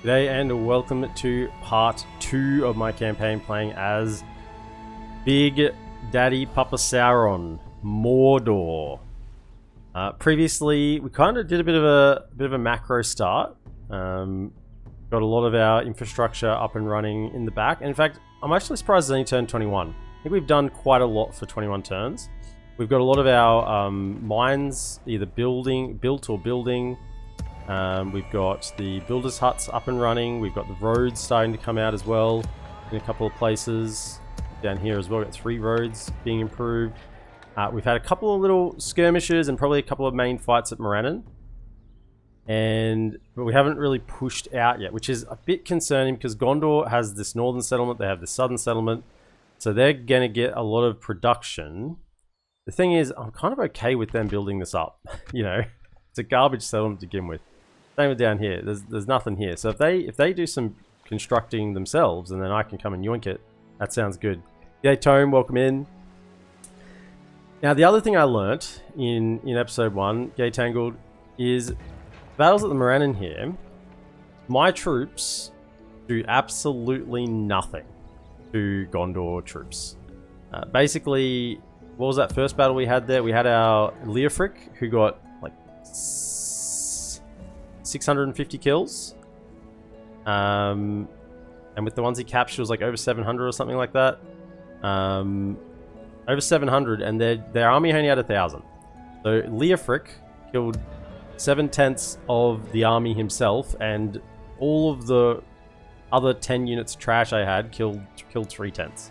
G'day and welcome to part 2 of my campaign playing as Big Daddy Papa Sauron, Mordor. Previously, we kind of did a bit of a macro start. Got a lot of our infrastructure up and running in the back. And in fact, I'm actually surprised it's only turned 21. I think we've done quite a lot for 21 turns. We've got a lot of our mines either built or building. We've got the builders' huts up and running. We've got the roads starting to come out as well in a couple of places. Down here as well, we've got 3 roads being improved. We've had a couple of little skirmishes and probably a couple of main fights at Morannon. But we haven't really pushed out yet, which is a bit concerning because Gondor has this northern settlement, they have this southern settlement. So they're going to get a lot of production. The thing is, I'm kind of okay with them building this up. You know, it's a garbage settlement to begin with. Same with down here. There's nothing here. So if they do some constructing themselves, and then I can come and yoink it, that sounds good. Yay, Tome, welcome in. Now the other thing I learnt in episode 1, Gay Tangled, is battles at the Morannon here. My troops do absolutely nothing to Gondor troops. Basically, what was that first battle we had there? We had our Leofric, who got like 650 kills. And with the ones he captured, it was like over 700 or something like that. Over 700, and their army only had 1,000. So Leofric killed 7/10 of the army himself, and all of the other 10 units of trash I had killed 3/10.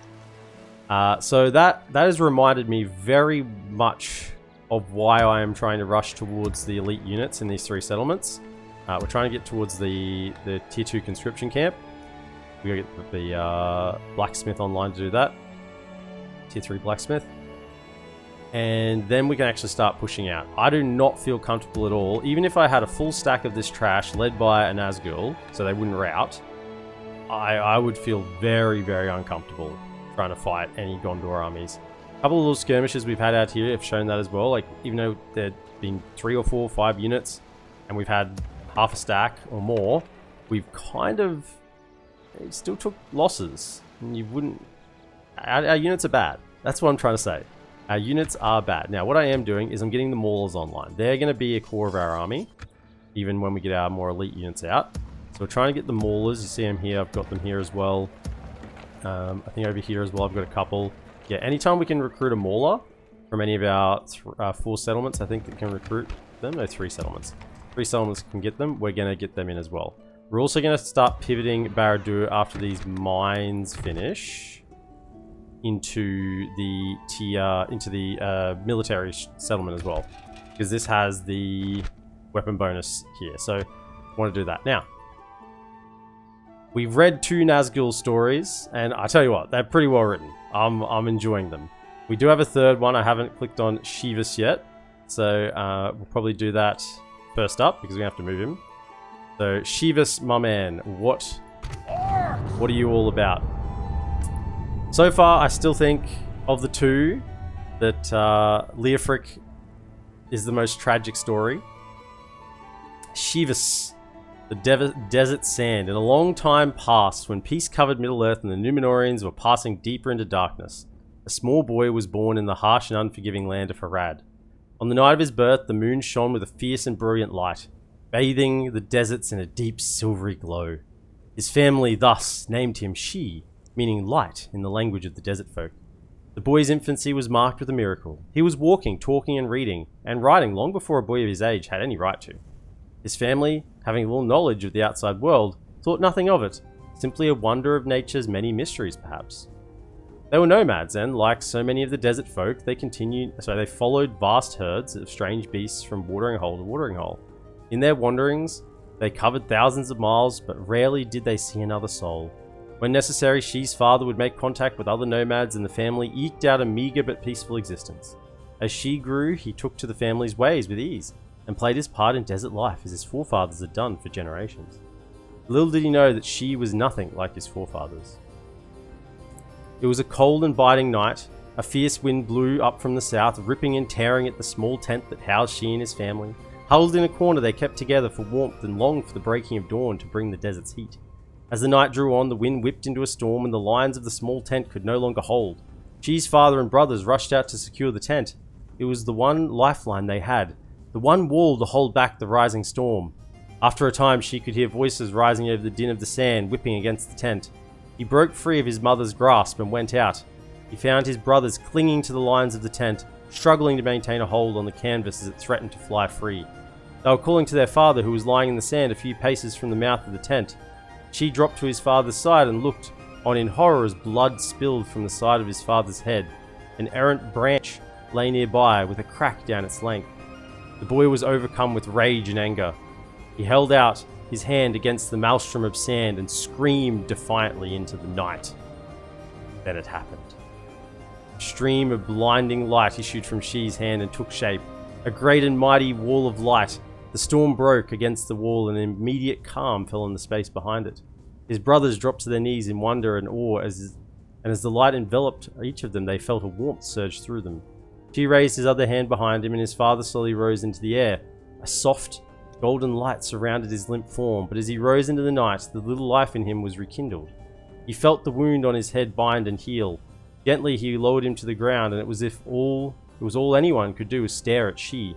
So that has reminded me very much of why I am trying to rush towards the elite units in these 3 settlements. We're trying to get towards the tier 2 conscription camp. We gotta get the blacksmith online to do that. Tier 3 blacksmith. And then we can actually start pushing out. I do not feel comfortable at all. Even if I had a full stack of this trash led by a Nazgul, so they wouldn't rout, I would feel very, very uncomfortable trying to fight any Gondor armies. A couple of little skirmishes we've had out here have shown that as well. Like, even though there'd been 3 or 4 or 5 units, and we've had half a stack or more, we've kind of still took losses. And you wouldn't... Our units are bad. That's what I'm trying to say. Our units are bad. Now, what I am doing is I'm getting the maulers online. They're going to be a core of our army, even when we get our more elite units out. So we're trying to get the maulers. You see them here. I've got them here as well. I think over here as well, I've got a couple. Yeah, anytime we can recruit a mauler from any of our 4 settlements, I think that can recruit them. No, 3 settlements. 3 settlements can get them. We're going to get them in as well. We're also going to start pivoting Barad-dûr after these mines finish into the military settlement as well, because this has the weapon bonus here. So I want to do that now. We've read 2 Nazgul stories, and I tell you what, they're pretty well written. I'm enjoying them. We do have a third one. I haven't clicked on Shi-vuus yet, so we'll probably do that first up because we have to move him. So Shi-vuus, my man, what are you all about? So far, I still think of the 2 that Leofric is the most tragic story. Shi-vuus, the desert sand. In a long time past, when peace covered Middle-earth and the Númenóreans were passing deeper into darkness, a small boy was born in the harsh and unforgiving land of Harad. On the night of his birth, the moon shone with a fierce and brilliant light, bathing the deserts in a deep silvery glow. His family thus named him Shi, meaning light in the language of the desert folk. The boy's infancy was marked with a miracle. He was walking, talking and reading, and writing long before a boy of his age had any right to. His family, having little knowledge of the outside world, thought nothing of it, simply a wonder of nature's many mysteries perhaps. They were nomads and, like so many of the desert folk, they followed vast herds of strange beasts from watering hole to watering hole. In their wanderings, they covered thousands of miles, but rarely did they see another soul. When necessary, Shi's father would make contact with other nomads and the family eked out a meager but peaceful existence. As Shi grew, he took to the family's ways with ease and played his part in desert life as his forefathers had done for generations. Little did he know that Shi was nothing like his forefathers. It was a cold and biting night. A fierce wind blew up from the south, ripping and tearing at the small tent that housed Shi and his family. Huddled in a corner, they kept together for warmth and longed for the breaking of dawn to bring the desert's heat. As the night drew on, the wind whipped into a storm and the lines of the small tent could no longer hold. Shi's father and brothers rushed out to secure the tent. It was the one lifeline they had, the one wall to hold back the rising storm. After a time, Shi could hear voices rising over the din of the sand whipping against the tent. He broke free of his mother's grasp and went out. He found his brothers clinging to the lines of the tent, struggling to maintain a hold on the canvas as it threatened to fly free. They were calling to their father, who was lying in the sand a few paces from the mouth of the tent. Shi dropped to his father's side and looked on in horror as blood spilled from the side of his father's head. An errant branch lay nearby with a crack down its length. The boy was overcome with rage and anger. He held out his hand against the maelstrom of sand and screamed defiantly into the night. Then it happened. A stream of blinding light issued from Shi's hand and took shape. A great and mighty wall of light. The storm broke against the wall and an immediate calm fell on the space behind it. His brothers dropped to their knees in wonder and awe as the light enveloped each of them, they felt a warmth surge through them. Shi raised his other hand behind him and his father slowly rose into the air. A soft, golden light surrounded his limp form, but as he rose into the night, the little life in him was rekindled. He felt the wound on his head bind and heal. Gently he lowered him to the ground, and it was all anyone could do was stare at Shi.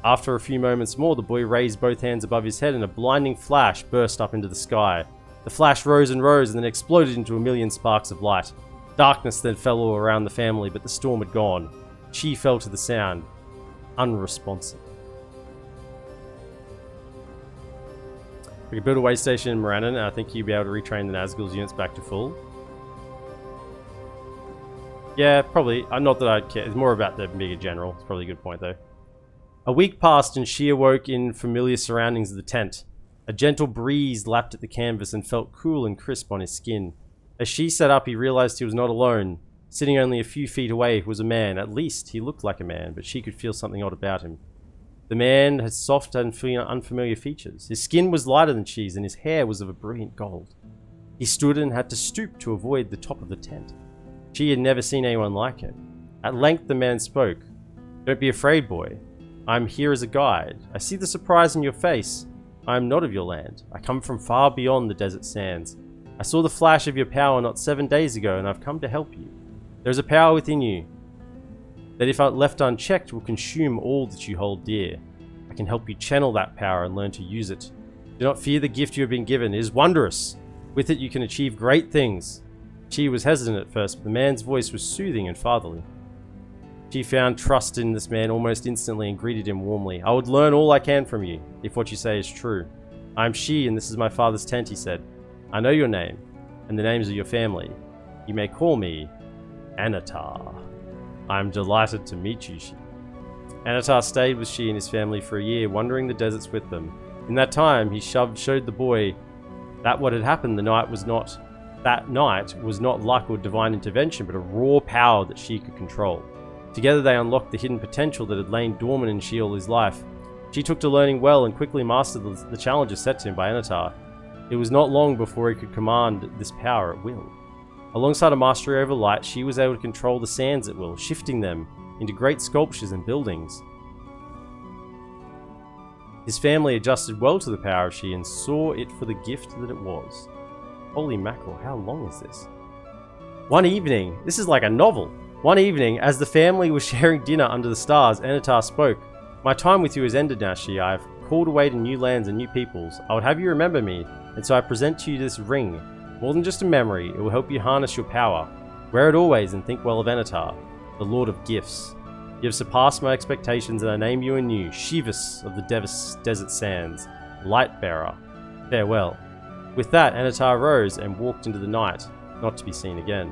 After a few moments more, the boy raised both hands above his head and a blinding flash burst up into the sky. The flash rose and rose and then exploded into a million sparks of light. Darkness then fell all around the family, but the storm had gone. Shi fell to the sound, unresponsive. We could build a way station in Morannon, and I think you'd be able to retrain the Nazgul's units back to full. Yeah, probably. Not that I'd care. It's more about the bigger general. It's probably a good point, though. A week passed and Shi awoke in familiar surroundings of the tent. A gentle breeze lapped at the canvas and felt cool and crisp on his skin. As Shi sat up, he realized he was not alone. Sitting only a few feet away was a man. At least, he looked like a man, but Shi could feel something odd about him. The man had soft and unfamiliar features. His skin was lighter than Shi's and his hair was of a brilliant gold. He stood and had to stoop to avoid the top of the tent. Shi had never seen anyone like it. At length the man spoke. "Don't be afraid, boy. I am here as a guide. I see the surprise in your face. I am not of your land. I come from far beyond the desert sands. I saw the flash of your power not 7 days ago, and I've come to help you. There is a power within you that, if left unchecked, will consume all that you hold dear. I can help you channel that power and learn to use it. Do not fear the gift you have been given. It is wondrous. With it you can achieve great things." Shi was hesitant at first, but the man's voice was soothing and fatherly. She found trust in this man almost instantly and greeted him warmly. "I would learn all I can from you, if what you say is true. I am Shi, and this is my father's tent," he said. "I know your name, and the names of your family. You may call me Anatar. I am delighted to meet you, Shi." Anatar stayed with Shi and his family for a year, wandering the deserts with them. In that time, he showed the boy that what had happened that night was not luck or divine intervention, but a raw power that Shi could control. Together they unlocked the hidden potential that had lain dormant in Shi all his life. Shi took to learning well and quickly mastered the challenges set to him by Anatar. It was not long before he could command this power at will. Alongside a mastery over light, Shi was able to control the sands at will, shifting them into great sculptures and buildings. His family adjusted well to the power of Shi and saw it for the gift that it was. Holy mackerel, how long is this? One evening, this is like a novel. One evening, as the family was sharing dinner under the stars, Anatar spoke. "My time with you is ended now, Shi. I have called away to new lands and new peoples. I would have you remember me, and so I present to you this ring. More than just a memory, it will help you harness your power. Wear it always and think well of Anatar, the Lord of Gifts. You have surpassed my expectations, and I name you anew, Shi-vuus of the Desert Sands, Light-bearer. Farewell." With that, Anatar rose and walked into the night, not to be seen again.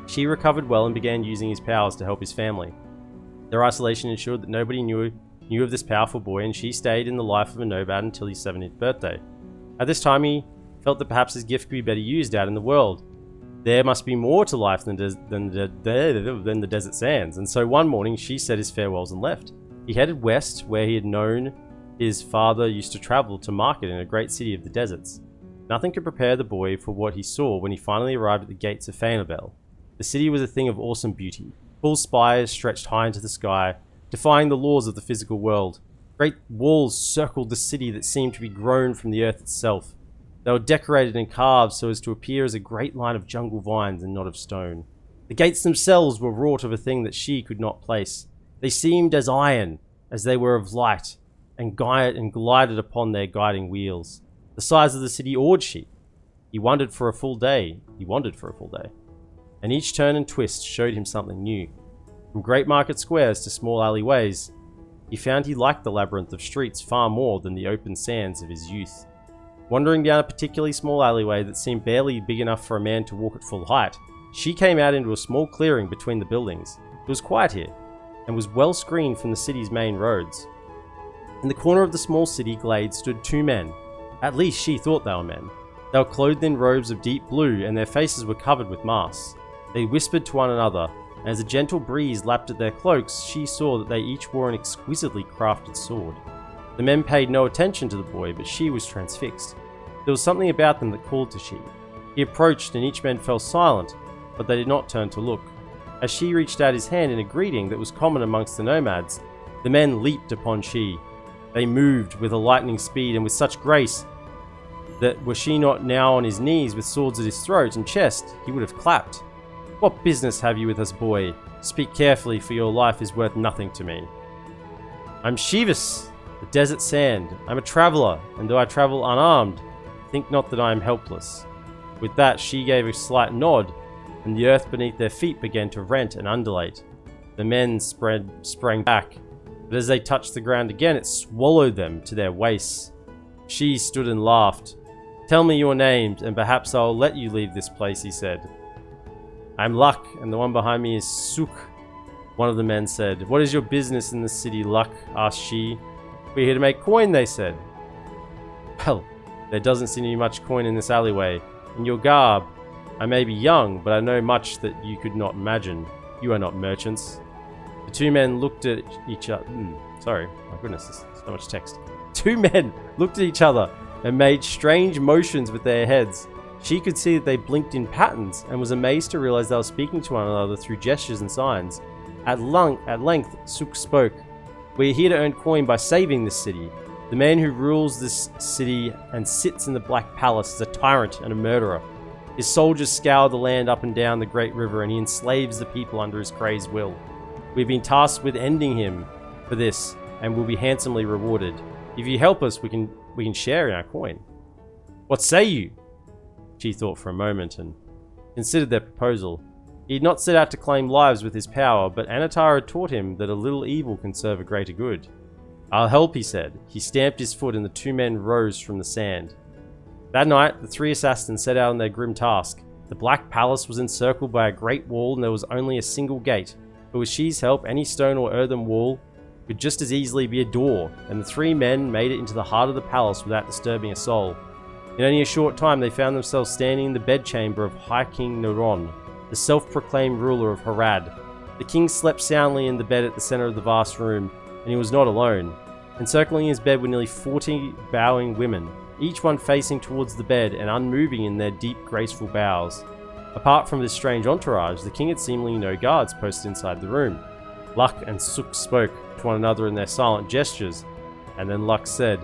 Shi recovered well and began using his powers to help his family. Their isolation ensured that nobody knew of this powerful boy, and Shi stayed in the life of a nomad until his 70th birthday. At this time, he felt that perhaps his gift could be better used out in the world. There must be more to life than the desert sands, and so one morning Shi said his farewells and left. He headed west, where he had known his father used to travel to market in a great city of the deserts. Nothing could prepare the boy for what he saw when he finally arrived at the gates of Fanabel. The city was a thing of awesome beauty. Full spires stretched high into the sky, defying the laws of the physical world. Great walls circled the city that seemed to be grown from the earth itself. They were decorated and carved so as to appear as a great line of jungle vines and not of stone. The gates themselves were wrought of a thing that she could not place. They seemed as iron as they were of light, and glided upon their guiding wheels. The size of the city awed Shi. He wandered for a full day, and each turn and twist showed him something new. From great market squares to small alleyways, he found he liked the labyrinth of streets far more than the open sands of his youth. Wandering down a particularly small alleyway that seemed barely big enough for a man to walk at full height, Shi came out into a small clearing between the buildings. It was quiet here, and was well screened from the city's main roads. In the corner of the small city glade stood two men. At least Shi thought they were men. They were clothed in robes of deep blue, and their faces were covered with masks. They whispered to one another, and as a gentle breeze lapped at their cloaks, Shi saw that they each wore an exquisitely crafted sword. The men paid no attention to the boy, but Shi was transfixed. There was something about them that called to Shi. He approached, and each man fell silent, but they did not turn to look. As Shi reached out his hand in a greeting that was common amongst the nomads, the men leaped upon Shi. They moved with a lightning speed and with such grace that were Shi not now on his knees with swords at his throat and chest, he would have clapped. "What business have you with us, boy? Speak carefully, for your life is worth nothing to me." "I'm Shi-vuus, the desert sand. I'm a traveller, and though I travel unarmed, think not that I am helpless." With that, Shi gave a slight nod, and the earth beneath their feet began to rent and undulate. The men sprang back, but as they touched the ground again, it swallowed them to their waists. Shi stood and laughed. "Tell me your names, and perhaps I will let you leave this place," he said. "I'm Luck, and the one behind me is Suk," one of the men said. "What is your business in the city, Luck?" asked Shi. "We're here to make coin," they said. "Well, there doesn't seem to be much coin in this alleyway. In your garb, I may be young, but I know much that you could not imagine. You are not merchants." The two men looked at each other. Sorry, my goodness, there's so much text. Two men looked at each other and made strange motions with their heads. She could see that they blinked in patterns and was amazed to realize they were speaking to one another through gestures and signs. At length, Suk spoke. "We are here to earn coin by saving this city. The man who rules this city and sits in the Black Palace is a tyrant and a murderer. His soldiers scour the land up and down the great river, and he enslaves the people under his crazed will. We've been tasked with ending him for this, and will be handsomely rewarded. If you help us, we can share in our coin." "What say you?" She thought for a moment and considered their proposal. He had not set out to claim lives with his power, but Anatar had taught him that a little evil can serve a greater good. "I'll help," he said. He stamped his foot and the two men rose from the sand. That night, the three assassins set out on their grim task. The Black Palace was encircled by a great wall, and there was only a single gate. But with Shi's help, any stone or earthen wall could just as easily be a door, and the three men made it into the heart of the palace without disturbing a soul. In only a short time, they found themselves standing in the bedchamber of High King Nuron, the self-proclaimed ruler of Harad. The king slept soundly in the bed at the center of the vast room, and he was not alone. Encircling his bed were nearly 40 bowing women, each one facing towards the bed and unmoving in their deep, graceful bows. Apart from this strange entourage, the king had seemingly no guards posted inside the room. Luck and Suk spoke to one another in their silent gestures, and then Luck said,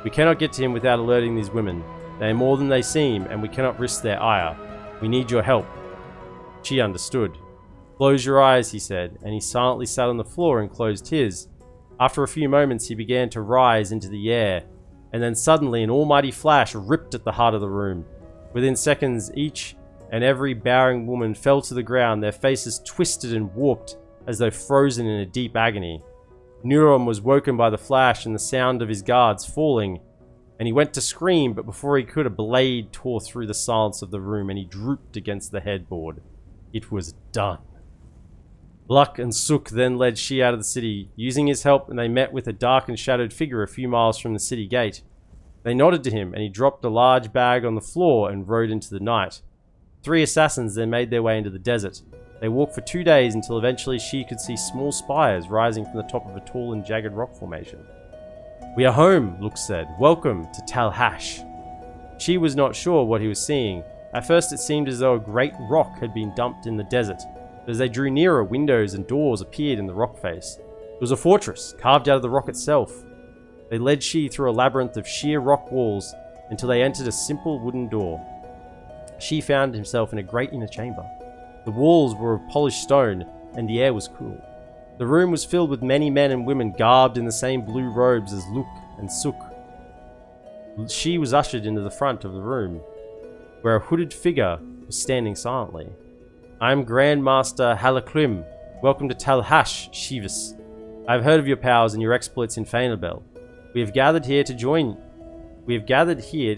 "We cannot get to him without alerting these women. They are more than they seem, and we cannot risk their ire. We need your help." She understood. "Close your eyes," he said, and he silently sat on the floor and closed his. After a few moments, he began to rise into the air, and then suddenly an almighty flash ripped at the heart of the room. Within seconds, each and every bowing woman fell to the ground, their faces twisted and warped as though frozen in a deep agony. Nuron was woken by the flash and the sound of his guards falling, and he went to scream, but before he could, a blade tore through the silence of the room and he drooped against the headboard. It was done. Luck and Suk then led Shi out of the city. Using his help, and they met with a dark and shadowed figure a few miles from the city gate. They nodded to him, and he dropped a large bag on the floor and rode into the night. Three assassins then made their way into the desert. They walked for 2 days until eventually Shi could see small spires rising from the top of a tall and jagged rock formation. "We are home," Luke said. "Welcome to Tal Hash." Shi was not sure what he was seeing. At first it seemed as though a great rock had been dumped in the desert, but as they drew nearer, windows and doors appeared in the rock face. It was a fortress, carved out of the rock itself. They led Shi through a labyrinth of sheer rock walls until they entered a simple wooden door. Shi found himself in a great inner chamber. The walls were of polished stone, and the air was cool. The room was filled with many men and women garbed in the same blue robes as Luk and Suk. Shi was ushered into the front of the room, where a hooded figure was standing silently. I am Grand Master Halaklim. Welcome to Rise of Shi-vuus. I have heard of your powers and your exploits in Fainabel. We have gathered here to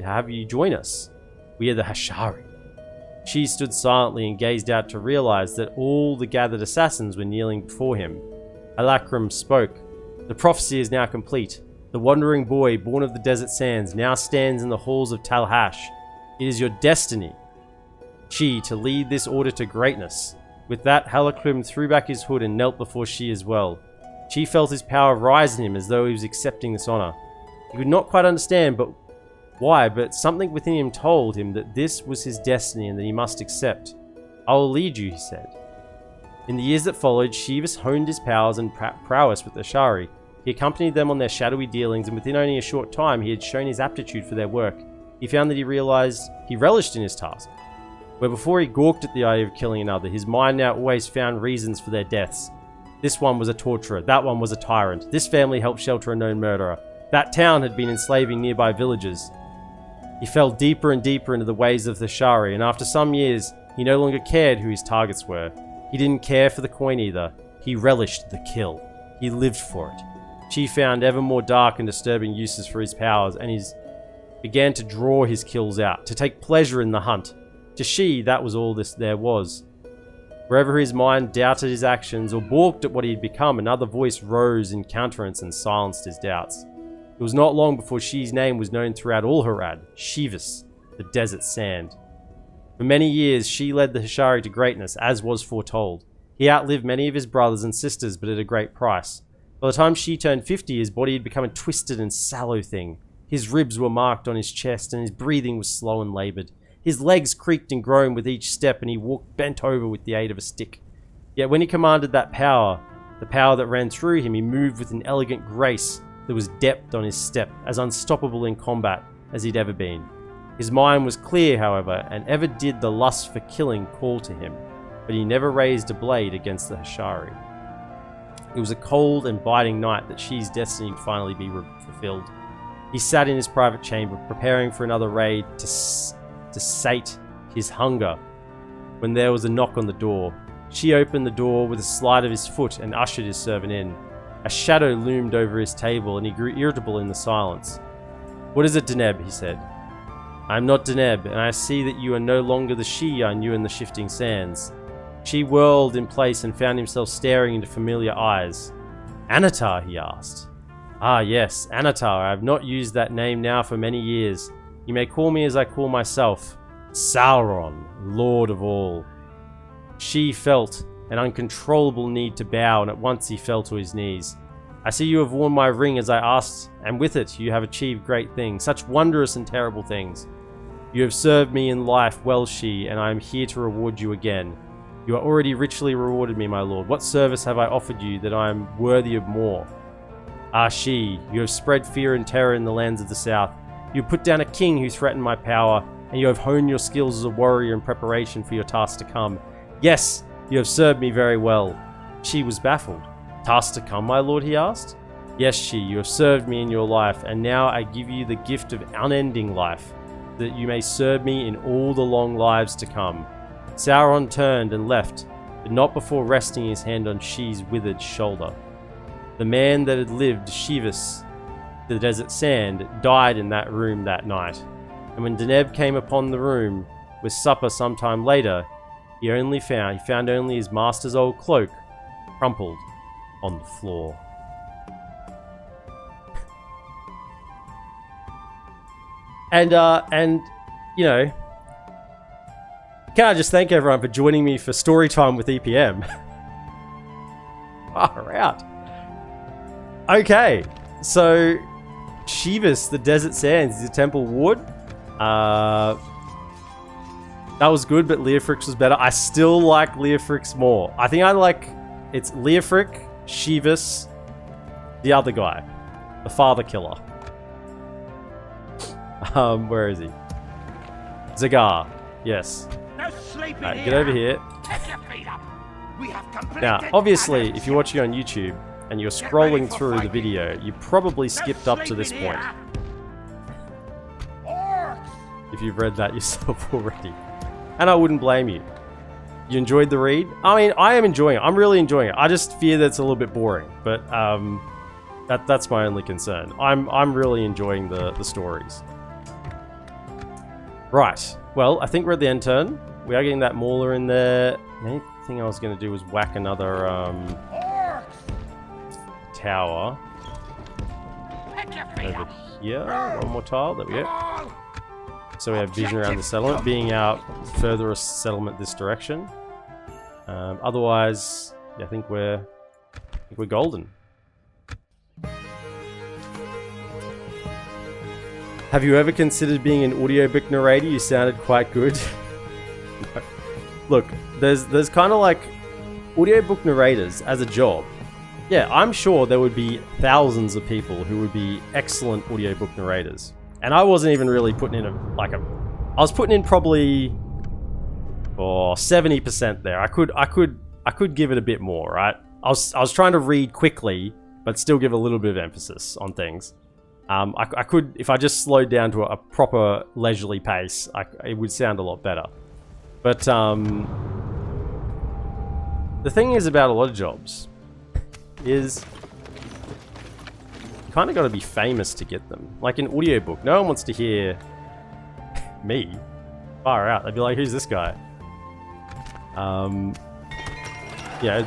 have you join us. We are the Hashari. Shi stood silently and gazed out to realize that all the gathered assassins were kneeling before him. Halakrim spoke. The prophecy is now complete. The wandering boy, born of the desert sands, now stands in the halls of Talhash. It is your destiny, Shi, to lead this order to greatness. With that, Halakrim threw back his hood and knelt before Shi as well. Shi felt his power rise in him as though he was accepting this honor. He could not quite understand why, but something within him told him that this was his destiny and that he must accept. I will lead you, he said. In the years that followed, Shi-vuus honed his powers and prowess with the Ashari. He accompanied them on their shadowy dealings, and within only a short time he had shown his aptitude for their work. He found that he relished in his task. Where before he gawked at the idea of killing another, his mind now always found reasons for their deaths. This one was a torturer, that one was a tyrant, this family helped shelter a known murderer, that town had been enslaving nearby villagers. He fell deeper and deeper into the ways of the Shari, and after some years, he no longer cared who his targets were. He didn't care for the coin either. He relished the kill. He lived for it. Shi found ever more dark and disturbing uses for his powers, and he began to draw his kills out, to take pleasure in the hunt. To Shi, that was all there was. Wherever his mind doubted his actions or balked at what he had become, another voice rose in countenance and silenced his doubts. It was not long before Shi's name was known throughout all Harad, Shi-vuus, the desert sand. For many years, Shi led the Hashari to greatness, as was foretold. He outlived many of his brothers and sisters, but at a great price. By the time Shi turned 50, his body had become a twisted and sallow thing. His ribs were marked on his chest, and his breathing was slow and laboured. His legs creaked and groaned with each step, and he walked bent over with the aid of a stick. Yet when he commanded that power, the power that ran through him, he moved with an elegant grace. There was depth on his step, as unstoppable in combat as he'd ever been. His mind was clear, however, and ever did the lust for killing call to him, but he never raised a blade against the Hashari. It was a cold and biting night that Shi's destiny would finally be fulfilled. He sat in his private chamber, preparing for another raid to sate his hunger, when there was a knock on the door. Shi opened the door with a slide of his foot and ushered his servant in. A shadow loomed over his table, and he grew irritable in the silence. "What is it, Deneb?" he said. "I am not Deneb, and I see that you are no longer the Shi I knew in the shifting sands." Shi whirled in place and found himself staring into familiar eyes. "Anatar?" he asked. "Ah yes, Anatar. I have not used that name now for many years. You may call me as I call myself, Sauron, Lord of all." Shi felt an uncontrollable need to bow, and at once he fell to his knees. "I see you have worn my ring as I asked, and with it you have achieved great things, such wondrous and terrible things. You have served me in life well, Shi, and I am here to reward you again. You are already richly rewarded me, my lord. What service have I offered you that I am worthy of more? Ah, Shi, you have spread fear and terror in the lands of the south. You have put down a king who threatened my power, and you have honed your skills as a warrior in preparation for your task to come. Yes, you have served me very well." Shi was baffled. "Task to come, my lord?" he asked. "Yes, Shi, you have served me in your life, and now I give you the gift of unending life, that you may serve me in all the long lives to come." Sauron turned and left, but not before resting his hand on Shi's withered shoulder. The man that had lived Shi-vuus, the desert sand, died in that room that night, and when Deneb came upon the room with supper some time later, he found only his master's old cloak crumpled on the floor. And you know, can I just thank everyone for joining me for story time with EPM? Far out. Okay, so Shi-vuus, the desert sands, is a temple ward. That was good, but Leofrix was better. I still like Leofrix more. I think I like... It's Leofric, Shi-vuus, The other guy. The father killer. Where is he? Zagar. Yes. No sleeping Alright, here. get over here. Take your feet up. We have completed Now, obviously, Adam's if you're watching on YouTube and you're scrolling through the video, you probably skipped up to this point. Orcs. If you've read that yourself already. And I wouldn't blame you. You enjoyed the read? I mean, I am enjoying it. I'm really enjoying it. I just fear that it's a little bit boring. But that's my only concern. I'm really enjoying the stories. Right. Well, I think we're at the end turn. We are getting that Mauler in there. The only thing I was going to do was whack another tower over here. One more tile. There we go. So we have vision around the settlement, being our furthest settlement this direction. Otherwise, yeah, I think we're golden. Have you ever considered being an audiobook narrator? You sounded quite good. Look, there's kind of like audiobook narrators as a job. Yeah, I'm sure there would be thousands of people who would be excellent audiobook narrators. And I wasn't even really putting in I was putting in probably 70% there. I could give it a bit more, right? I was trying to read quickly, but still give a little bit of emphasis on things. I could, if I just slowed down to a proper leisurely pace, it would sound a lot better. But the thing is about a lot of jobs is you kind of got to be famous to get them. Like an audiobook, no one wants to hear me. Far out. They'd be like, who's this guy? You know,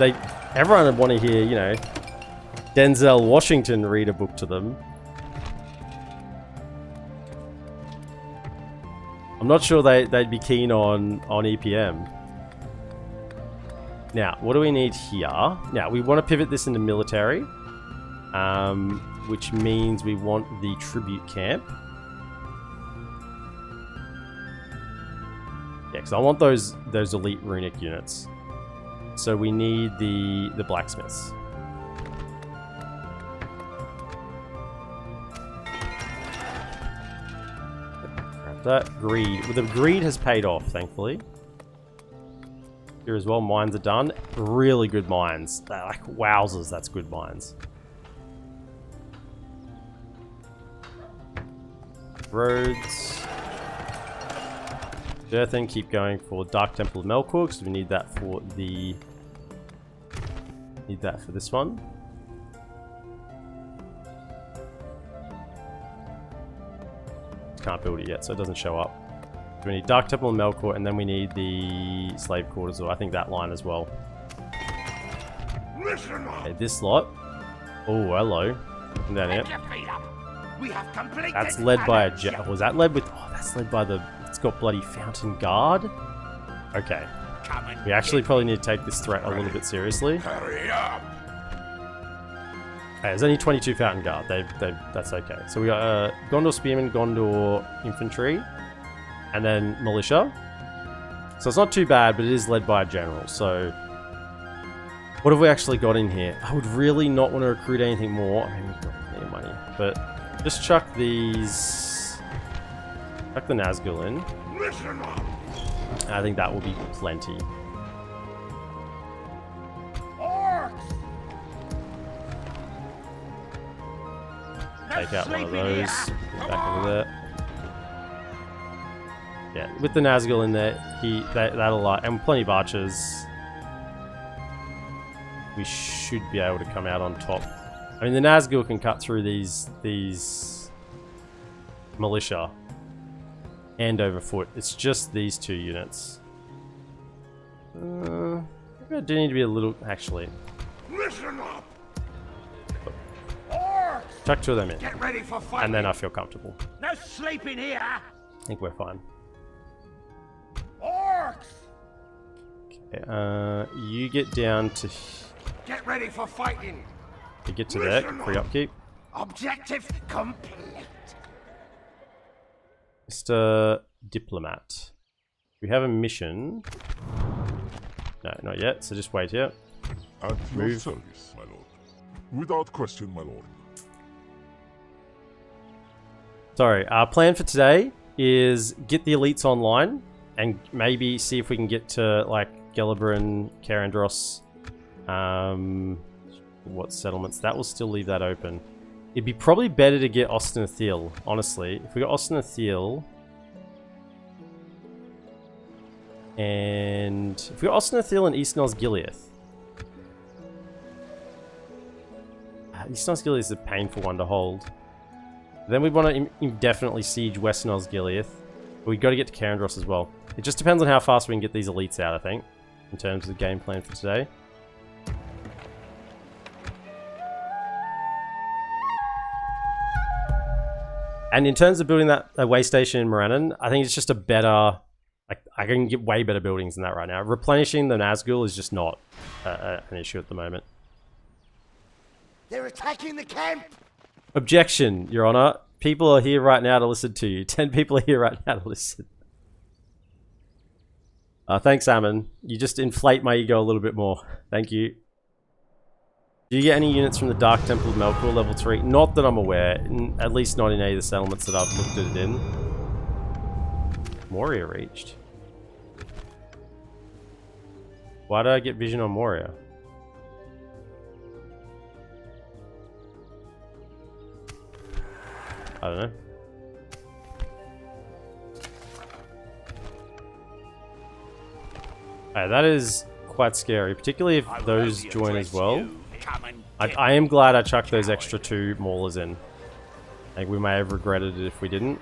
everyone would want to hear, you know, Denzel Washington read a book to them. I'm not sure they'd be keen on EPM. Now, what do we need here? Now, we want to pivot this into military, which means we want the tribute camp. Yeah, because I want those elite runic units. So we need the blacksmiths. That greed. Well, the greed has paid off, thankfully. Here as well, mines are done. Really good mines. They're like, wowzers, that's good mines. Roads. Earthen, keep going for Dark Temple of Melkor, because we need that for the... Need that for this one. Can't build it yet, so it doesn't show up. So we need Dark Temple and Melkor, and then we need the slave quarters, or I think that line as well. Okay, this lot. Oh, hello. Come down here. That's led by a jet. Was that led with? Oh, that's led by the. It's got bloody Fountain Guard. Okay. We actually probably need to take this threat a little bit seriously. Okay, there's only 22 Fountain Guard. That's okay. So we got Gondor Spearmen, Gondor Infantry, and then Militia. So it's not too bad, but it is led by a general. So what have we actually got in here? I would really not want to recruit anything more. I mean, we've got plenty of money, but just chuck these. Chuck the Nazgul in. I think that will be plenty. Take out one of those. Get back over there. Yeah, with the Nazgul in there, that'll and plenty of archers. We should be able to come out on top. I mean, the Nazgul can cut through these militia hand over foot. It's just these two units. I do need to be a little actually. Listen up. Chuck two of them in. Get ready for fighting. And then I feel comfortable. No sleeping here. I think we're fine. Orcs. Okay, you get down to. Get ready for fighting. You get to there. Free upkeep. Objective complete. Mr. Diplomat. We have a mission. No, not yet. So just wait here. At your service, my lord. Without question, my lord. Sorry, our plan for today is get the elites online and maybe see if we can get to like Gelibran, Karandros. What settlements? That will still leave that open. It'd be probably better to get Ostenathiel, honestly. If we got Ostenathiel, and if we got Ostenathiel and East Nosgiliath. East Nosgiliath is a painful one to hold. Then we want to indefinitely siege West Nosgiliath. But we've got to get to Karandros as well. It just depends on how fast we can get these elites out, I think, in terms of the game plan for today. And in terms of building that way station in Morannon, I think it's just a better... I can get way better buildings than that right now. Replenishing the Nazgul is just not an issue at the moment. They're attacking the camp! Objection, Your Honor. People are here right now to listen to you. 10 people are here right now to listen. Thanks, Ammon. You just inflate my ego a little bit more. Thank you. Do you get any units from the Dark Temple of Melkor level 3? Not that I'm aware. At least not in any of the settlements that I've looked at it in. Moria reached. Why did I get vision on Moria? I don't know. Alright, that is quite scary, particularly if those join as well. I am glad I chucked those extra 2 maulers in. I think we may have regretted it if we didn't.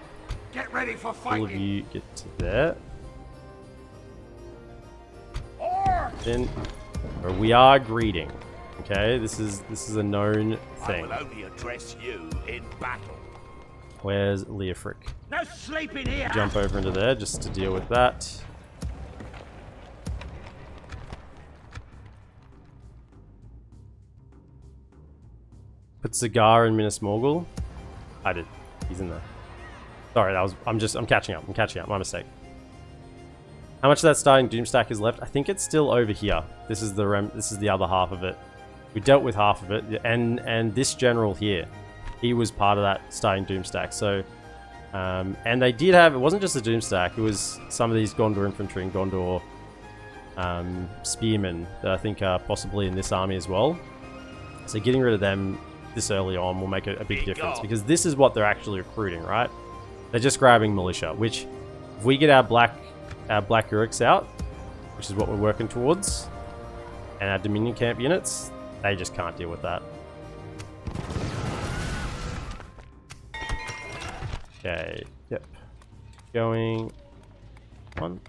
Get ready for All fighting! of you get to there. Orcs! Then, we are greeting. Okay, this is a known thing. I will only address you in battle. Where's Leofric? No sleeping here! Jump over into there just to deal with that. Put Cigar in Minas Morgul. I did. He's in there. Sorry, I'm catching up. I'm catching up. My mistake. How much of that starting Doom stack is left? I think it's still over here. This is the other half of it. We dealt with half of it, and this general here, he was part of that starting Doom stack. So, and they did have, it wasn't just the Doom stack. It was some of these Gondor infantry and Gondor spearmen that I think are possibly in this army as well. So getting rid of them this early on will make a big difference, because this is what they're actually recruiting, right? They're just grabbing militia, which if we get our black Orcs out, which is what we're working towards, and our Dominion camp units, they just can't deal with that. Okay, yep. Going on.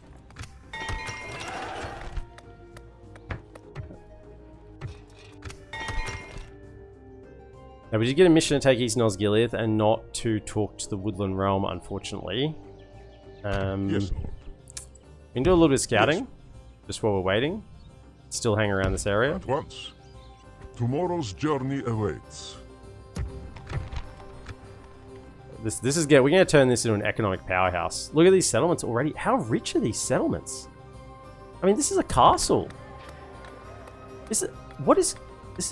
Now we did get a mission to take East Nosgiliath and not to talk to the Woodland Realm, unfortunately. Yes, Lord. We can do a little bit of scouting, just while we're waiting. Still hang around this area. At once. Tomorrow's journey awaits. This is good. We're going to turn this into an economic powerhouse. Look at these settlements already. How rich are these settlements? I mean, this is a castle.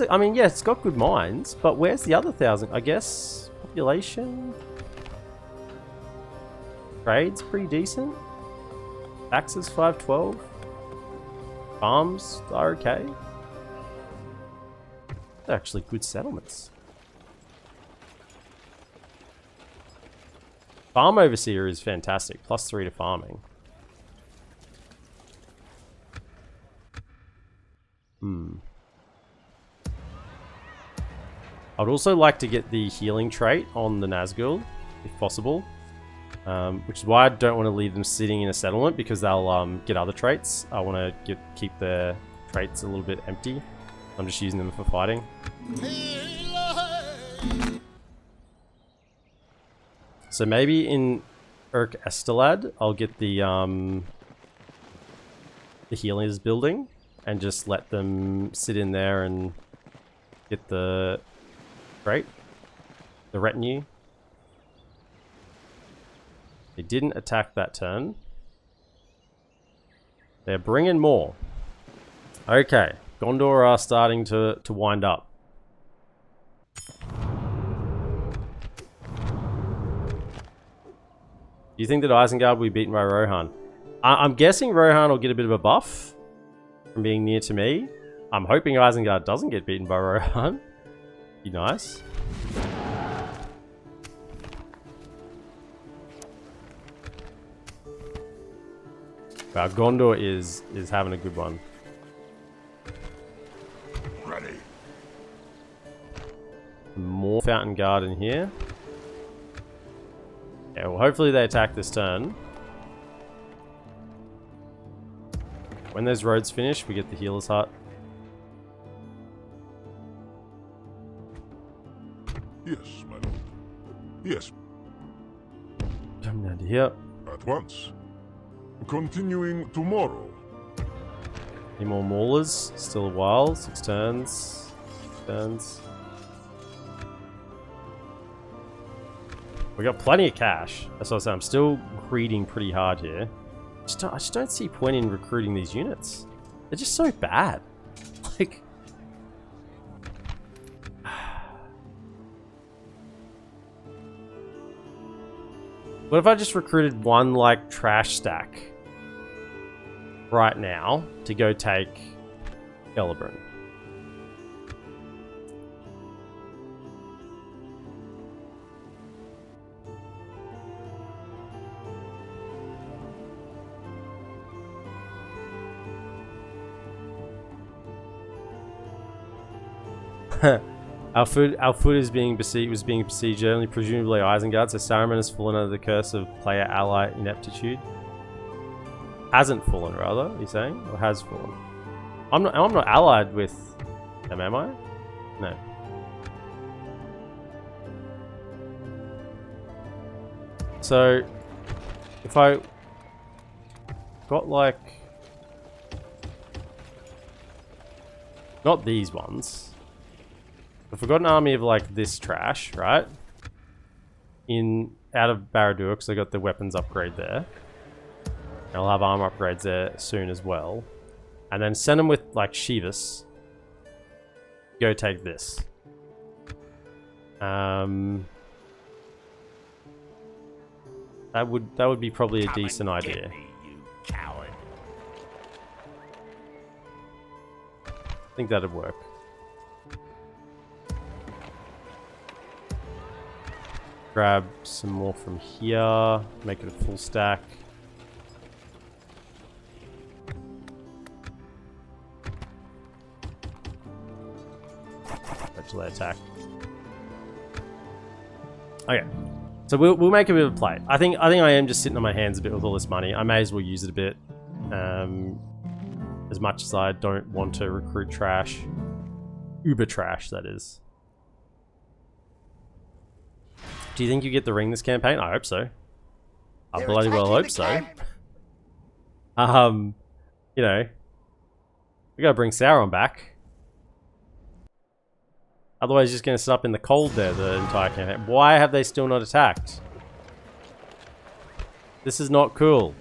I mean, yeah, it's got good mines, but where's the other 1,000? I guess population. Trade's pretty decent. Taxes 512. Farms are okay. They're actually good settlements. Farm Overseer is fantastic. +3 to farming. I'd also like to get the healing trait on the Nazgul, if possible. Which is why I don't want to leave them sitting in a settlement, because they'll get other traits. I want to keep their traits a little bit empty. I'm just using them for fighting. So maybe in Urk Estelad, I'll get the healers building and just let them sit in there and get the trait, the retinue. They didn't attack that turn. They're bringing more. Okay, Gondor are starting to wind up. Do you think that Isengard will be beaten by Rohan? I'm guessing Rohan will get a bit of a buff from being near to me. I'm hoping Isengard doesn't get beaten by Rohan. Be nice. Wow, Gondor is having a good one. Ready. More Fountain Guard in here. Yeah, well, hopefully they attack this turn. When those roads finish, we get the Healer's Hut. Yes, my lord. Yes, Come down to here. at once. Continuing tomorrow. Any more Maulers? Still a while. 6 turns. 6 turns. We got plenty of cash. That's what I said. I'm still greeding pretty hard here. I just don't see point in recruiting these units. They're just so bad. Like, what if I just recruited one like trash stack right now to go take Gelibrin? Our foot is being besieged, was being besieged only presumably Isengard, so Saruman has fallen under the curse of player ally ineptitude. Hasn't fallen, rather, are you saying? Or has fallen? I'm not allied with them, am I? No. So, if I got like... not these ones. If I've got an army of like this trash, right? Out of Barad-dûr, because I got the weapons upgrade there. And I'll have armor upgrades there soon as well. And then send them with like Shi-vuus. Go take this. That would be probably a Come decent and get idea. me, you coward. I think that'd work. Grab some more from here, make it a full stack. Actually attack. Okay, so we'll make a bit of a play. I think I am just sitting on my hands a bit with all this money. I may as well use it a bit, as much as I don't want to recruit trash, uber trash that is. Do you think you get the ring this campaign? I hope so. I They're bloody well attacking hope the so. camp. You know, we gotta bring Sauron back. Otherwise, he's just gonna sit up in the cold there the entire campaign. Why have they still not attacked? This is not cool.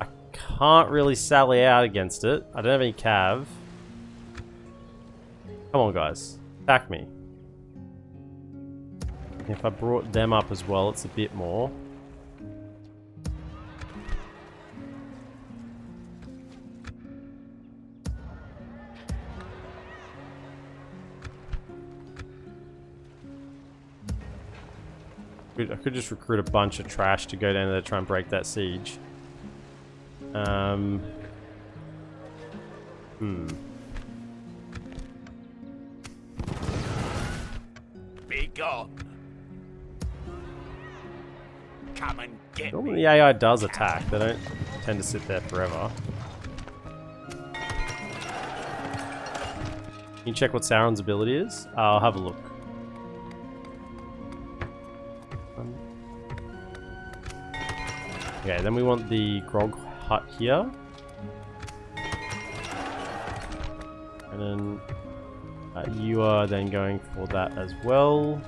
I can't really sally out against it. I don't have any cav. Come on, guys, attack me. If I brought them up as well, it's a bit more. I could just recruit a bunch of trash to go down there to try and break that siege. Be gone. Come and get Normally me. the AI does attack, they don't tend to sit there forever. Can you check what Sauron's ability is? I'll have a look. Okay, then we want the Grog Hut here. And then you are then going for that as well.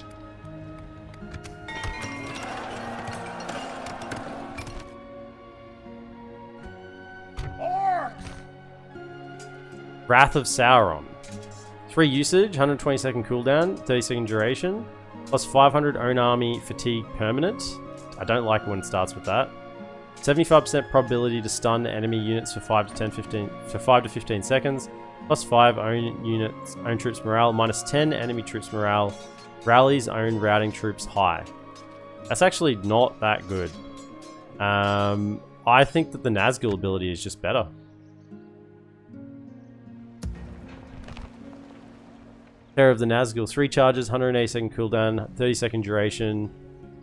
Orcs! Wrath of Sauron. 3 usage, 120 second cooldown, 30 second duration, plus 500 own army fatigue permanent. I don't like it when it starts with that. 75% probability to stun enemy units for 5 to 15 seconds. Plus 5 own troops morale. Minus 10 enemy troops morale. Rallies own routing troops high. That's actually not that good. I think that the Nazgul ability is just better. Terror of the Nazgul. 3 charges, 180 second cooldown, 30 second duration,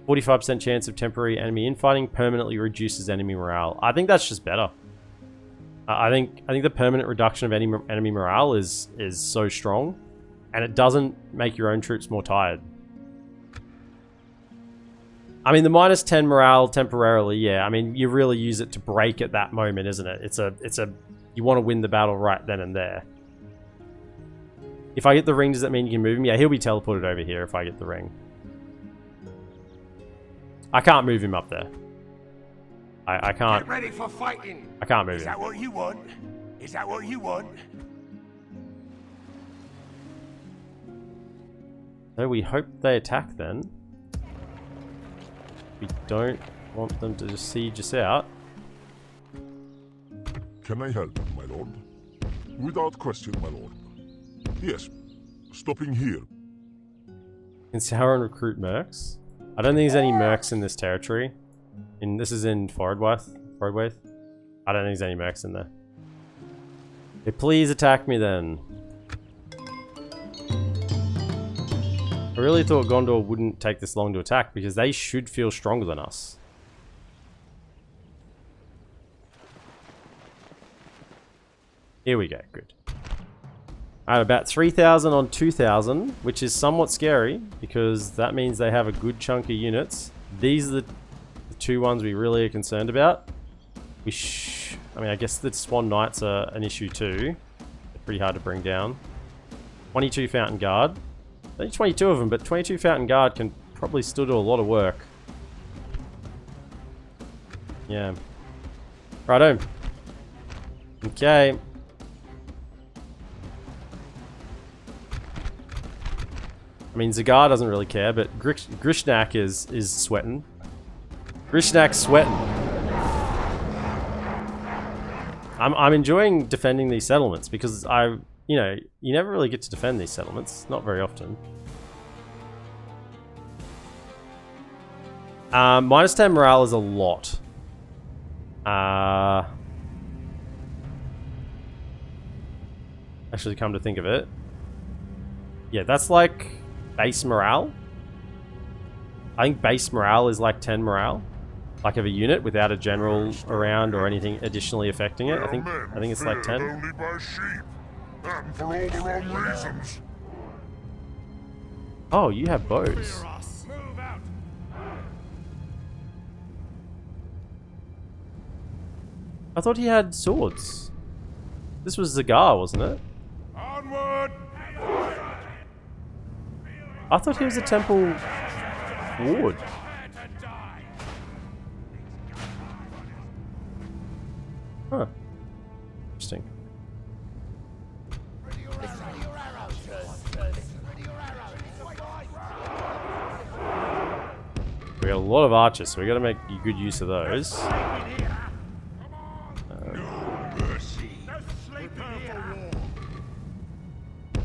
45% chance of temporary enemy infighting, permanently reduces enemy morale. I think that's just better. I think the permanent reduction of enemy morale is so strong, and it doesn't make your own troops more tired. I mean, the minus 10 morale temporarily, yeah. I mean, you really use it to break at that moment, isn't it? It's a you want to win the battle right then and there. If I get the ring, does that mean you can move him? Yeah, he'll be teleported over here if I get the ring. I can't move him up there. I can't. Get ready for fighting. I can't move Is him. that what you want? Is that what you want? So we hope they attack then. We don't want them to just siege us out. Can I help, my lord? Without question, my lord. Yes, stopping here. Can Sauron recruit mercs? I don't think there's any mercs in this territory. This is in Forodwaith. I don't think there's any mercs in there. Okay, please attack me then. I really thought Gondor wouldn't take this long to attack because they should feel stronger than us. Here we go, good. Alright, about 3,000 on 2,000, which is somewhat scary because that means they have a good chunk of units. These are the two ones we really are concerned about. I mean, I guess the Swan Knights are an issue too. They're pretty hard to bring down. 22 Fountain Guard. Only 22 of them, but 22 Fountain Guard can probably still do a lot of work. Yeah. Righto. Okay. I mean, Zagar doesn't really care, but Grishnak is sweating. Grishnak's sweating. I'm enjoying defending these settlements because you know, you never really get to defend these settlements. Not very often. Minus 10 morale is a lot. Actually, come to think of it. Yeah, that's like base morale. I think base morale is like 10 morale. Like of a unit without a general around or anything additionally affecting it. I think it's like 10. Only by sheep, and for all the wrong reasons. Oh, you have bows. Move out. I thought he had swords. This was Zagar, wasn't it? Onward. I thought he was a temple ward. Huh. Interesting. We got a lot of archers, so we got to make good use of those.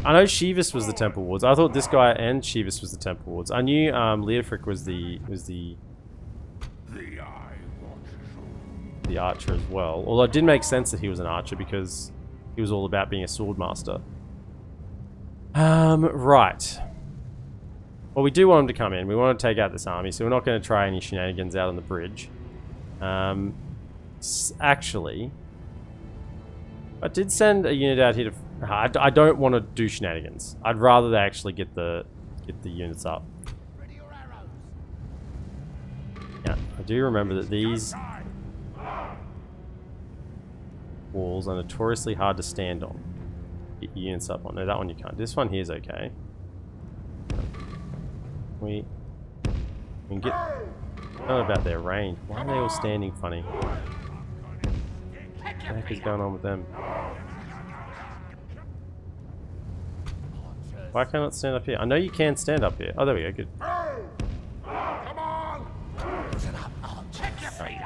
I know Shi-vuus was the temple wards. I thought this guy and Shi-vuus was the temple wards. I knew Leofric was the archer as well. Although it did make sense that he was an archer because he was all about being a sword master. Right. Well, we do want him to come in. We want to take out this army, so we're not going to try any shenanigans out on the bridge. Actually, I did send a unit out here to... I don't want to do shenanigans. I'd rather they actually get the units up. Yeah, I do remember that these walls are notoriously hard to stand on. Get your units up on. No, that one you can't. This one here is okay. We can get... I don't know about their range. Why are they all standing funny? What the heck is going on with them? Why can't I not stand up here? I know you can stand up here. Oh, there we go. Good. Come on.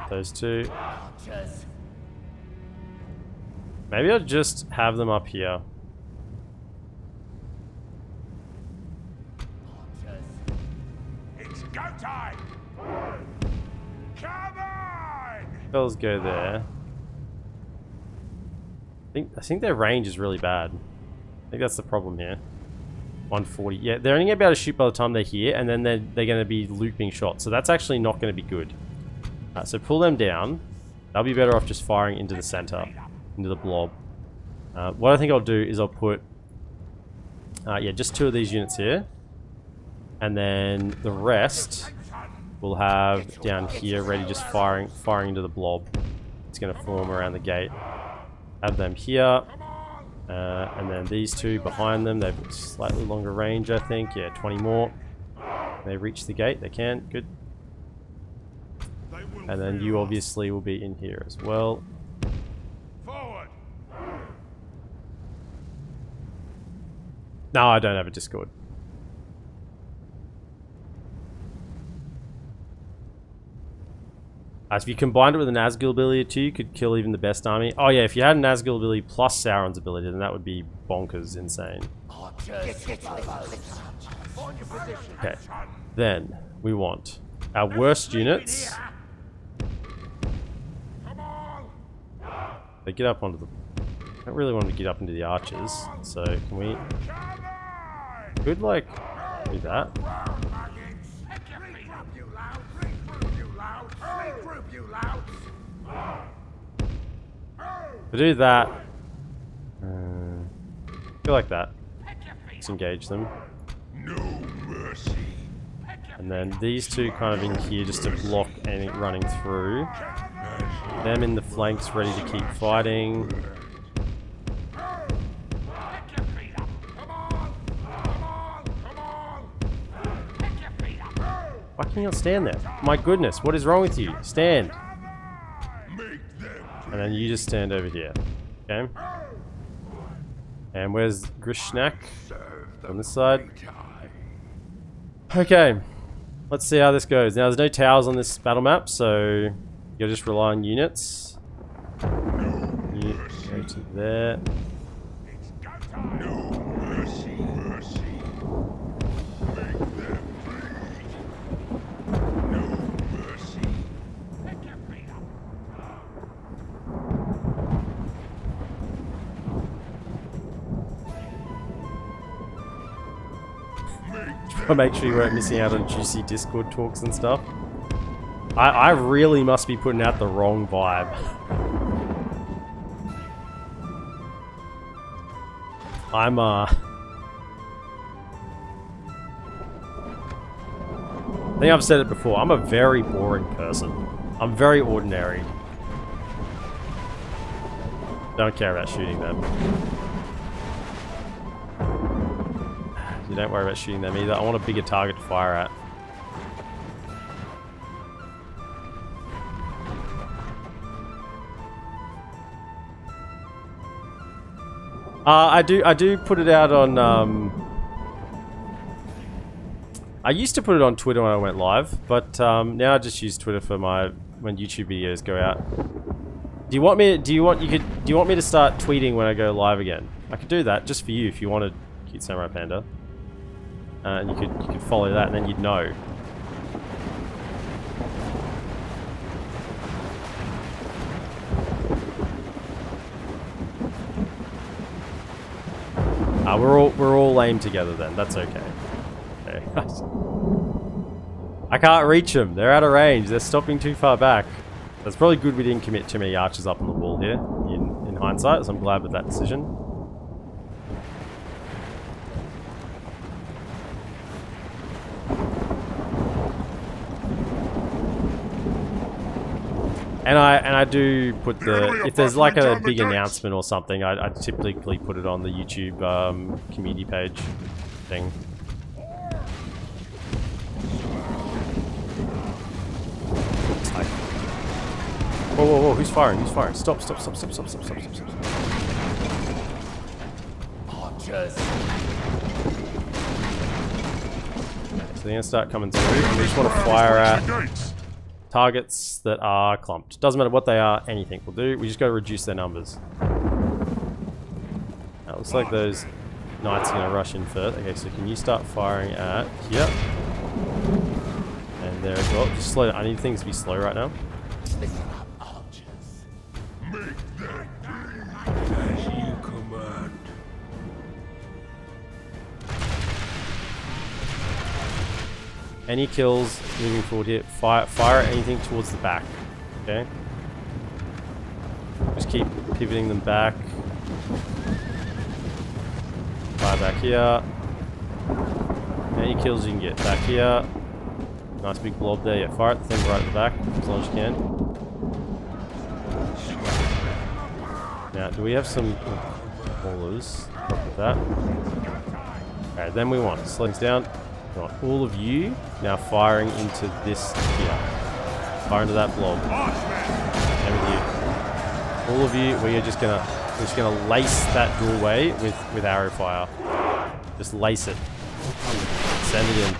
those two. Archers. Maybe I'll just have them up here. It's go time! Come on! Fellas go there. I think their range is really bad. I think that's the problem here. 140. Yeah, they're only going to be able to shoot by the time they're here, and then they're going to be looping shots. So that's actually not going to be good. So pull them down. They'll be better off just firing into the center, into the blob. What I think I'll do is I'll put, yeah, just 2 of these units here, and then the rest we'll have down here ready, just firing into the blob. It's going to form around the gate. Have them here, and then these 2 behind them. They've got slightly longer range, I think. Yeah, 20 more. They reach the gate. They can. Good. And then you obviously will be in here as well. Forward! No, I don't have a Discord. So if you combined it with a Nazgul ability too, you could kill even the best army. Oh yeah, if you had a Nazgul ability plus Sauron's ability, then that would be bonkers insane. Okay, then we want our worst units. They get up onto the... I don't really want them to get up into the archers, so can we... Could like do that. We'll do that. Go like that. Let's engage them. No mercy. And then these 2 kind of in here just to block anything running through. Them in the flanks ready to keep fighting. Why can you not stand there? My goodness, what is wrong with you? Stand. And then you just stand over here. Okay? And where's Grishnak? On this side. Okay. Let's see how this goes. Now, there's no towers on this battle map, so you'll just rely on units. You go to there. No mercy, mercy. Make them bleed. No mercy. Pick your feet up. Make sure you weren't missing out on juicy Discord talks and stuff. I really must be putting out the wrong vibe. I think I've said it before, I'm a very boring person. I'm very ordinary. Don't care about shooting them. You don't worry about shooting them either. I want a bigger target to fire at. I do put it out on, I used to put it on Twitter when I went live, but now I just use Twitter for when YouTube videos go out. Do you want me to start tweeting when I go live again? I could do that just for you if you wanted, Cute Samurai Panda. And you could follow that and then you'd know. We're all lame together then. That's okay. Okay. I can't reach them. They're out of range. They're stopping too far back. That's probably good we didn't commit too many archers up on the wall here in hindsight, so I'm glad with that decision. And I do put if there's like a big announcement or something, I typically put it on the YouTube community page thing. Whoa, whoa, whoa, who's firing? Who's firing? Stop. Archers. So they're gonna start coming through. We just want to fire at targets that are clumped. Doesn't matter what they are, anything will do. We just got to reduce their numbers. Now, it looks like those knights are going to rush in first. Okay, so can you start firing at here? And there as well. Just slow. I need things to be slow right now. Listen up, archers. As you command. Any kills moving forward here, fire anything towards the back. Okay? Just keep pivoting them back. Fire back here. Any kills you can get back here. Nice big blob there. Yeah, fire at the thing right at the back as long as you can. Now, do we have some haulers? Look at that. Okay, then we want slow things down. We want all of you now firing into this here. Fire into that blob. And with you. All of you, we're just gonna lace that doorway with arrow fire. Just lace it. Send it in.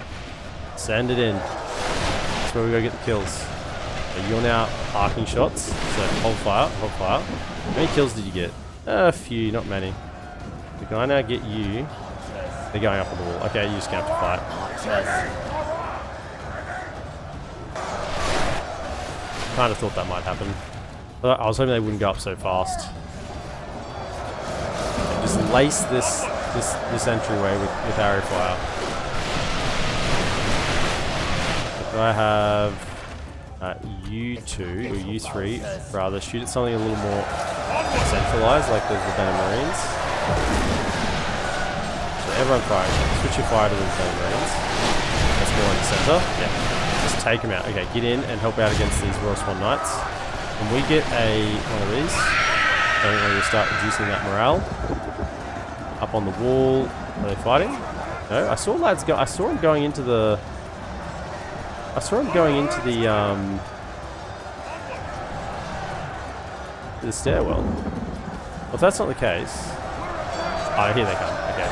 Send it in. That's where we go get the kills. So you're now arcing shots. So hold fire, hold fire. How many kills did you get? A few, not many. So can I now get you? They're going up on the wall. Okay, you're just gonna have to fight. Kind of thought that might happen. But I was hoping they wouldn't go up so fast. Okay, just lace this entryway with arrow fire. Do I have you two, or you three, rather shoot at something a little more centralized, like those Venom Marines? So everyone firing. Switch your fire to the Venom Marines. That's more in the center. Yeah. Just take them out. Okay, get in and help out against these Royal Swan Knights. Can we get one of these? Don't want to start reducing that morale. Up on the wall. Are they fighting? No, I saw lads go. I saw him going into the. The stairwell. Well, if that's not the case, oh, here they come. Okay,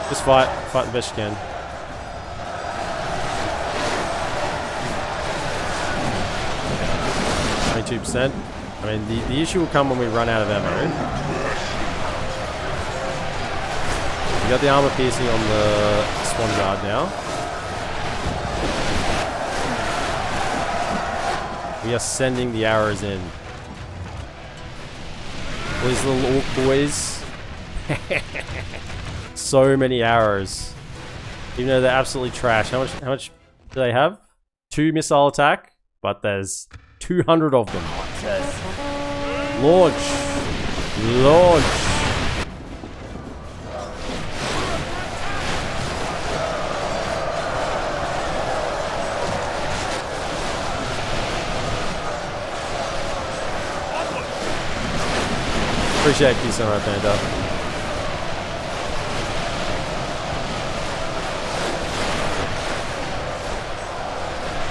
just fight the best you can. Okay. 22%. I mean, the issue will come when we run out of ammo. We got the armor piercing on the Swan Guard now. We are sending the arrows in. All these little orc boys. So many arrows. Even though they're absolutely trash. How much do they have? 2 missile attack, but there's 200 of them. Launch. Launch. Appreciate you so much, Panda.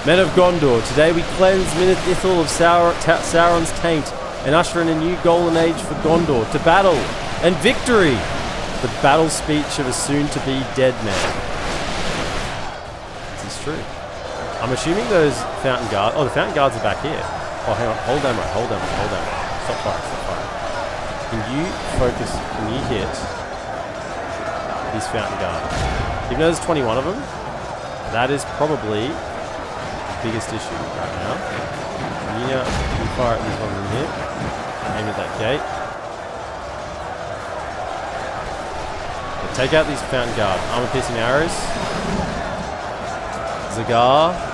Men of Gondor, today we cleanse Minas Ithil of Sauron's taint and usher in a new golden age for Gondor to battle and victory. The battle speech of a soon-to-be dead man. This is true. I'm assuming those Fountain Guards... Oh, the Fountain Guards are back here. Oh, hang on. Hold ammo, hold ammo, hold ammo. Stop firing, stop firing. Can you focus, can you hit these Fountain Guard? Even though there's 21 of them, that is probably the biggest issue right now. Can you fire at these ones in here? Aim at that gate. Okay, take out these Fountain Guard. Armor piercing arrows. Ziegler.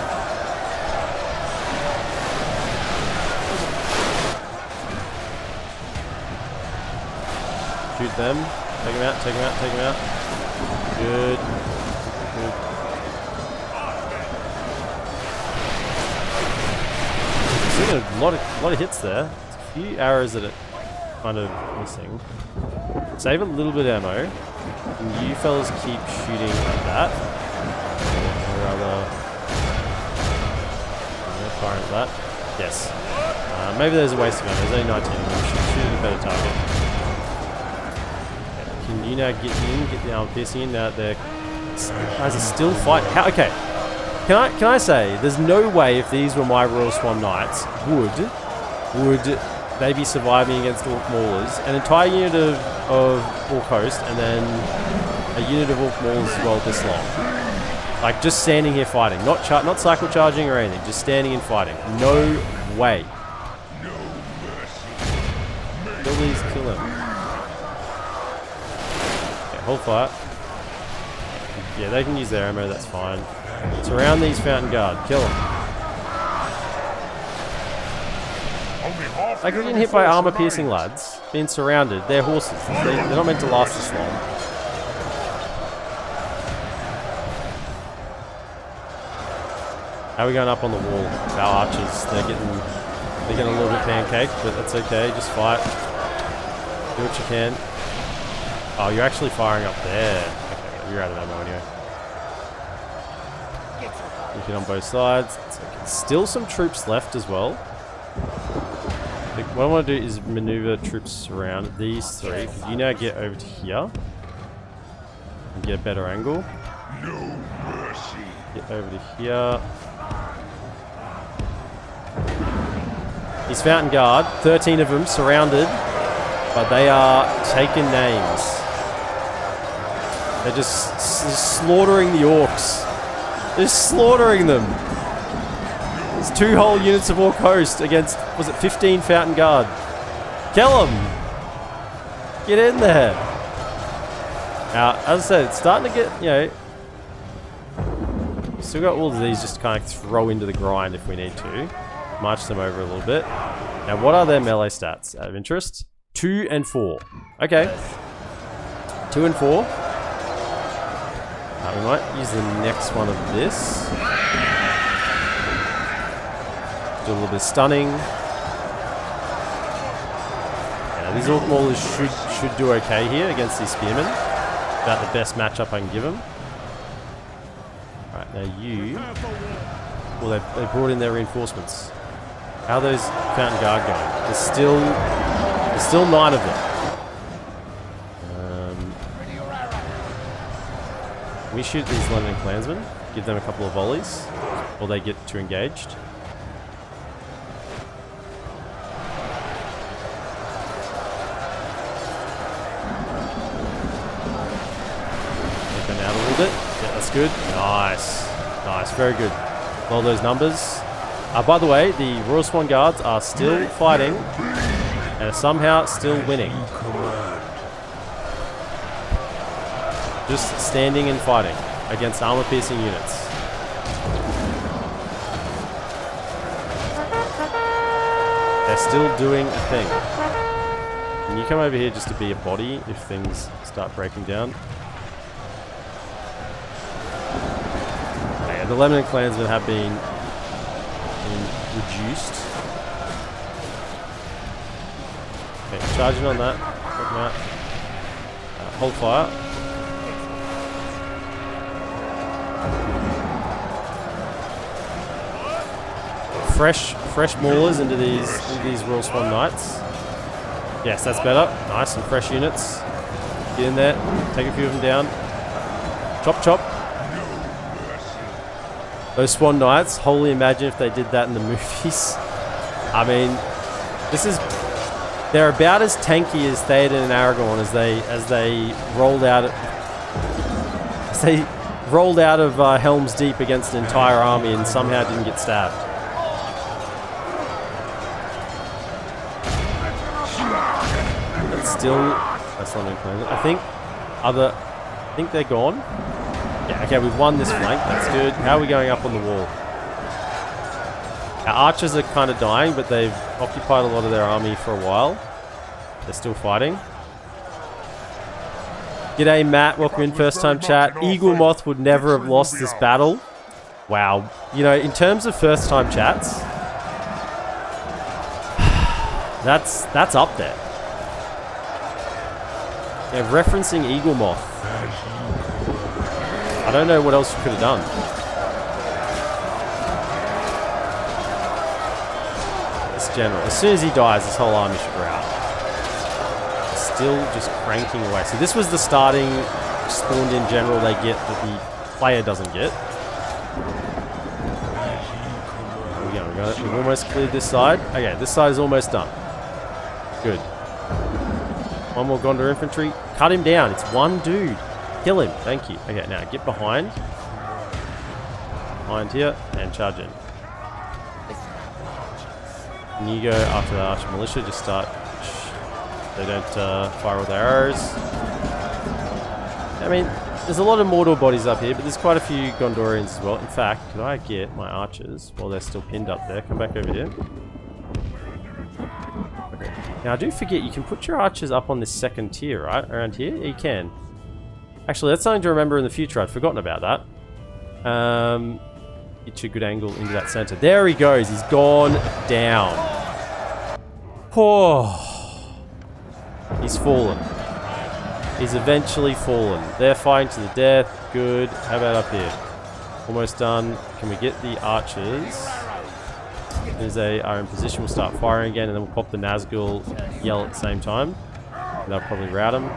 Shoot them. Take them out, take them out, take them out. Good. Good. Seeing a lot of hits there. There's a few arrows that are kind of missing. Save a little bit of ammo. And you fellas keep shooting at that. Or rather... Fire at that. Yes. Maybe there's a waste of ammo. There's only 19 of them. We should shoot at a better target. Can you now get in, get the armor piercing in? Now the guys are still fighting. Okay. Can I say, there's no way if these were my Royal Swan Knights, would they be surviving against Orc Maulers, an entire unit of Orc Host, and then a unit of Orc Maulers as well this long. Like, just standing here fighting. Not cycle charging or anything, just standing and fighting. No way. Kill these, kill them. Okay, hold fire. Yeah, they can use their ammo, that's fine. Surround these Fountain Guard, kill them. Like, we're getting hit by armor-piercing lads, being surrounded. They're horses. They're not meant to last this long. How are we going up on the wall? Our archers, they're getting a little bit pancaked, but that's okay. Just fight. Do what you can. Oh, you're actually firing up there. Okay, you're out of ammo anyway. You hit on both sides. It's okay. Still some troops left as well. What I want to do is maneuver troops around these three. You now get over to here and get a better angle. No mercy. Get over to here. These Fountain Guard, 13 of them surrounded, but they are taking names. They're just slaughtering the Orcs. They're slaughtering them. There's 2 whole units of Orc Host against, was it 15 Fountain Guard? Kill them! Get in there! Now, as I said, it's starting to get, you know... Still got all of these just to kind of throw into the grind if we need to. March them over a little bit. Now, what are their melee stats out of interest? 2 and 4. Okay. 2 and 4. We might use the next one of this. Do a little bit of stunning. Yeah, these Orc Maulers should do okay here against these Spearmen. About the best matchup I can give them. Alright, now you... Well, they brought in their reinforcements. How are those Fountain Guard going? There's still 9 of them. We shoot these London Clansmen, give them a couple of volleys, or they get too engaged. Take them out a little bit. Yeah, that's good. Nice. Nice, very good. All those numbers. By the way, the Royal Swan Guards are still fighting and are somehow still winning. Just standing and fighting against armor-piercing units. They're still doing a thing. And you come over here just to be a body if things start breaking down. Yeah, the Lemon Clansmen have been reduced. Okay, charging on that. Hold fire. Fresh maulers into these Royal Swan Knights. Yes, that's better. Nice, some fresh units. Get in there, take a few of them down. Chop, chop. Those Swan Knights, holy imagine if they did that in the movies. I mean, they're about as tanky as Theoden and Aragorn as they rolled out of Helm's Deep against an entire army and somehow didn't get stabbed. That's not included. I think they're gone. Yeah, okay, we've won this flank. That's good. How are we going up on the wall? Our archers are kind of dying, but they've occupied a lot of their army for a while. They're still fighting. G'day, Matt. Welcome in, first time chat. Eagle Moth would never have lost this battle. Wow. You know, in terms of first time chats, that's up there. Yeah, referencing Eagle Moth. I don't know what else you could have done. This general, as soon as he dies, this whole army should rout. Still just cranking away. So this was the starting spawned in general they get that the player doesn't get. We've almost cleared this side. Okay, this side is almost done. Good. One more Gondor infantry. Cut him down. It's one dude. Kill him. Thank you. Okay, now get behind. Behind here and charge in. And you go after the Archer Militia. Just start. They don't fire all their arrows. I mean, there's a lot of Mordor bodies up here, but there's quite a few Gondorians as well. In fact, could I get my archers while they're still pinned up there? Come back over here. Okay. Now, I do forget you can put your archers up on this second tier, right? Around here? You can. Actually, that's something to remember in the future. I'd forgotten about that. Get you a good angle into that center. There he goes. He's gone down. Oh. He's fallen. He's eventually fallen. They're fighting to the death. Good. How about up here? Almost done. Can we get the archers? As they are in position, we'll start firing again, and then we'll pop the Nazgul yell at the same time. And they'll probably rout him.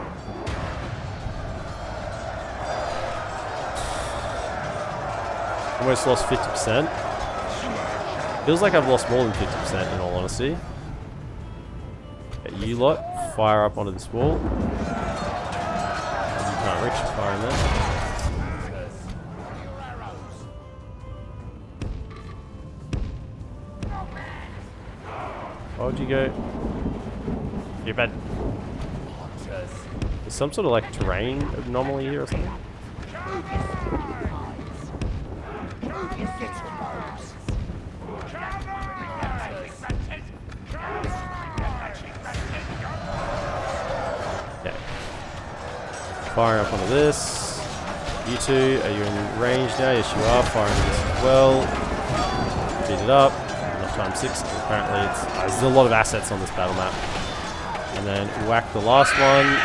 Almost lost 50%. Feels like I've lost more than 50% in all honesty. Okay, you lot, fire up onto this wall. You can't reach the fire in there. Why would you go? You're bad. There's some sort of like terrain anomaly here or something. Okay. Firing up onto this. You two, are you in range now? Yes, you are. Firing into this as well. Beat it up. Enough time 6. Apparently, there's a lot of assets on this battle map. And then whack the last one.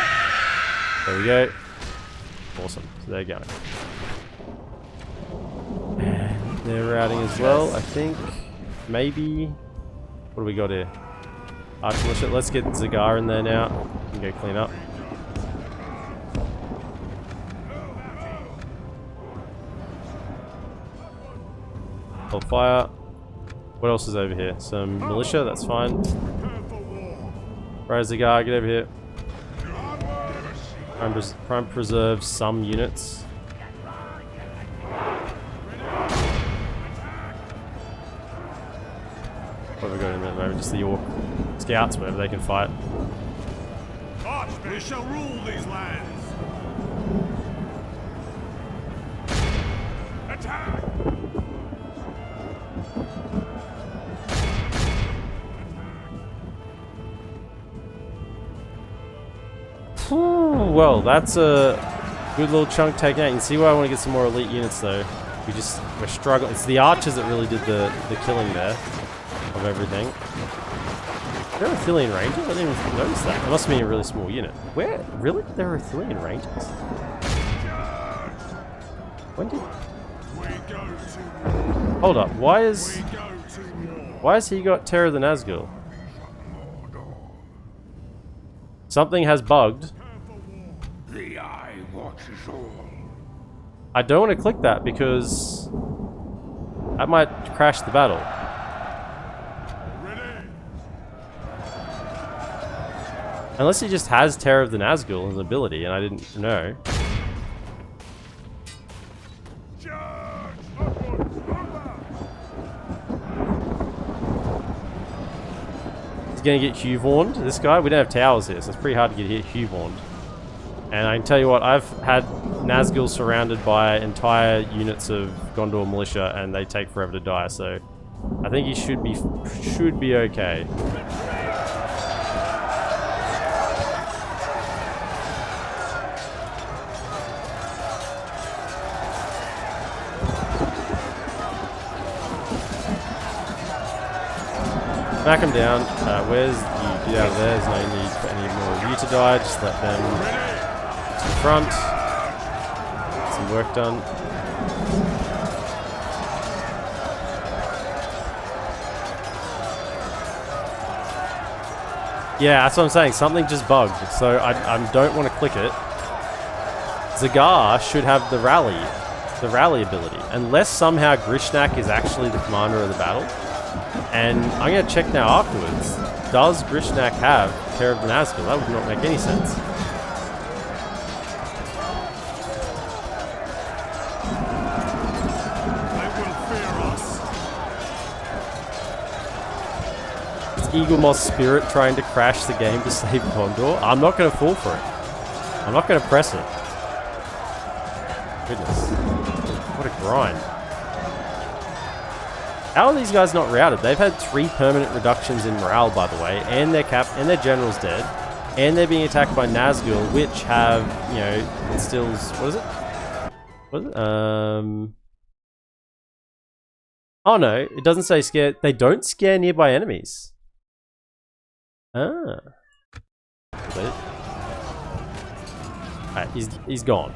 There we go. Awesome. So they're going. And they're routing as well, I think. Maybe. What do we got here? Arch Militia. Let's get Ziegler in there now. We can go clean up. Hold fire. What else is over here? Some militia, that's fine. Rise Ziegler, get over here. Prime preserve some units. What have we got in there at the moment? Just the Orc scouts, wherever they can fight. We shall rule these lands. Attack! Well, that's a good little chunk taken out. You can see why I want to get some more elite units though. We're struggling. It's the archers that really did the killing there of everything. There are Arthurian Rangers? I didn't even notice that. It must be a really small unit. Where? Really? There are Arthurian Rangers? When did... Hold up. Why has he got Terror of the Nazgul? Something has bugged. The eye watches all. I don't want to click that because that might crash the battle. Unless he just has Terror of the Nazgul as an ability and I didn't know. He's gonna get Hugh-warned, this guy. We don't have towers here, so it's pretty hard to get Hugh-warned. And I can tell you what, I've had Nazgul surrounded by entire units of Gondor militia and they take forever to die, so I think he should be okay. Smack him down. Where's you? Get out of there. There's no need for any more of you to die. Just let them to the front. Get some work done. Yeah, that's what I'm saying. Something just bugged, so I don't want to click it. Ziegler should have the rally ability, unless somehow Grishnak is actually the commander of the battle. And I'm going to check now afterwards. Does Grishnak have Terror of the Nazgul? That would not make any sense. Eagle Moss Spirit trying to crash the game to save Gondor. I'm not going to fall for it. I'm not going to press it. Goodness. What a grind. How are these guys not routed? They've had 3 permanent reductions in morale, by the way, and their general's dead. And they're being attacked by Nazgul, which have, you know, instills... What is it? What is it? Oh no, it doesn't say scare... They don't scare nearby enemies. Ah. Alright, he's gone.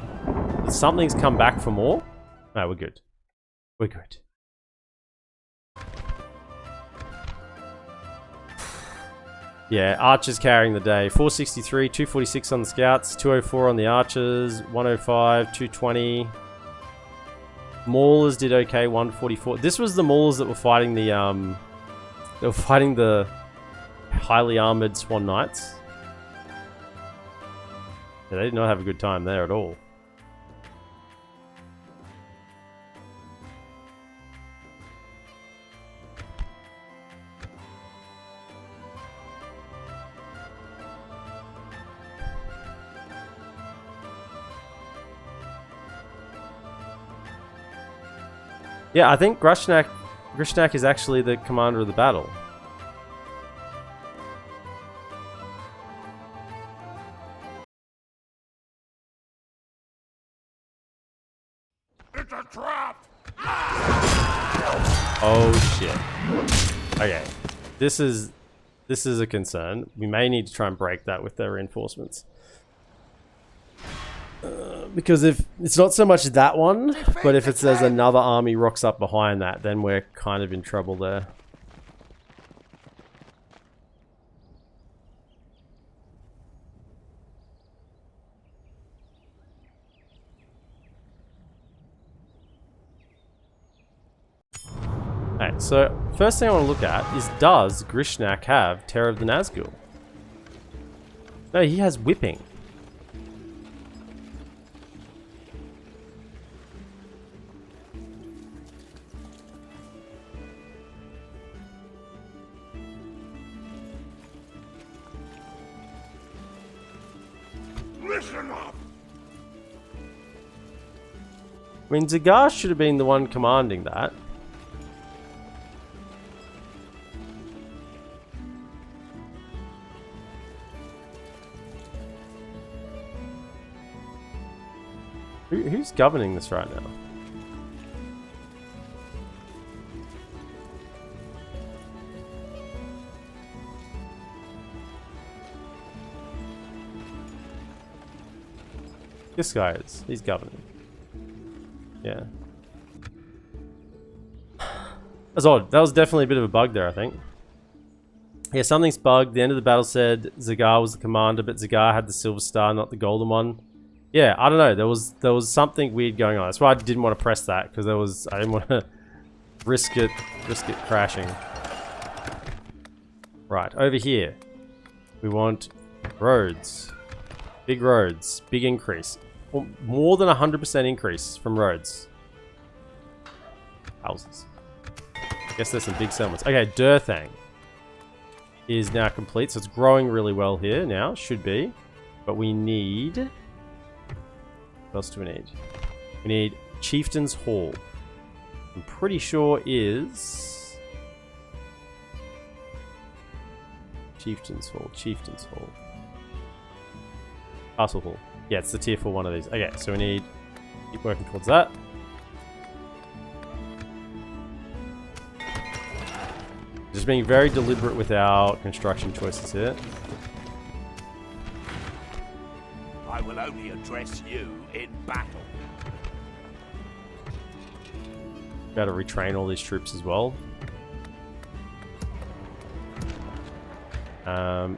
Something's come back for more. No, we're good. We're good. Yeah, Archers carrying the day. 463, 246 on the Scouts, 204 on the Archers, 105, 220. Maulers did okay, 144. This was the Maulers that were fighting the highly armored Swan Knights. Yeah, they did not have a good time there at all. Yeah, I think Grishnak is actually the commander of the battle. It's a trap! Oh shit. Okay. This is a concern. We may need to try and break that with their reinforcements. Because if it's not so much that one, but if there's another army rocks up behind that, then we're kind of in trouble there. Alright, so first thing I want to look at is, does Grishnak have Terror of the Nazgul? No, he has Whipping. Listen up! I mean, Ziegler should have been the one commanding that. Who's governing this right now? This guy is. He's governing. Yeah. That's odd. That was definitely a bit of a bug there, I think. Yeah, something's bugged. The end of the battle said Ziegler was the commander, but Ziegler had the silver star, not the golden one. Yeah, I don't know. There was something weird going on. That's why I didn't want to press that, because I didn't want to risk it crashing. Right, over here. We want roads. Big roads. Big increase. More than 100% increase from roads. Houses. I guess there's some big settlements. Okay, Durthang is now complete, so it's growing really well here now. Should be. But we need... What else do we need? We need Chieftain's Hall. I'm pretty sure is... Chieftain's Hall. Chieftain's Hall. Castle Hall. Yeah, it's the tier 4 one of these. Okay, so we need... Keep working towards that. Just being very deliberate with our construction choices here. I will only address you in battle. Got to retrain all these troops as well.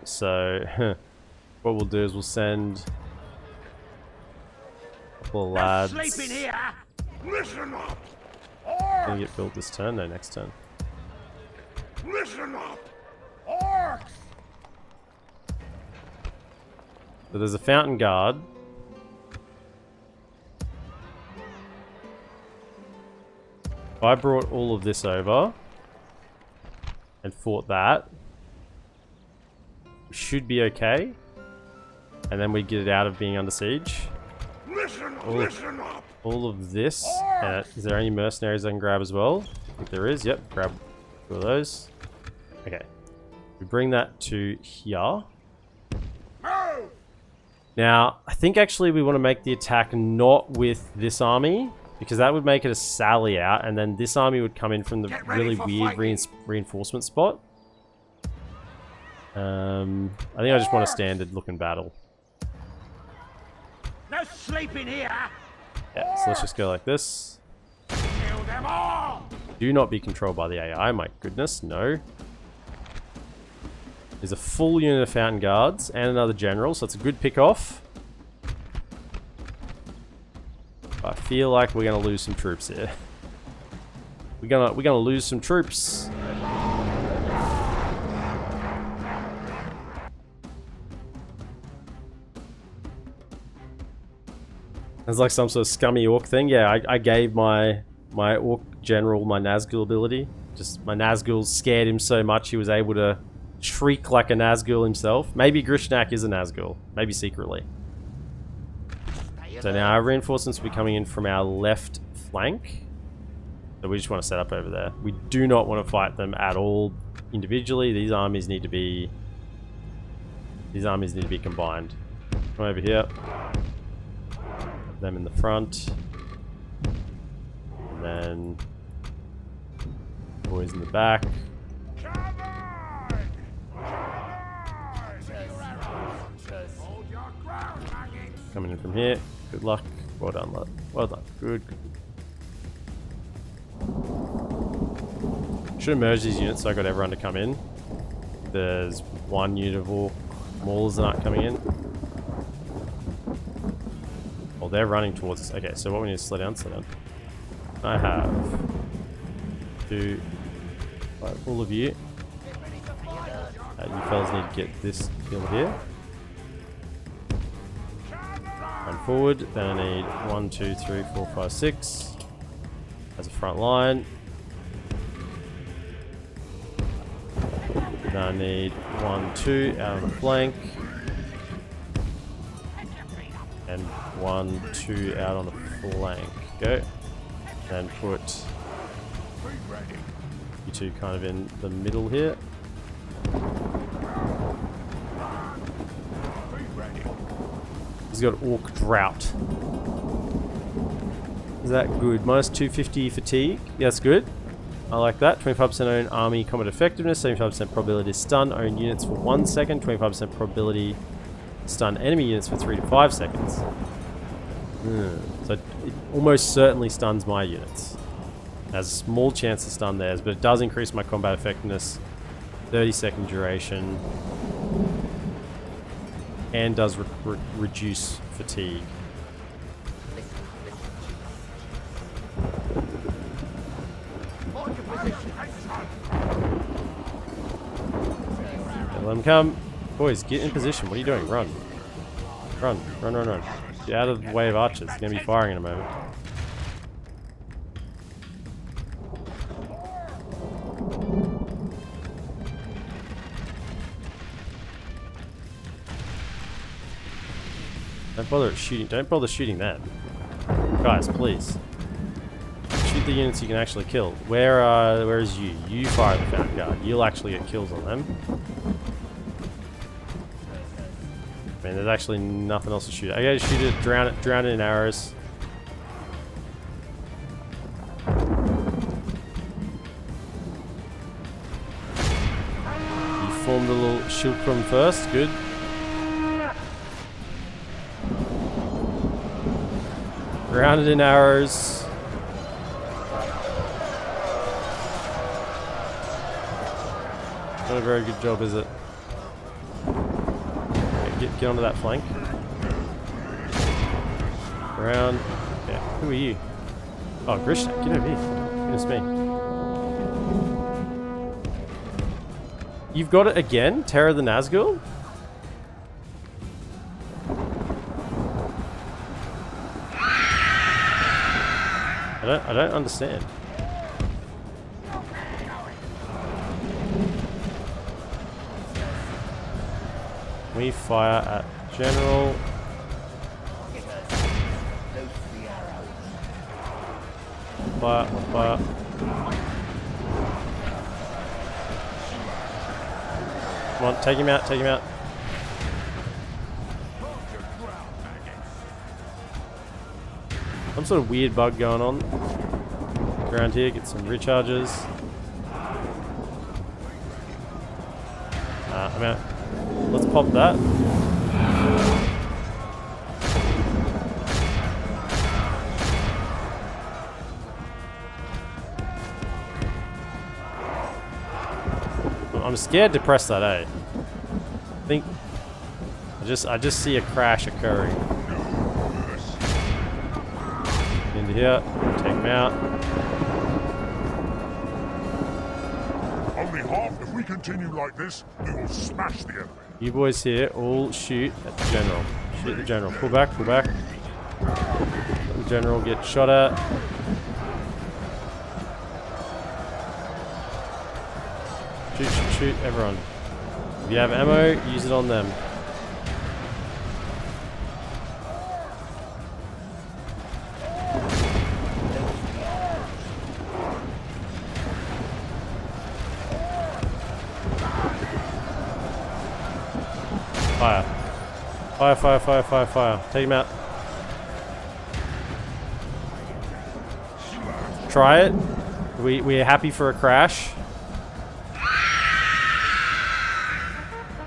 So what we'll do is we'll send a couple of lads. Sleep in here. Listen up. Gonna get built this turn, no, next turn. Listen up! Orcs! So there's a fountain guard. If I brought all of this over and fought that, we should be okay. And then we get it out of being under siege. Listen up! All of this. Is there any mercenaries I can grab as well? I think there is. Yep, grab two of those. Okay. We bring that to here. Move! Now, I think actually we want to make the attack not with this army, because that would make it a sally out, and then this army would come in from the really weird reinforcement spot. I think I just want a standard looking battle. No sleeping here! Yeah, so let's just go like this. Kill them all! Do not be controlled by the AI, my goodness, no. There's a full unit of fountain guards and another general, so it's a good pick off. I feel like we're gonna lose some troops here. We're gonna lose some troops. It's like some sort of scummy orc thing. Yeah, I gave my orc general my Nazgul ability. Just my Nazgul scared him so much he was able to shriek like a Nazgul himself. Maybe Grishnak is a Nazgul. Maybe secretly. So now our reinforcements will be coming in from our left flank. So we just want to set up over there. We do not want to fight them at all individually. These armies need to be combined. Come over here. Them in the front. And then boys in the back. Coming in from here. Good luck. Well done, lad. Well done. Good. Should have merged these units so I got everyone to come in. There's one unit of orc maulers that aren't coming in. Oh, they're running towards us. Okay, so what we need to slow down, I have to fight all of you. You fellas need to get this killed here. Run forward. Then I need 1, 2, 3, 4, 5, 6 as a front line. Then I need 1, 2 out on the flank. And 1, 2 out on the flank. Go. And put you two kind of in the middle here. He's got Orc Drought. Is that good? Minus 250 fatigue. Yeah, that's good. I like that. 25% own army combat effectiveness. 75% probability to stun own units for 1 second. 25% probability to stun enemy units for 3 to 5 seconds. So it almost certainly stuns my units. It has a small chance to stun theirs, but it does increase my combat effectiveness. 30-second duration. And does reduce fatigue. Okay, let them come. Boys, get in position. What are you doing? Run. Run. Run, run, run. Get out of the way of archers. They're going to be firing in a moment. Don't bother shooting. Don't bother shooting them, guys. Please shoot the units you can actually kill. Where is you? You fire the fountain guard. You'll actually get kills on them. I mean, there's actually nothing else to shoot at. I gotta shoot it. Drown it in arrows. You formed a little shield from first. Good. Grounded in arrows. Not a very good job, is it? Okay, get onto that flank. Around. Yeah, who are you? Oh, Grishnak, get over here. Goodness me. You've got it again? Terror the Nazgul? I don't understand. We fire at General. Fire. Come on, take him out, take him out. Some sort of weird bug going on around here. Get some recharges. I'm out. Let's pop that. I'm scared to press that A. I think I just see a crash occurring. Into here, take him out. Only half. If we continue like this, we will smash the enemy. You boys here all shoot at the general. Shoot the general. Pull back, pull back. Let the general get shot at. Shoot, shoot, shoot, everyone. If you have ammo, use it on them. Fire. Fire, fire, fire, fire, fire. Take him out. Try it. We're happy for a crash.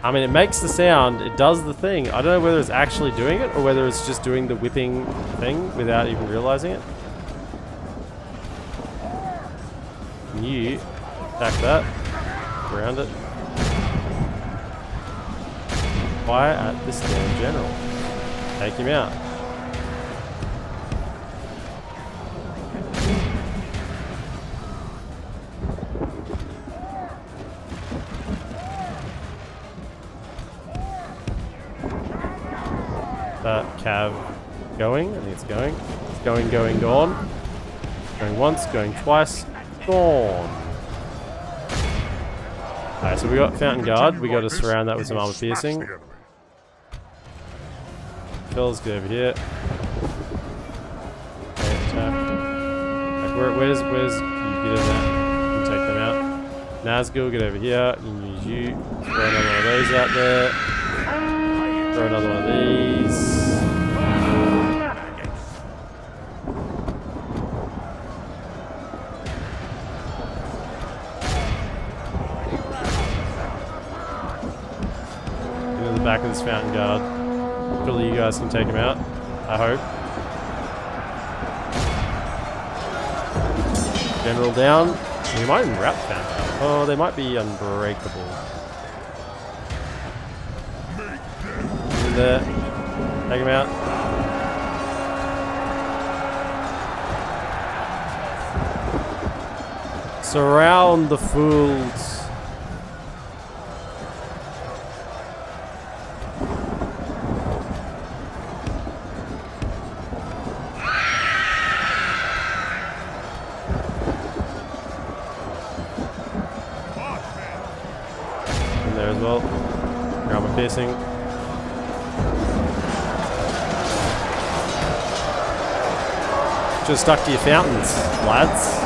I mean, it makes the sound, it does the thing. I don't know whether it's actually doing it or whether it's just doing the whipping thing without even realizing it. You attack that. Around it. Fire at this damn general. Take him out. That cav going? I think it's going. It's going, going, gone. Going once, going twice, gone. Alright, so we got Fountain Guard. We got to surround that with some armor piercing. Fellas, get over here. Okay, attack. Like, where's you get in there? You can take them out. Nazgul, get over here. You can use you. Throw another one of those out there. Throw another one of these. Get in the back of this Fountain Guard. Surely you guys can take him out. I hope. General down. We might even wrap Fountain Guard. Oh, they might be unbreakable. In there. Take him out. Surround the fools. In there as well. Armor piercing. Just stuck to your fountains, lads.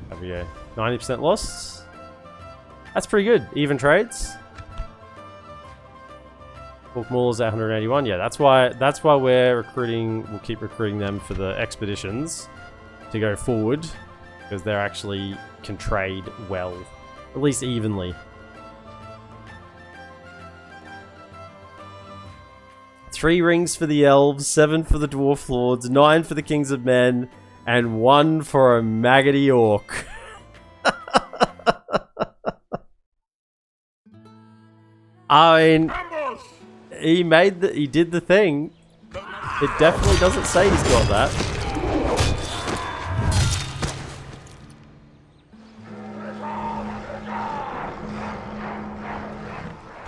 There we go. 90% loss. That's pretty good. Even trades. Book Maulers at 181. Yeah, that's why we're recruiting. We'll keep recruiting them for the expeditions to go forward, because they're actually can trade well, at least evenly. 3 rings for the elves, 7 for the dwarf lords, 9 for the kings of men, and 1 for a maggoty orc. I mean, he did the thing. It definitely doesn't say he's got that.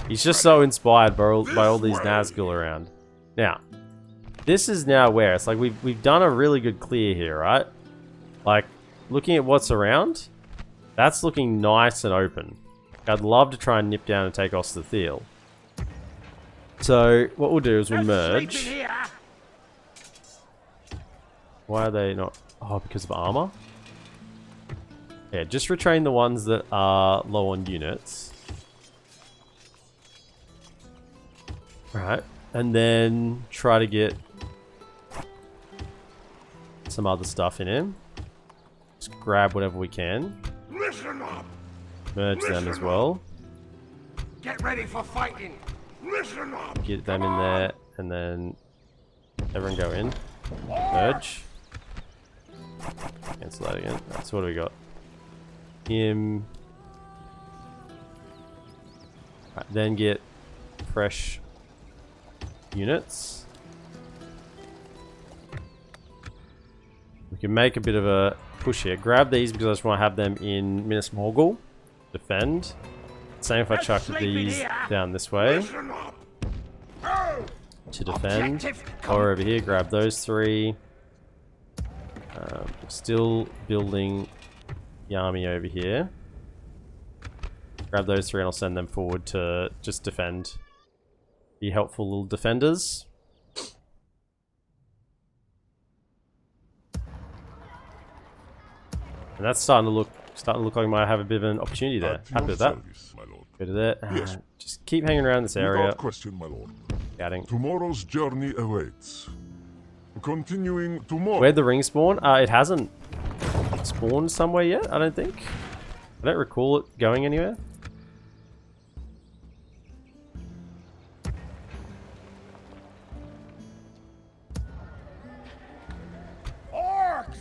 He's just so inspired by all these Nazgul around. Now, this is now where it's like we've done a really good clear here, right? Like, looking at what's around, that's looking nice and open. I'd love to try and nip down and take Ostathiel. So, what we'll do is we'll merge. Why are they not... Oh, because of armor? Yeah, just retrain the ones that are low on units. Alright, and then try to get some other stuff in him. Just grab whatever we can. Listen up. Merge them as well. Get ready for fighting. Listen up. Get them in there, and then everyone go in. Merge. Cancel that again. Right, so what do we got? Him. Right, then get fresh units. We can make a bit of a push here. Grab these because I just want to have them in Minas Morgul. Defend. Same if I chuck these down this way. To defend. Or over here, grab those three. Still building the army over here. Grab those three and I'll send them forward to just defend. Be helpful little defenders. And that's starting to look like we might have a bit of an opportunity there. Happy with that. Bit of that. Yes. Just keep hanging around this area. Without question, my lord. Scouting. Tomorrow's journey awaits. Continuing tomorrow. Where'd the ring spawn? It hasn't spawned somewhere yet, I don't think. I don't recall it going anywhere. Orcs!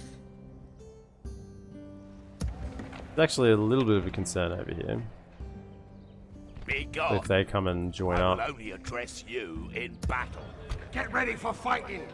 It's actually a little bit of a concern over here. Be gone. If they come and join I will up. only address you in battle. Get ready for fighting.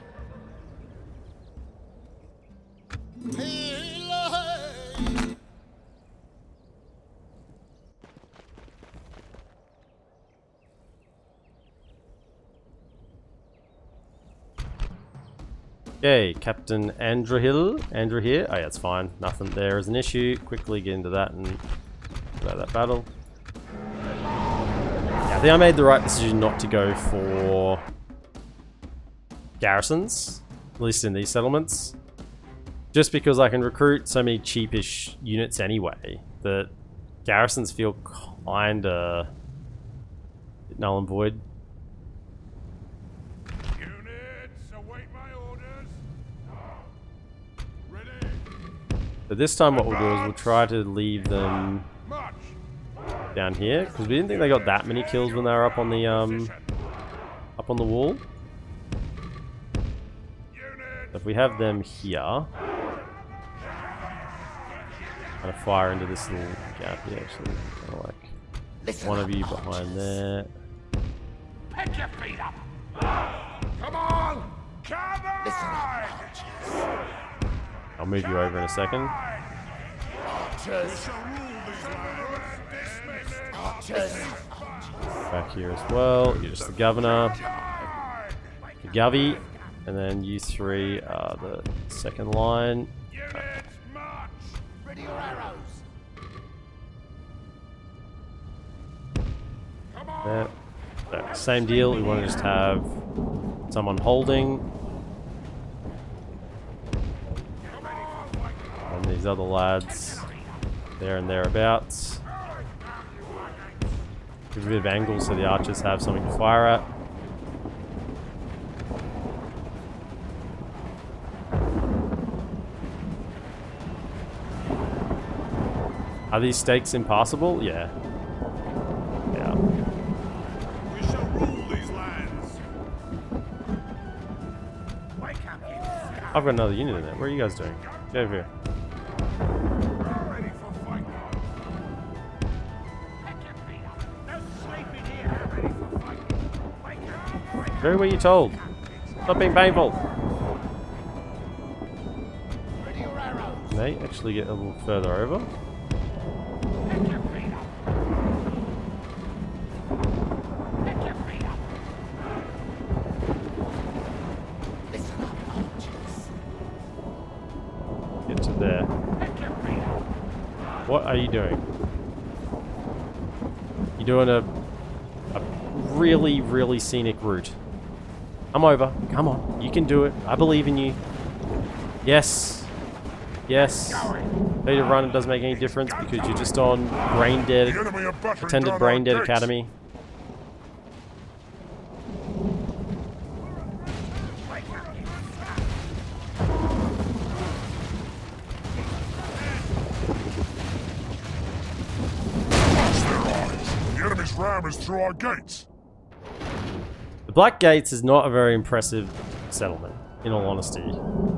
Okay, Captain Andrew here. Oh yeah, it's fine. Nothing there is an issue. Quickly get into that and go that battle. Yeah, I think I made the right decision not to go for garrisons, at least in these settlements. Just because I can recruit so many cheapish units anyway, that garrisons feel kinda null and void. Units, await my orders. Ready. But this time what we'll do is we'll try to leave them March. down here, because we didn't think they got that many kills when they were up on the wall. So if we have them here, kind of fire into this little gap here, actually. Kind of like one of you behind there. Pick your feet up. Come on. Come on. I'll move you over in a second. Back here as well. You're just the governor. The Govy. And then you three are the second line. Ready your arrows. There. So, same deal. We want to just have someone holding. And these other lads there and thereabouts. Give a bit of angle so the archers have something to fire at. Are these stakes impassable? Yeah. Yeah. We shall rule these lands. I've got another unit in there. What are you guys doing? Get over here. Ready for fight. Pick your feet up. No sleeping here. Ready for fight. Wake up. Go where you're told. Stop being painful. May actually get a little further over. Get to there. What are you doing? You're doing a really, really scenic route. Come over. Come on. You can do it. I believe in you. Yes. Yes. Failure to run doesn't make any difference because you're just on brain dead, attended brain dead academy. The enemy's ram is through our gates. The Black Gates is not a very impressive settlement, in all honesty.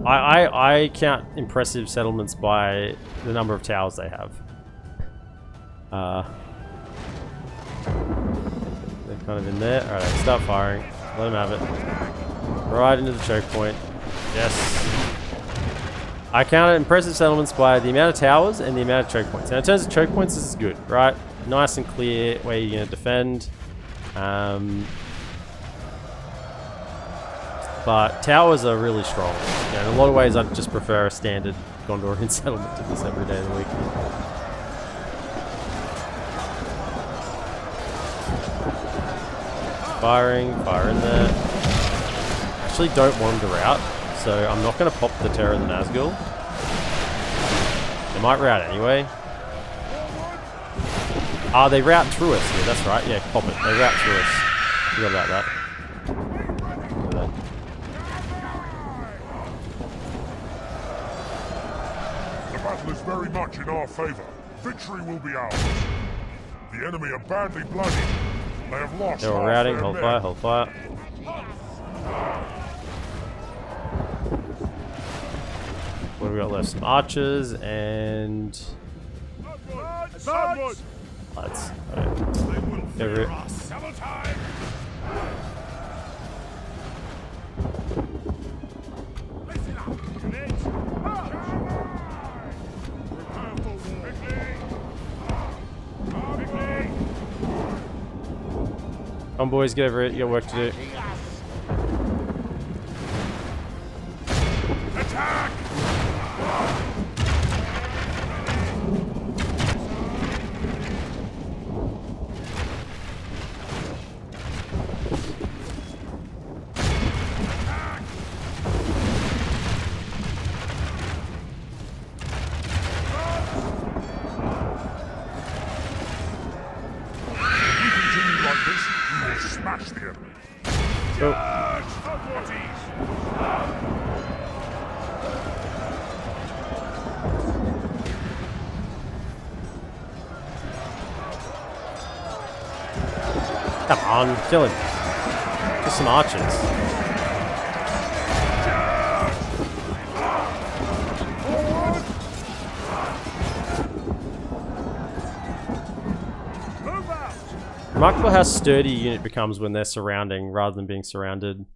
I count impressive settlements by the number of towers they have. They're kind of in there. Alright, start firing. Let them have it. Right into the choke point. Yes. I count impressive settlements by the amount of towers and the amount of choke points. Now, in terms of choke points, this is good, right? Nice and clear where you're going to defend. But towers are really strong. You know, in a lot of ways, I'd just prefer a standard Gondorian settlement to this every day of the week. Firing, fire in there. Actually, don't want them to rout, so I'm not going to pop the Terror of the Nazgul. They might rout anyway. Ah, they rout through us. Yeah, that's right. Yeah, pop it. They rout through us. Forgot about that. Is very much in our favor. Victory will be ours. The enemy are badly bloodied. They have lost. They're all routing. Hold fire. Hold fire. What have we got left? Some archers and lads. Over it. Come on, boys, get over it. You got work to do. Attack! Smash the enemy. Go. Come on, kill him. Just some archers. Remarkable how sturdy a unit becomes when they're surrounding rather than being surrounded.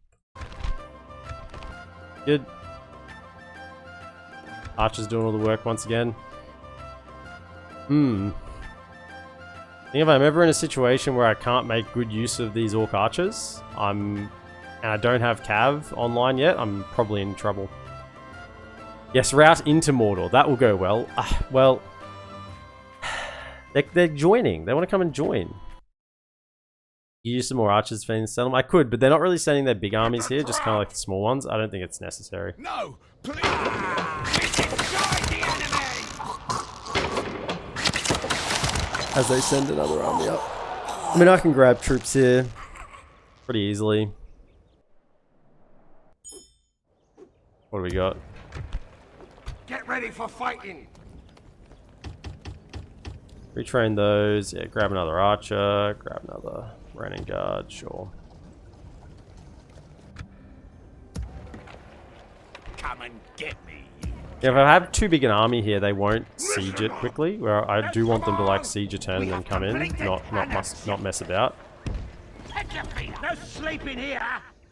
Good. Archer's doing all the work once again. I think if I'm ever in a situation where I can't make good use of these Orc archers, and I don't have Cav online yet, I'm probably in trouble. Yes, route into Mordor. That will go well. Well, they're joining. They want to come and join. You use some more archers to defend the settlement. I could, but they're not really sending their big armies here, just kind of like the small ones. I don't think it's necessary. No, please! It's inside the enemy! As they send another army up. I mean, I can grab troops here pretty easily. What do we got? Get ready for fighting! Retrain those. Yeah, grab another archer. Grab another running guard. Sure. Come and get me. Yeah, if I have too big an army here, they won't siege it quickly. Where I do want them to like siege a turn and then come in, not mess about. No sleeping here!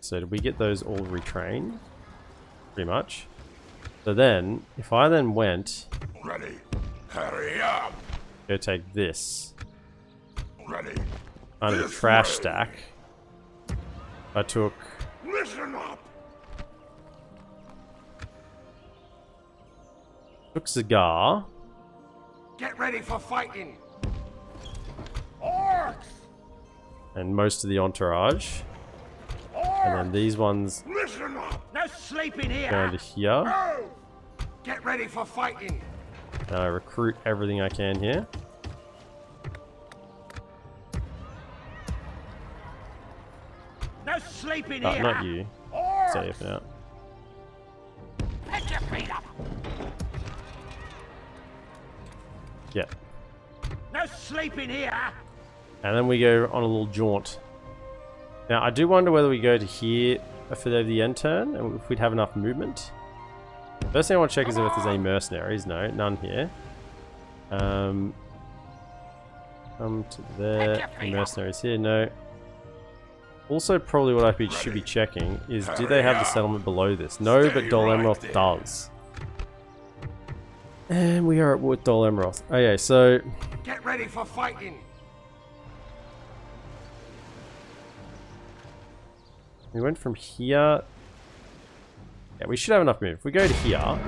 So did we get those all retrained? Pretty much. So then, if I then went... Ready. Hurry up. Go take this. Ready. Kind of a This trash way. stack. I took... Listen up. Took Cigar. Get ready for fighting. Orcs. And most of the entourage. And then these ones Listen up. No sleeping here. go into here. Go. Get ready for fighting. And I recruit everything I can here. No sleeping Oh, here. not you. Stay up now. Pick your feet up. Yeah. No sleeping here. And then we go on a little jaunt. Now, I do wonder whether we go to here for the end turn, and if we'd have enough movement. First thing I want to check is if there's any mercenaries. No, none here. Come to there. Any mercenaries here? No. Also, probably what I should be checking is, do they have the settlement below this? No, but Dol Amroth does. And we are with Dol Amroth. Okay, so... Get ready for fighting. We went from here. Yeah, we should have enough movement. If we go to here,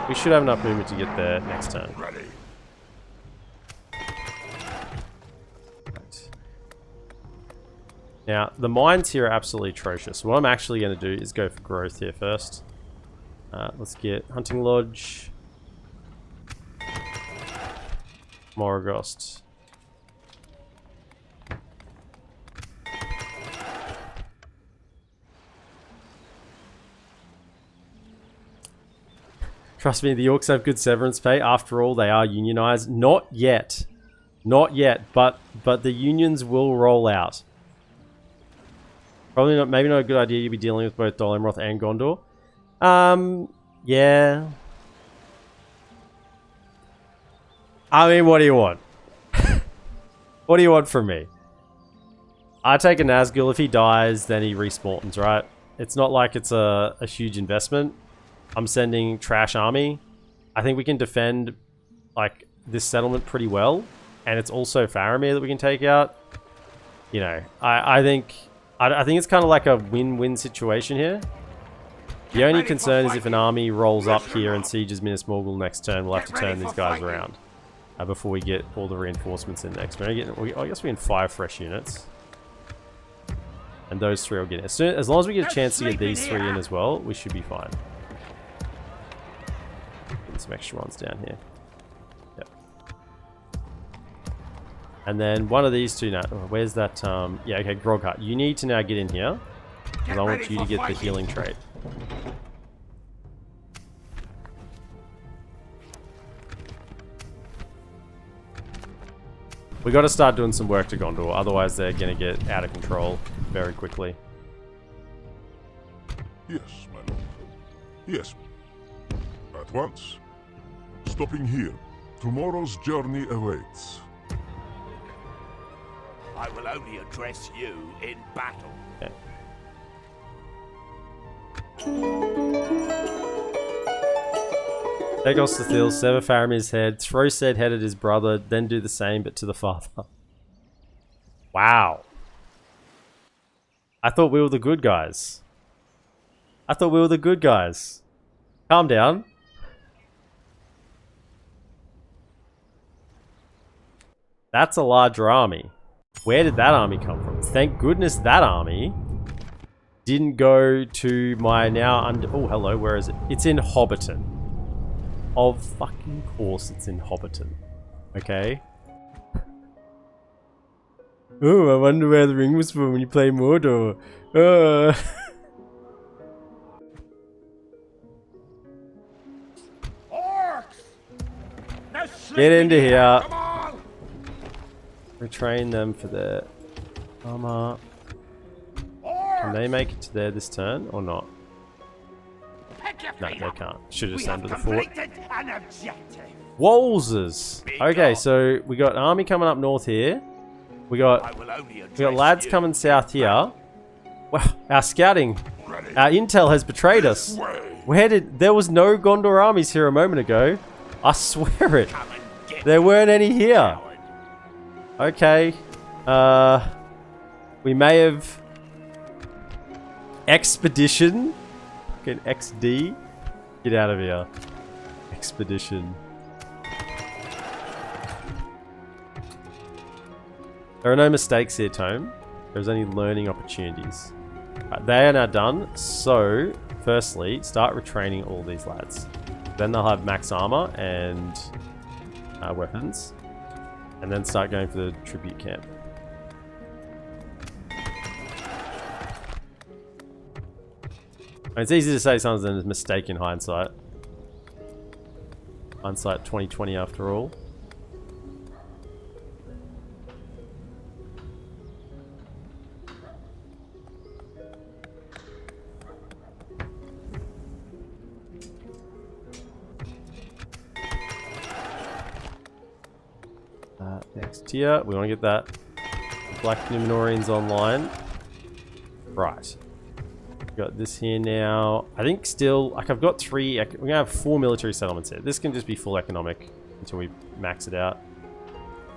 we should have enough movement to get there next turn. Ready. Right. Now, the mines here are absolutely atrocious. What I'm actually going to do is go for growth here first. Let's get Hunting Lodge. Morgost. Trust me, the Orcs have good severance pay. After all, they are unionized. Not yet. Not yet, but the unions will roll out. Probably not, maybe not a good idea. You'll be dealing with both Dol Amroth and Gondor. Yeah. I mean, what do you want? What do you want from me? I take a Nazgul. If he dies, then he respawns, right? It's not like it's a huge investment. I'm sending trash army. I think we can defend like this settlement pretty well, and it's also Faramir that we can take out. You know, I think it's kind of like a win-win situation here. The only concern is if an army rolls up here and sieges Minas Morgul next turn, we'll have to turn these guys around before we get all the reinforcements in next. I guess we can 5 fresh units. And those 3 will get in. As long as we get a chance to get these 3 in as well, we should be fine. Get some extra ones down here. Yep. And then one of these 2 now. Oh, where's that? Yeah, okay, Groghut. You need to now get in here. Because I want you to get the healing trait. We got to start doing some work to Gondor, otherwise they're going to get out of control very quickly. Yes, my lord. Yes. At once. Stopping here. Tomorrow's journey awaits. I will only address you in battle. Okay. Take Ostathil, sever Faramir's head, throw said head at his brother, then do the same but to the father. Wow. I thought we were the good guys. I thought we were the good guys. Calm down. That's a larger army. Where did that army come from? Thank goodness that army didn't go to my now under... Oh, hello, where is it? It's in Hobbiton. Of fucking course it's in Hobbiton. Okay? Oh, I wonder where the ring was from when you play Mordor. Orcs! No Get into here. Come on! Retrain them for their armor. Can they make it to there this turn or not? No, they can't. Should have just under the fort. An objective. Wolzers! Okay, so we got an army coming up north here. We got lads coming south here. Wow, our scouting, our intel has betrayed us. Way. There was no Gondor armies here a moment ago. I swear it. Come and get There weren't any here. coward. Okay. We may have... Expedition? Fucking XD? Get out of here. Expedition. There are no mistakes here, Tome. There's only learning opportunities. Right, they are now done. So, firstly, start retraining all these lads. Then they'll have max armor and weapons. And then start going for the tribute camp. It's easy to say something is a mistake in hindsight. Hindsight 2020 after all. Next tier, we want to get that Black Numenorians online. Right. Got this here now. I think still, like I've got we're gonna have 4 military settlements here. This can just be full economic until we max it out.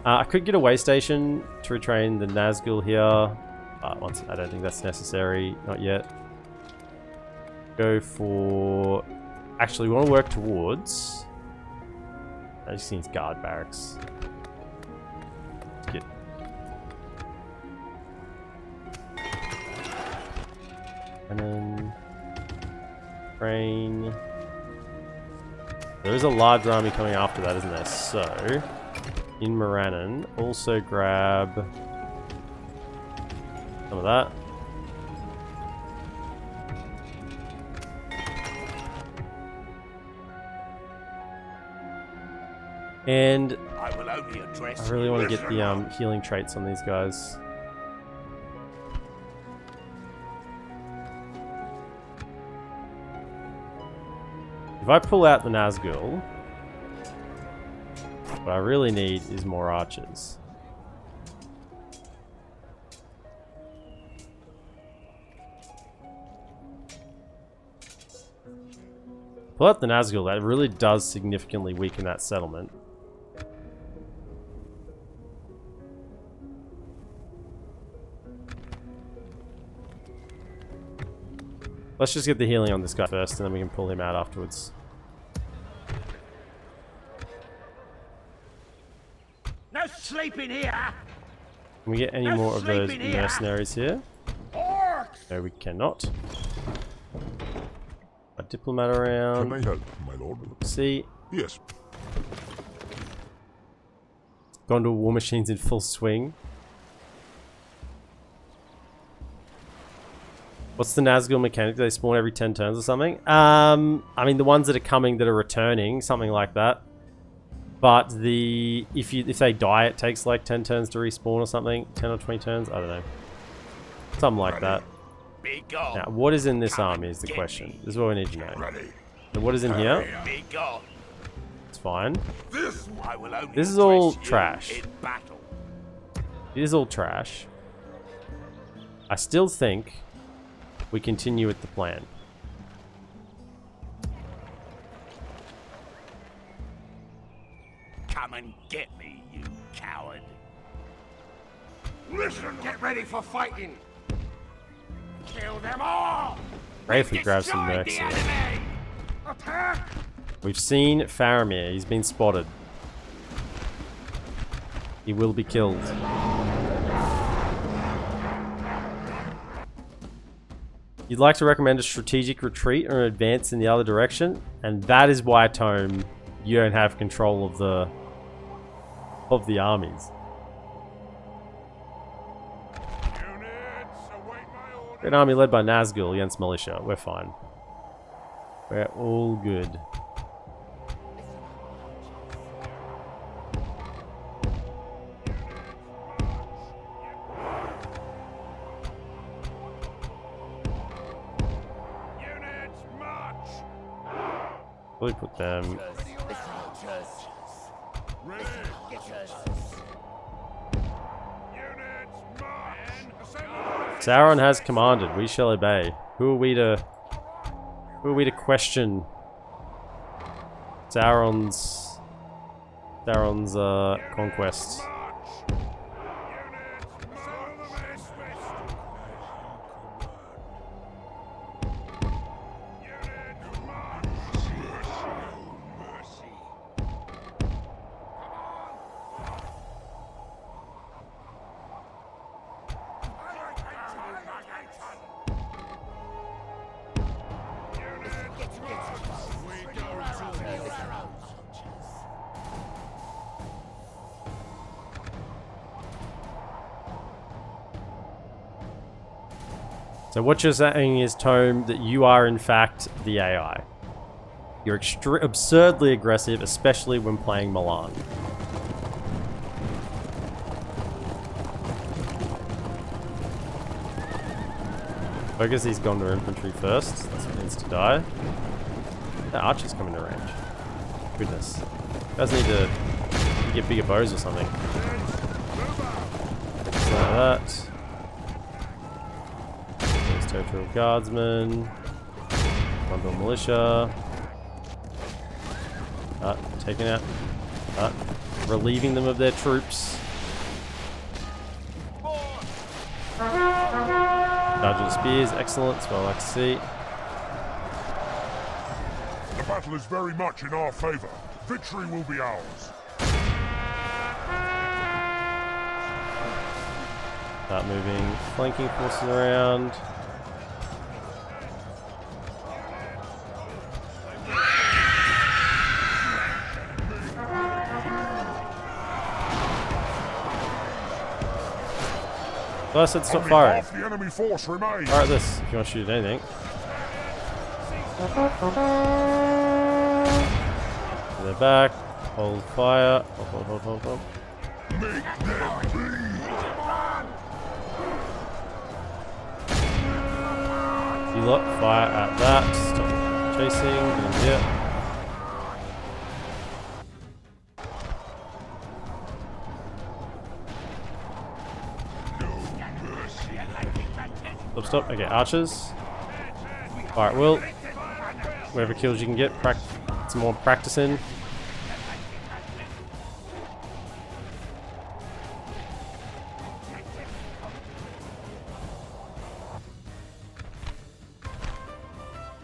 I could get a way station to retrain the Nazgul here. I don't think that's necessary, not yet. Go for, actually we want to work towards, I just think it's guard barracks. Let's get and then train. There is a large army coming after that, isn't there? So in Morannon, also grab some of that. And I will only address I really want to you. get the healing traits on these guys. If I pull out the Nazgul, what I really need is more archers. Pull out the Nazgul, that really does significantly weaken that settlement. Let's just get the healing on this guy first, and then we can pull him out afterwards. No sleeping here. Can we get any No more of those sleeping here. mercenaries here? Orcs. No, we cannot. A diplomat Can around. I help, my lord? See, Yes. Gondor war machines in full swing. What's the Nazgul mechanic? Do they spawn every 10 turns or something? I mean, the ones that are coming that are returning, something like that. But if they die, it takes like 10 turns to respawn or something. 10 or 20 turns? I don't know. Something like that. Be gone. Now, what is in this army is the question. This is what we need to know. Ready. So what is in here? Be gone. It's fine. This I will only This is all address you trash. in battle. It is all trash. I still think we continue with the plan. Come and get me, you coward. Listen, get ready for fighting. Kill them all. Great if we grab some Destroy mercs the here. enemy. Attack. We've seen Faramir. He's been spotted. He will be killed. You'd like to recommend a strategic retreat or an advance in the other direction, and that is why, Tome, you don't have control of the armies. units await my order. An army led by Nazgul against militia. We're fine. We're all good. Units march. Probably put them. Ready. Units march. Assemble. Sauron has commanded. We shall obey. Who are we to question Sauron's conquest? So what you're saying is, Tome, that you are in fact the AI. You're absurdly aggressive, especially when playing Milan. Focus these Gondor infantry first. That's what needs to die. The archers coming to range. Goodness. You guys need to get bigger bows or something. Just like that. Territorial Guardsmen, Gondor Militia, taking out, relieving them of their troops. Charging Spears, excellent, that's what I like to see. The battle is very much in our favor. Victory will be ours. Start moving flanking forces around. So I said stop firing. The enemy force remains. Fire at this if you want to shoot at anything. They're back. Hold fire. Hold. You lot fire at that. Stop chasing. Get in here. Stop. Okay, archers. Fire at will. Wherever kills you can get. Some more practice in.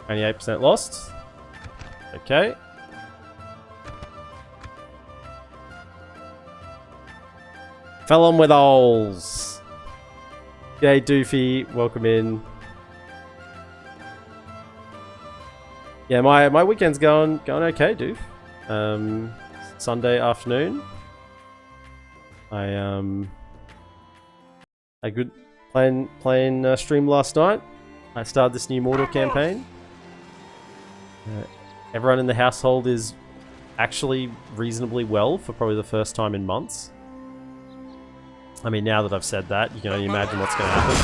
%, lost. Okay. Fell on with alls. G'day Doofy, welcome in. Yeah, my weekend's going okay, Doof. Sunday afternoon. I good playing stream last night. I started this new Mordor campaign. Everyone in the household is actually reasonably well for probably the first time in months. I mean, now that I've said that, you can only imagine what's going to happen.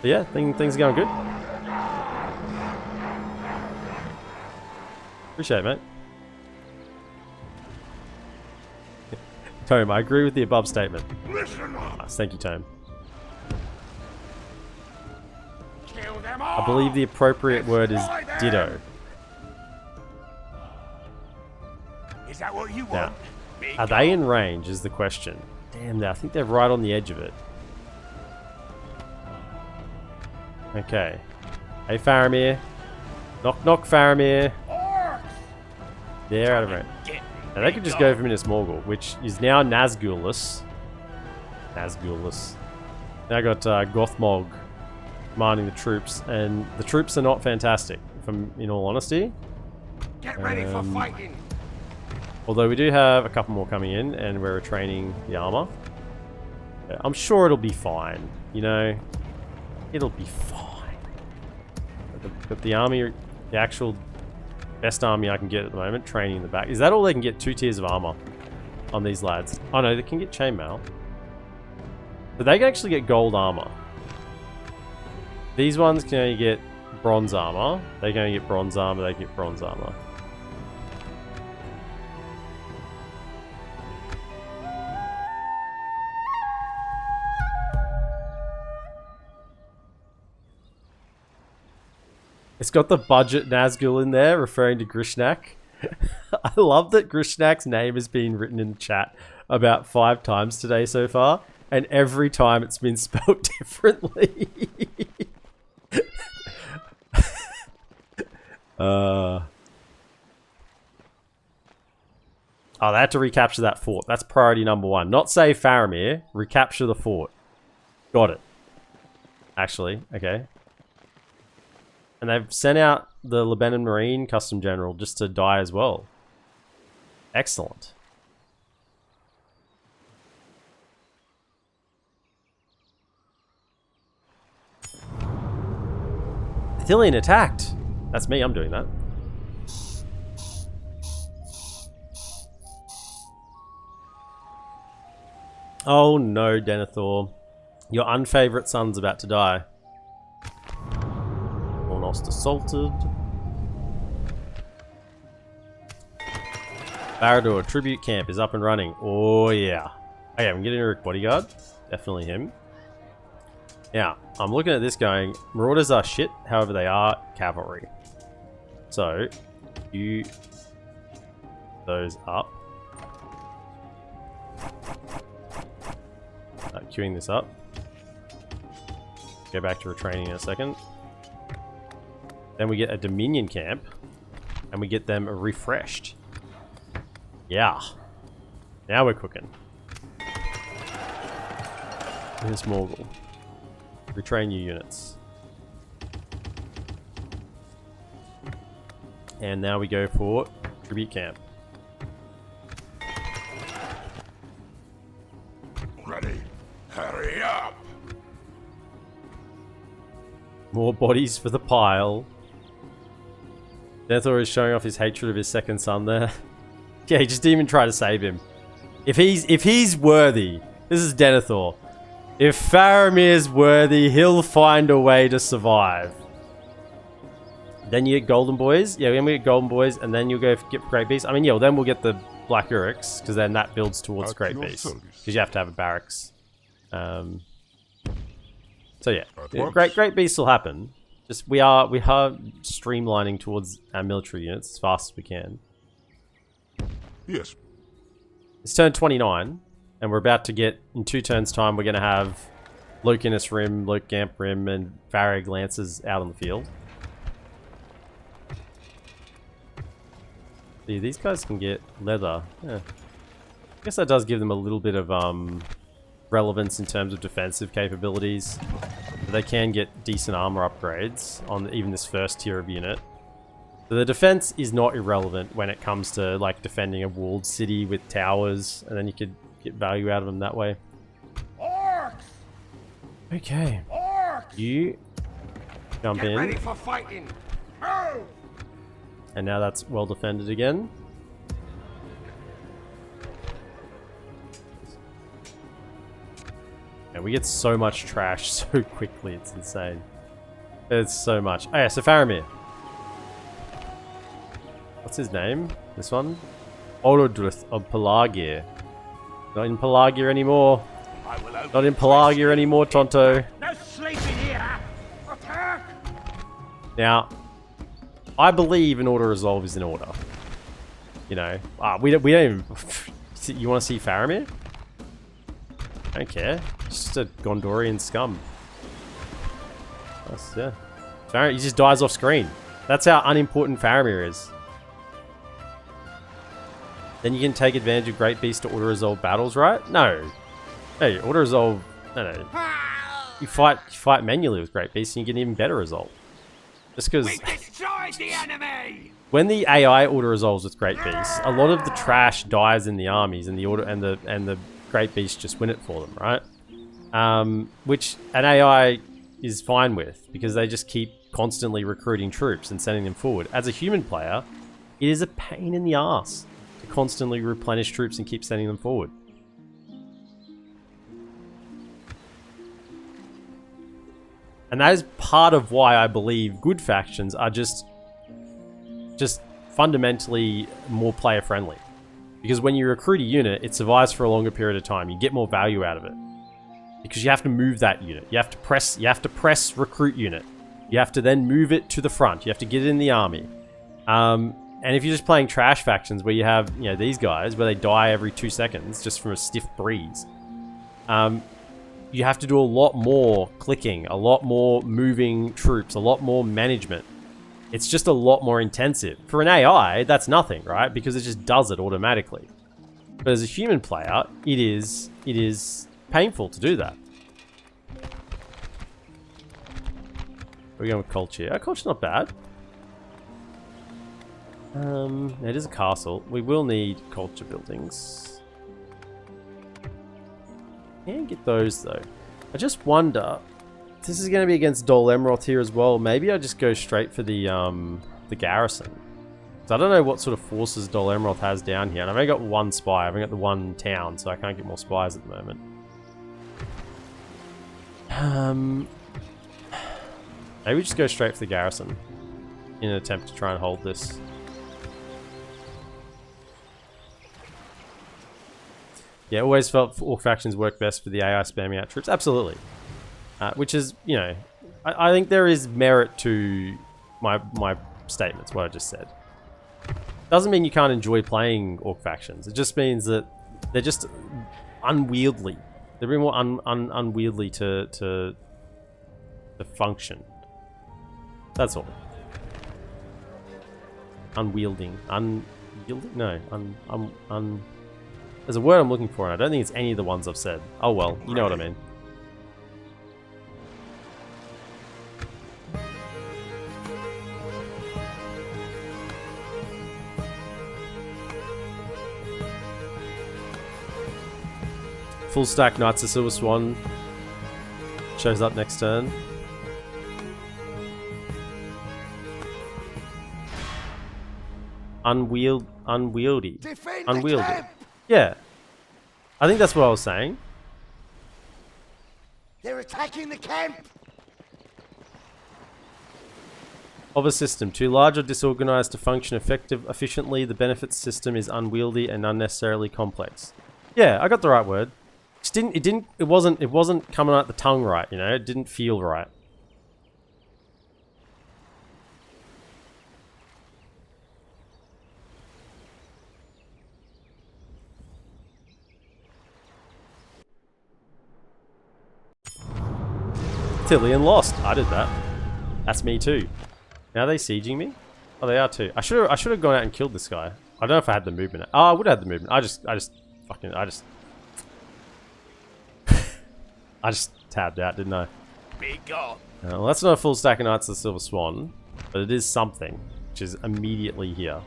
But yeah, things are going good. Appreciate it, mate. Tome, I agree with the above statement. Nice, thank you, Tome. I believe the appropriate word is ditto. Is that what you Now, want? are they in range is the question. Damn, I think they're right on the edge of it. Okay. Hey, Faramir. Knock, knock, Faramir. They're out of range. Now, they could just go for Minas Morgul, which is now Nazgul-less. Nazgul-less. Now got Gothmog commanding the troops, and the troops are not fantastic, if I'm in all honesty. Get ready for fighting. Although we do have a couple more coming in, and we're retraining the armor. I'm sure it'll be fine, you know. It'll be fine. Got the army, the actual best army I can get at the moment, training in the back. Is that all they can get? 2 tiers of armor on these lads. Oh no, they can get chainmail. But they can actually get gold armor. These ones can only get bronze armor. They can only get bronze armor, they can get bronze armor. It's got the budget Nazgul in there, referring to Grishnak. I love that Grishnak's name has been written in the chat about 5 times today so far, and every time it's been spelled differently. Oh, they had to recapture that fort. That's priority number 1. Not save Faramir, recapture the fort. Got it. Actually, okay. And they've sent out the Lebanon Marine Custom General just to die as well. Excellent. Ithilien attacked. That's me, I'm doing that. Oh no, Denethor. Your unfavourite son's about to die. Lost assaulted. Barad-dûr tribute camp is up and running. Oh yeah. Okay, I'm getting a Rick bodyguard. Definitely him. Now, I'm looking at this going, Marauders are shit, however they are cavalry. So, you those up. Queuing this up. Go back to retraining in a second. Then we get a Dominion camp, and we get them refreshed. Yeah. Now we're cooking. Here's Morgul. Retrain your units. And now we go for Tribute camp. Ready. Hurry up. More bodies for the pile. Denethor is showing off his hatred of his second son there. Yeah, he just didn't even try to save him. If he's worthy, this is Denethor. If Faramir's worthy, he'll find a way to survive. Then you get Golden Boys. Yeah, then we get Golden Boys, and then you'll go get Great Beast. I mean, yeah, well, then we'll get the Black Orcs, because then that builds towards Great Beast. Because you have to have a barracks. So yeah, Great Beast will happen. Just we are streamlining towards our military units as fast as we can. Yes. It's turn 29, and we're about to get, in 2 turns time, we're going to have Lokinus Rim, Lokamp Rim, and Varag Lancers out on the field. See, these guys can get leather. Yeah. I guess that does give them a little bit of relevance in terms of defensive capabilities. They can get decent armor upgrades on even this first tier of unit. So the defense is not irrelevant when it comes to like defending a walled city with towers, and then you could get value out of them that way. Orcs! Okay. Orcs! You jump Get in. ready for fighting. Move! And now that's well defended again. And we get so much trash so quickly, it's insane. It's so much. Oh yeah, so Faramir. What's his name? This one? Olodrith of Pelagir. Not in Pelagir anymore. Not in Pelagir anymore, Tonto. No sleeping here! Attack! Now, I believe an auto resolve is in order. You know, we don't even. You want to see Faramir? I don't care. Just a Gondorian scum. That's, yeah. Faramir, he just dies off screen. That's how unimportant Faramir is. Then you can take advantage of Great Beast to auto resolve battles, right? No. Hey, auto resolve. No. You fight manually with Great Beast, and you get an even better result. Just because. We destroyed the enemy! When the AI auto resolves with Great Beasts, a lot of the trash dies in the armies, and the Great Beasts just win it for them, right? Which an AI is fine with, because they just keep constantly recruiting troops and sending them forward. As a human player, it is a pain in the ass to constantly replenish troops and keep sending them forward. And that is part of why I believe good factions are just fundamentally more player friendly. Because when you recruit a unit, it survives for a longer period of time. You get more value out of it. Because you have to move that unit. You have to press recruit unit. You have to then move it to the front. You have to get it in the army. And if you're just playing trash factions where you have, you know, these guys where they die every 2 seconds just from a stiff breeze, you have to do a lot more clicking, a lot more moving troops, a lot more management. It's just a lot more intensive. For an AI, that's nothing, right? Because it just does it automatically. But as a human player, it is painful to do that. We're going with culture. Our culture's not bad. It is a castle. We will need culture buildings. Can't get those though. I just wonder. This is going to be against Dol Amroth here as well. Maybe I just go straight for the garrison. So I don't know what sort of forces Dol Amroth has down here. And I've only got one spy. I've only got the one town, so I can't get more spies at the moment. Maybe we just go straight for the garrison in an attempt to try and hold this. Yeah, always felt Orc factions work best for the AI spamming out troops. Absolutely. Which is, you know, I think there is merit to my statements, what I just said. Doesn't mean you can't enjoy playing Orc factions. It just means that they're just unwieldy. They're a bit more unwieldy to function. That's all. Unwielding. Unyielding? No. There's a word I'm looking for, and I don't think it's any of the ones I've said. Oh well, you know what I mean. Full stack Knights of Silver Swan shows up next turn. Unwieldy. Unwieldy. Yeah. I think that's what I was saying. They're attacking the camp. Of a system. Too large or disorganized to function efficiently, the benefits system is unwieldy and unnecessarily complex. Yeah, I got the right word. It wasn't coming out the tongue right, you know, it didn't feel right. Tillian lost. I did that. That's me too. Now are they sieging me? Oh, they are too. I should have gone out and killed this guy. I don't know if I had the movement. Oh, I would have had the movement. I just tabbed out, didn't I? Be gone. Well, that's not a full stack of Knights of the Silver Swan, but it is something, which is immediately here.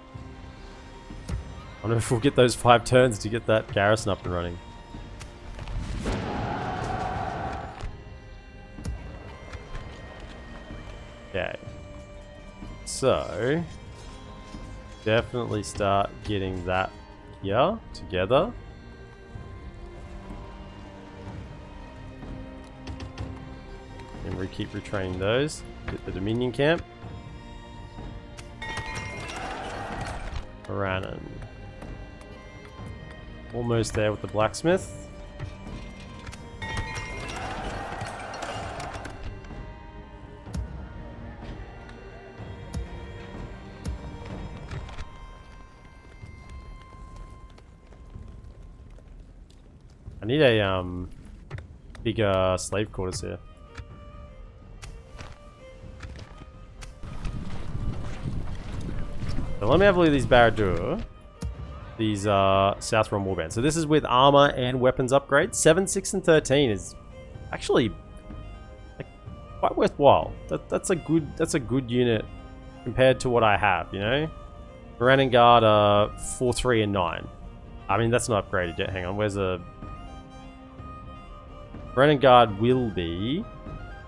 I wonder if we'll get those 5 turns to get that garrison up and running. Okay. So, definitely start getting that here together. And we keep retraining those. Get the Dominion camp. Rannon. Almost there with the blacksmith. I need a bigger slave quarters here. So let me have a look at these Barad-dûr. These Southron warbands. So this is with armor and weapons upgrades. 7, 6, and 13 is actually like, quite worthwhile. That's a good unit compared to what I have, you know? Moran Guard are 4, 3, and 9. I mean that's not upgraded yet. Hang on, where's a Moran Guard will be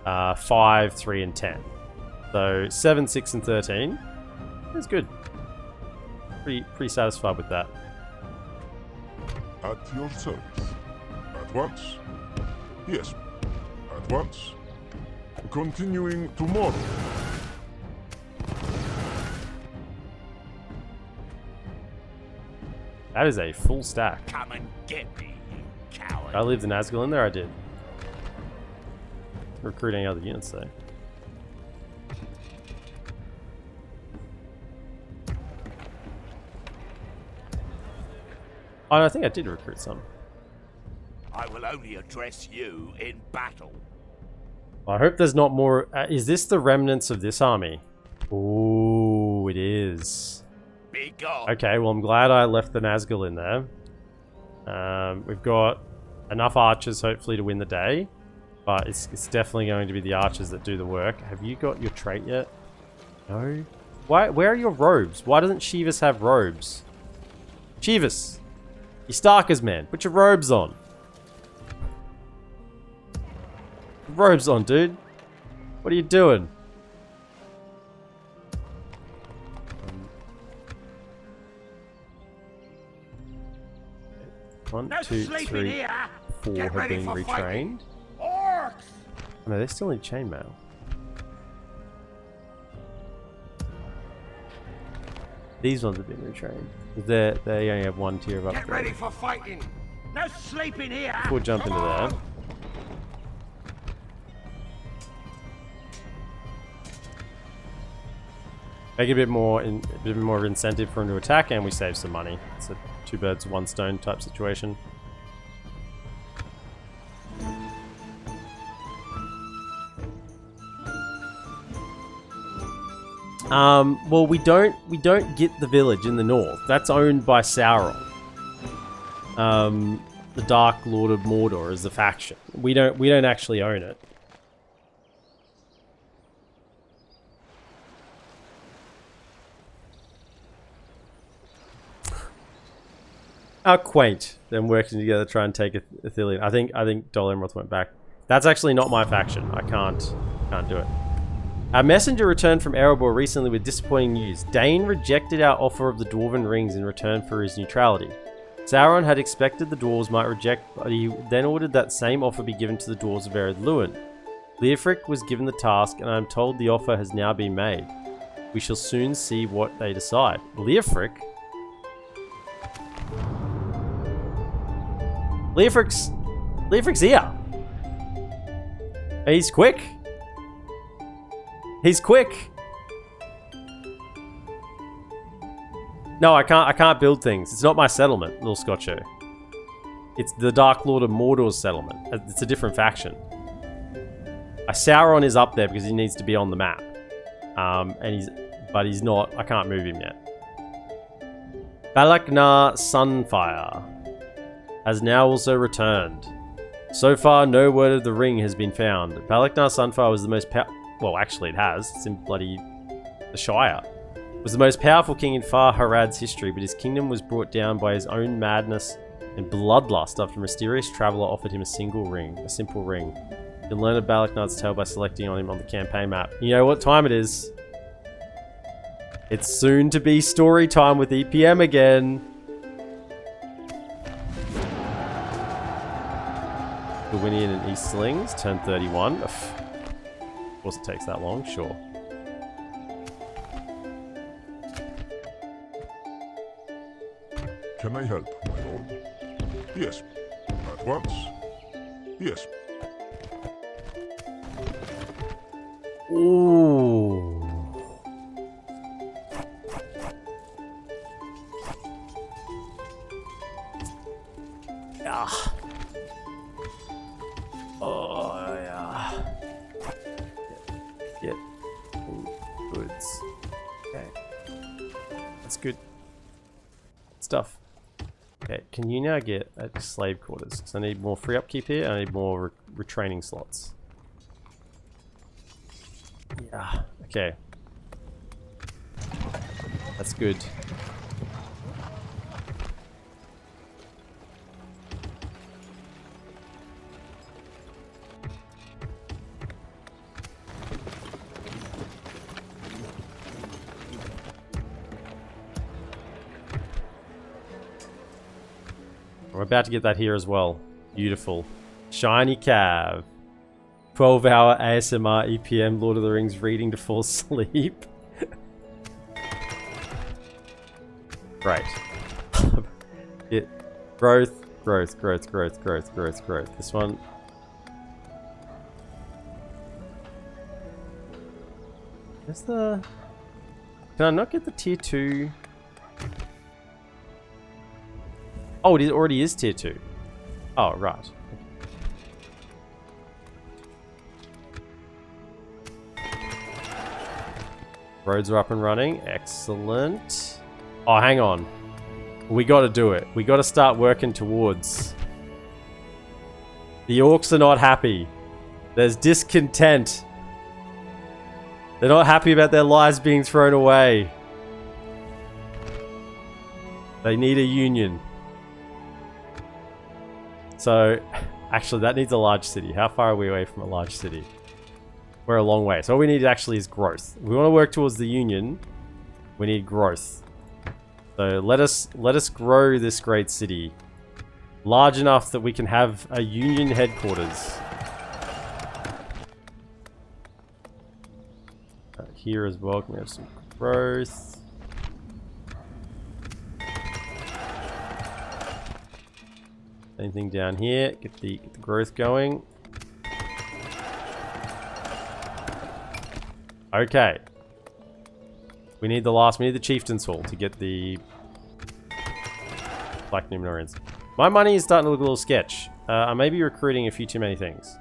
5, 3, and 10. So 7, 6, and 13. That's good. Pretty satisfied with that. At your service. At once. Yes. At once. Continuing tomorrow. That is a full stack. Come and get me, you coward. Did I leave the Nazgul in there? I did. Recruit any other units though. Oh, I think I did recruit some. I will only address you in battle. I hope there's not more. Is this the remnants of this army? Ooh, it is. Be gone. Okay, well, I'm glad I left the Nazgul in there. We've got enough archers, hopefully, to win the day. But it's definitely going to be the archers that do the work. Have you got your trait yet? No? Why? Where are your robes? Why doesn't Shi-vuus have robes? Shi-vuus! You Starkers, man. Put your robes on. Robes on, dude. What are you doing? One, two, three, 4 have been retrained. Orcs! No, they still need chainmail. These ones have been retrained. They only have 1 tier of upgrade. Get ready for fighting. No sleeping here. We'll jump into there. Make it a bit more of incentive for him to attack, and we save some money. It's a 2 birds, 1 stone type situation. Well, we don't get the village in the north. That's owned by Sauron. The Dark Lord of Mordor is the faction. We don't actually own it. How quaint them working together to try and take Athelion. I think Dol Amroth went back. That's actually not my faction. I can't do it. Our messenger returned from Erebor recently with disappointing news. Dane rejected our offer of the Dwarven rings in return for his neutrality. Sauron had expected the dwarves might reject, but he then ordered that same offer be given to the dwarves of Ered Luin. Leofric was given the task, and I am told the offer has now been made. We shall soon see what they decide. Leofric? Leofric's here. He's quick. He's quick. No, I can't build things. It's not my settlement, Little Scotcho. It's the Dark Lord of Mordor's settlement. It's a different faction. Sauron is up there because he needs to be on the map. But he's not. I can't move him yet. Balakar Sunfire has now also returned. So far, no word of the ring has been found. Balakar Sunfire was the most well, actually it has. It's in bloody the Shire. Was the most powerful king in Far Harad's history, but his kingdom was brought down by his own madness and bloodlust after a mysterious traveler offered him a simple ring. You can learn of Balakar's tale by selecting on him on the campaign map. You know what time it is? It's soon to be story time with EPM again. Gwynion and Eastlings, turn 31. Of course it takes that long, sure. Can I help, my lord? Yes. At once. Yes. Ooh. Ah. Oh, yeah. Get goods. Okay. That's good stuff. Okay, can you now get at slave quarters? Because I need more free upkeep here, and I need more retraining slots. Yeah, okay. That's good. We're about to get that here as well. Beautiful. Shiny Cav. 12-hour ASMR EPM Lord of the Rings reading to fall asleep. Great. Growth. This one. Where's the... Can I not get the tier 2? Oh, it already is tier 2. Oh, right. Roads are up and running. Excellent. Oh, hang on. We got to do it. We got to start working towards... The Orcs are not happy. There's discontent. They're not happy about their lives being thrown away. They need a union. So, actually, that needs a large city. How far are we away from a large city? We're a long way. So all we need actually is growth. We want to work towards the union. We need growth. So let us grow this great city large enough that we can have a union headquarters. Here as well, can we have some growth? Anything down here? Get the growth going. Okay. We need the Chieftain's Hall to get the Black Numenorians. My money is starting to look a little sketch. I may be recruiting a few too many things.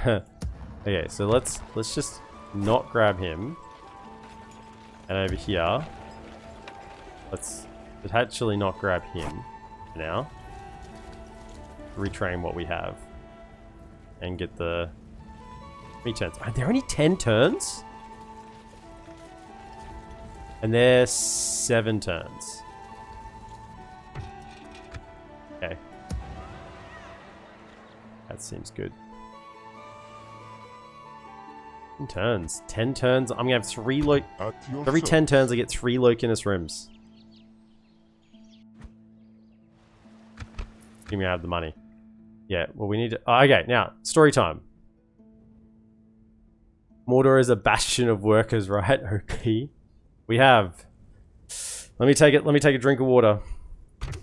Okay, so let's just not grab him. And over here, let's actually not grab him for now. Retrain what we have and get the 3 turns. Are there only 10 turns? And they're 7 turns. Okay. That seems good. 10 turns. 10 turns. I'm gonna have 3 every 10 turns I get 3 Locinus rooms. Give me out of the money. Yeah, well we need to... Oh, okay, now, story time. Mordor is a bastion of workers, right? OP. We have... Let me take a drink of water.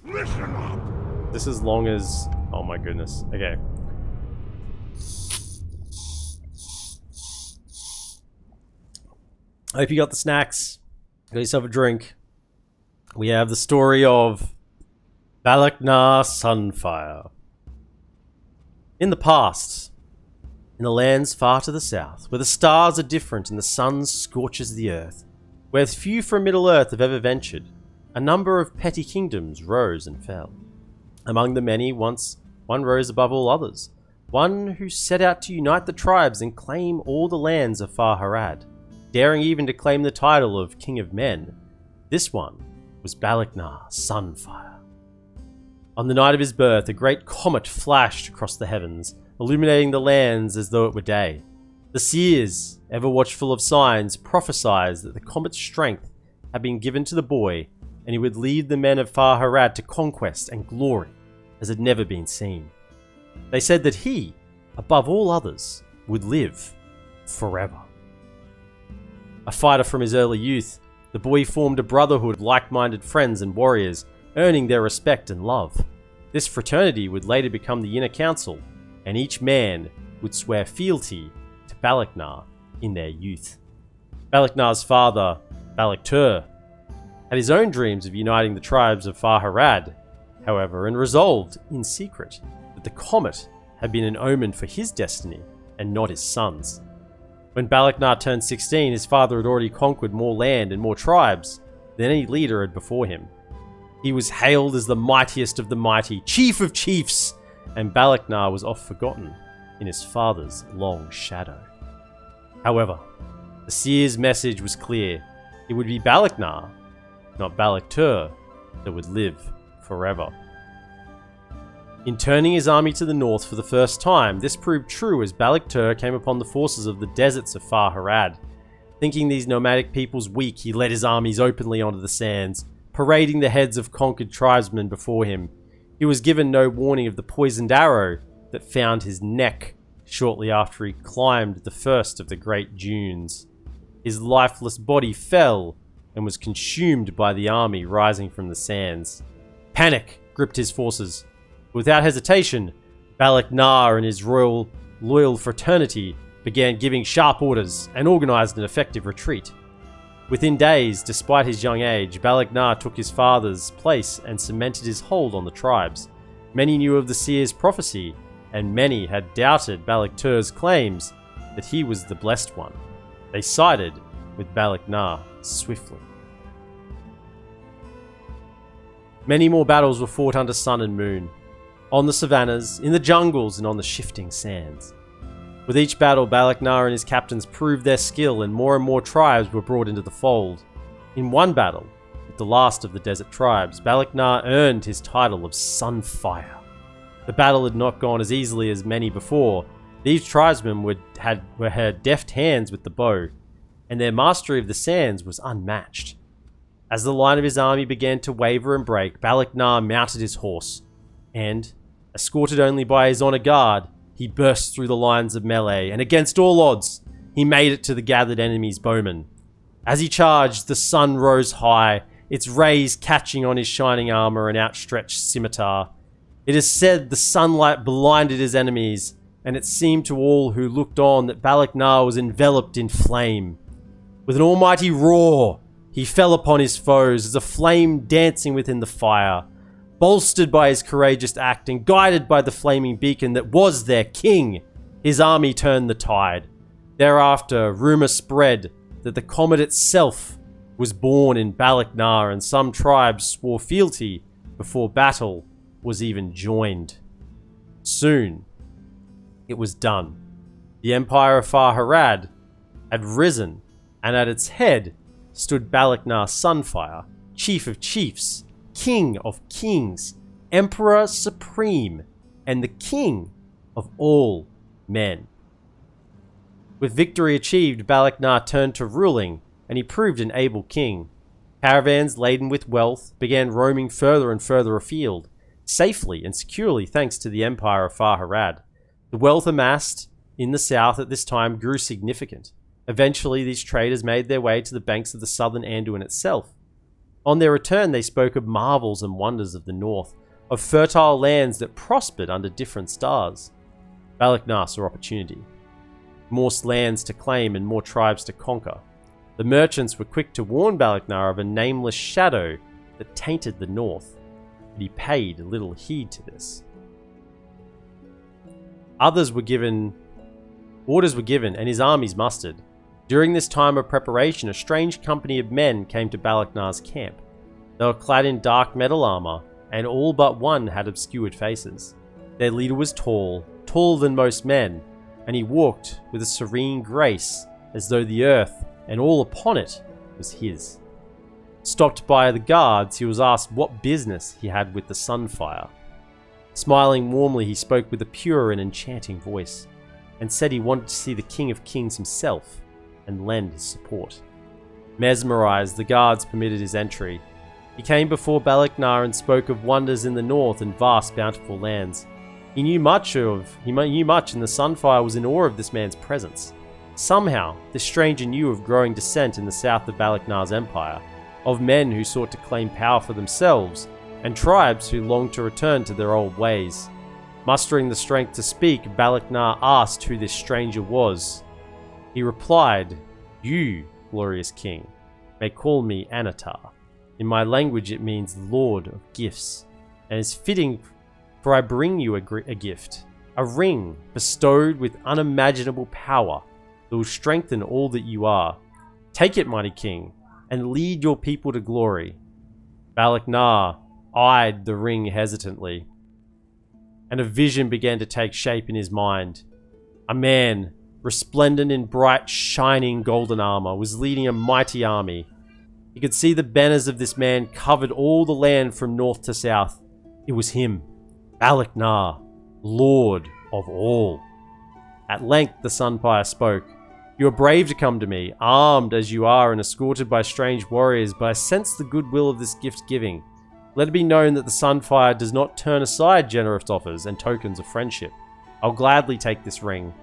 Listen up. This is long as... Oh my goodness. Okay. I hope you got the snacks. Got yourself a drink. We have the story of Balakar Sunfire. In the past, in the lands far to the south, where the stars are different and the sun scorches the earth, where few from Middle-earth have ever ventured, a number of petty kingdoms rose and fell. Among the many, once one rose above all others, one who set out to unite the tribes and claim all the lands of Far Harad, daring even to claim the title of King of Men. This one was Balakar Sunfire. On the night of his birth, a great comet flashed across the heavens, illuminating the lands as though it were day. The seers, ever watchful of signs, prophesied that the comet's strength had been given to the boy, and he would lead the men of Far Harad to conquest and glory as had never been seen. They said that he, above all others, would live forever. A fighter from his early youth, the boy formed a brotherhood of like-minded friends and warriors, earning their respect and love. This fraternity would later become the Inner Council, and each man would swear fealty to Balakar in their youth. Balakar's father, Balakar, had his own dreams of uniting the tribes of Far Harad, however, and resolved, in secret, that the comet had been an omen for his destiny and not his son's. When Balakar turned 16, his father had already conquered more land and more tribes than any leader had before him. He was hailed as the mightiest of the mighty, chief of chiefs, and Balakar was oft forgotten in his father's long shadow. However, the seer's message was clear. It would be Balakar, not Balakar, that would live forever. In turning his army to the north for the first time, this proved true as Balakar came upon the forces of the deserts of Far Harad. Thinking these nomadic peoples weak, he led his armies openly onto the sands, parading the heads of conquered tribesmen before him. He was given no warning of the poisoned arrow that found his neck shortly after he climbed the first of the great dunes. His lifeless body fell and was consumed by the army rising from the sands. Panic gripped his forces. Without hesitation, Balakar and his loyal fraternity began giving sharp orders and organized an effective retreat. Within days, despite his young age, Balakar took his father's place and cemented his hold on the tribes. Many knew of the seer's prophecy, and many had doubted Balakar's claims that he was the blessed one. They sided with Balakar swiftly. Many more battles were fought under sun and moon, on the savannas, in the jungles, and on the shifting sands. With each battle, Balakar and his captains proved their skill, and more tribes were brought into the fold. In one battle, with the last of the desert tribes, Balakar earned his title of Sunfire. The battle had not gone as easily as many before. These tribesmen had deft hands with the bow, and their mastery of the sands was unmatched. As the line of his army began to waver and break, Balakar mounted his horse, and, escorted only by his honor guard, he burst through the lines of melee, and against all odds, he made it to the gathered enemy's bowmen. As he charged, the sun rose high, its rays catching on his shining armor and outstretched scimitar. It is said the sunlight blinded his enemies, and it seemed to all who looked on that Balakar was enveloped in flame. With an almighty roar, he fell upon his foes as a flame dancing within the fire. Bolstered by his courageous act and guided by the flaming beacon that was their king, his army turned the tide. Thereafter, rumor spread that the comet itself was born in Balakar, and some tribes swore fealty before battle was even joined. Soon, it was done. The Empire of Far-Harad had risen, and at its head stood Balakar Sunfire, Chief of Chiefs, King of Kings, Emperor Supreme, and the King of all men. With victory achieved, Balakar turned to ruling, and he proved an able king. Caravans laden with wealth began roaming further and further afield, safely and securely thanks to the Empire of Far-Harad. The wealth amassed in the south at this time grew significant. Eventually, these traders made their way to the banks of the southern Anduin itself. On their return, they spoke of marvels and wonders of the north, of fertile lands that prospered under different stars. Balakar saw opportunity. More lands to claim and more tribes to conquer. The merchants were quick to warn Balakar of a nameless shadow that tainted the north, but he paid little heed to this. Orders were given, and his armies mustered. During this time of preparation, a strange company of men came to Balakar's camp. They were clad in dark metal armor, and all but one had obscured faces. Their leader was tall, taller than most men, and he walked with a serene grace, as though the earth and all upon it was his. Stopped by the guards, he was asked what business he had with the Sunfire. Smiling warmly, he spoke with a pure and enchanting voice, and said he wanted to see the King of Kings himself and lend his support. Mesmerized, the guards permitted his entry. He came before Balakar and spoke of wonders in the north and vast bountiful lands. He knew much, and the Sunfire was in awe of this man's presence. Somehow, this stranger knew of growing dissent in the south of Balakar's empire, of men who sought to claim power for themselves, and tribes who longed to return to their old ways. Mustering the strength to speak, Balakar asked who this stranger was. He replied, "You, glorious king, may call me Anatar. In my language it means Lord of Gifts, and is fitting, for I bring you a gift, a ring bestowed with unimaginable power that will strengthen all that you are. Take it, mighty king, and lead your people to glory." Balakar eyed the ring hesitantly, and a vision began to take shape in his mind. A man, resplendent in bright, shining golden armor, was leading a mighty army. He could see the banners of this man covered all the land from north to south. It was him, Balakar, Lord of all. At length the Sunfire spoke. "You are brave to come to me, armed as you are and escorted by strange warriors, but I sense the goodwill of this gift-giving. Let it be known that the Sunfire does not turn aside generous offers and tokens of friendship. I'll gladly take this ring."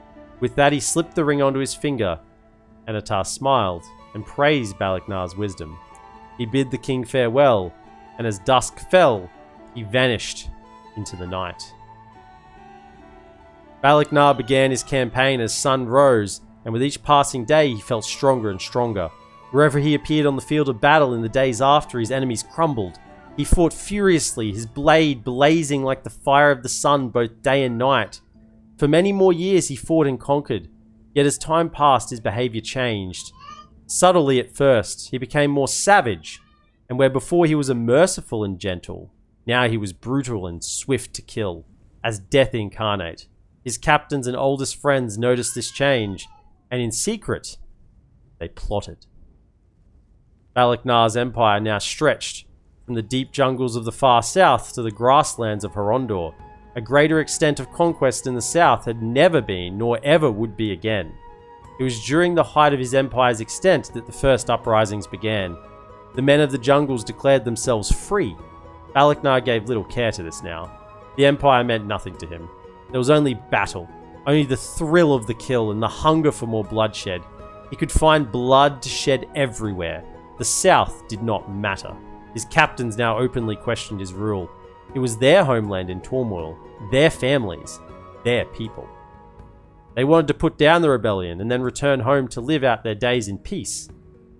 With that, he slipped the ring onto his finger. Anatar smiled and praised Balakar's wisdom. He bid the king farewell, and as dusk fell, he vanished into the night. Balakar began his campaign as sun rose, and with each passing day he felt stronger and stronger. Wherever he appeared on the field of battle in the days after, his enemies crumbled. He fought furiously, his blade blazing like the fire of the sun both day and night. For many more years he fought and conquered, yet as time passed his behavior changed. Subtly at first, he became more savage, and where before he was a merciful and gentle, now he was brutal and swift to kill, as death incarnate. His captains and oldest friends noticed this change, and in secret, they plotted. Balaknar's empire now stretched from the deep jungles of the far south to the grasslands of Horondor. A greater extent of conquest in the south had never been, nor ever would be again. It was during the height of his empire's extent that the first uprisings began. The men of the jungles declared themselves free. Balaknar gave little care to this now. The empire meant nothing to him. There was only battle, only the thrill of the kill and the hunger for more bloodshed. He could find blood to shed everywhere. The south did not matter. His captains now openly questioned his rule. It was their homeland in turmoil, their families, their people. They wanted to put down the rebellion and then return home to live out their days in peace.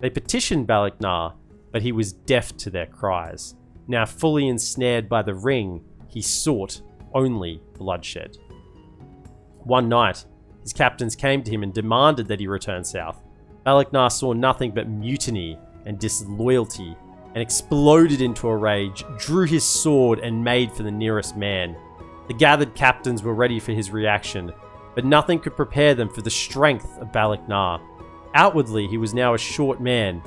They petitioned Balaknar, but he was deaf to their cries. Now fully ensnared by the ring, he sought only bloodshed. One night, his captains came to him and demanded that he return south. Balaknar saw nothing but mutiny and disloyalty, and exploded into a rage, drew his sword and made for the nearest man. The gathered captains were ready for his reaction, but nothing could prepare them for the strength of Balaknar. Outwardly, he was now a short man,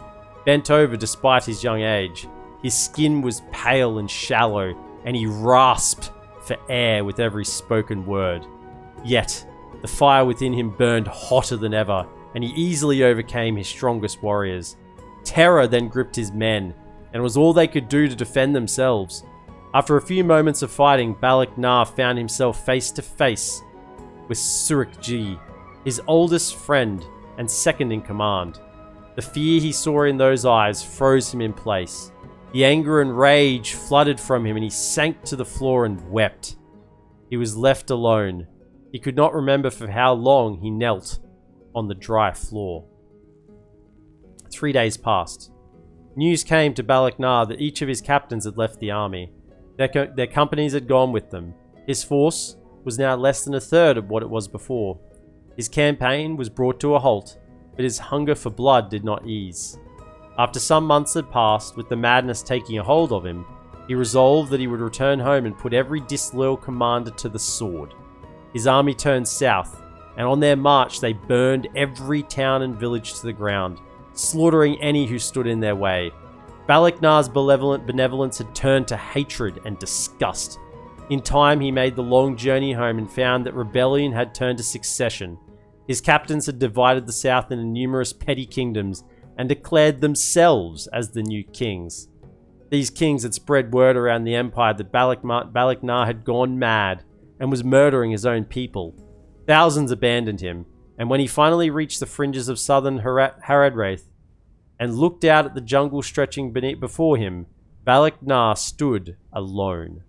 bent over despite his young age. His skin was pale and shallow, and he rasped for air with every spoken word. Yet, the fire within him burned hotter than ever, and he easily overcame his strongest warriors. Terror then gripped his men, and it was all they could do to defend themselves. After a few moments of fighting, Balaknar found himself face to face with Surik-ji, his oldest friend and second in command. The fear he saw in those eyes froze him in place. The anger and rage flooded from him, and he sank to the floor and wept. He was left alone. He could not remember for how long he knelt on the dry floor. 3 days passed. News came to Balaknar that each of his captains had left the army. Their companies had gone with them. His force was now less than a third of what it was before. His campaign was brought to a halt, but his hunger for blood did not ease. After some months had passed, with the madness taking a hold of him, he resolved that he would return home and put every disloyal commander to the sword. His army turned south, and on their march they burned every town and village to the ground, slaughtering any who stood in their way. Balaknar's benevolence had turned to hatred and disgust. In time, he made the long journey home and found that rebellion had turned to succession. His captains had divided the south into numerous petty kingdoms and declared themselves as the new kings. These kings had spread word around the empire that Balaknar had gone mad and was murdering his own people. Thousands abandoned him, and when he finally reached the fringes of southern Haradwraith and looked out at the jungle stretching before him, Balaknar stood alone.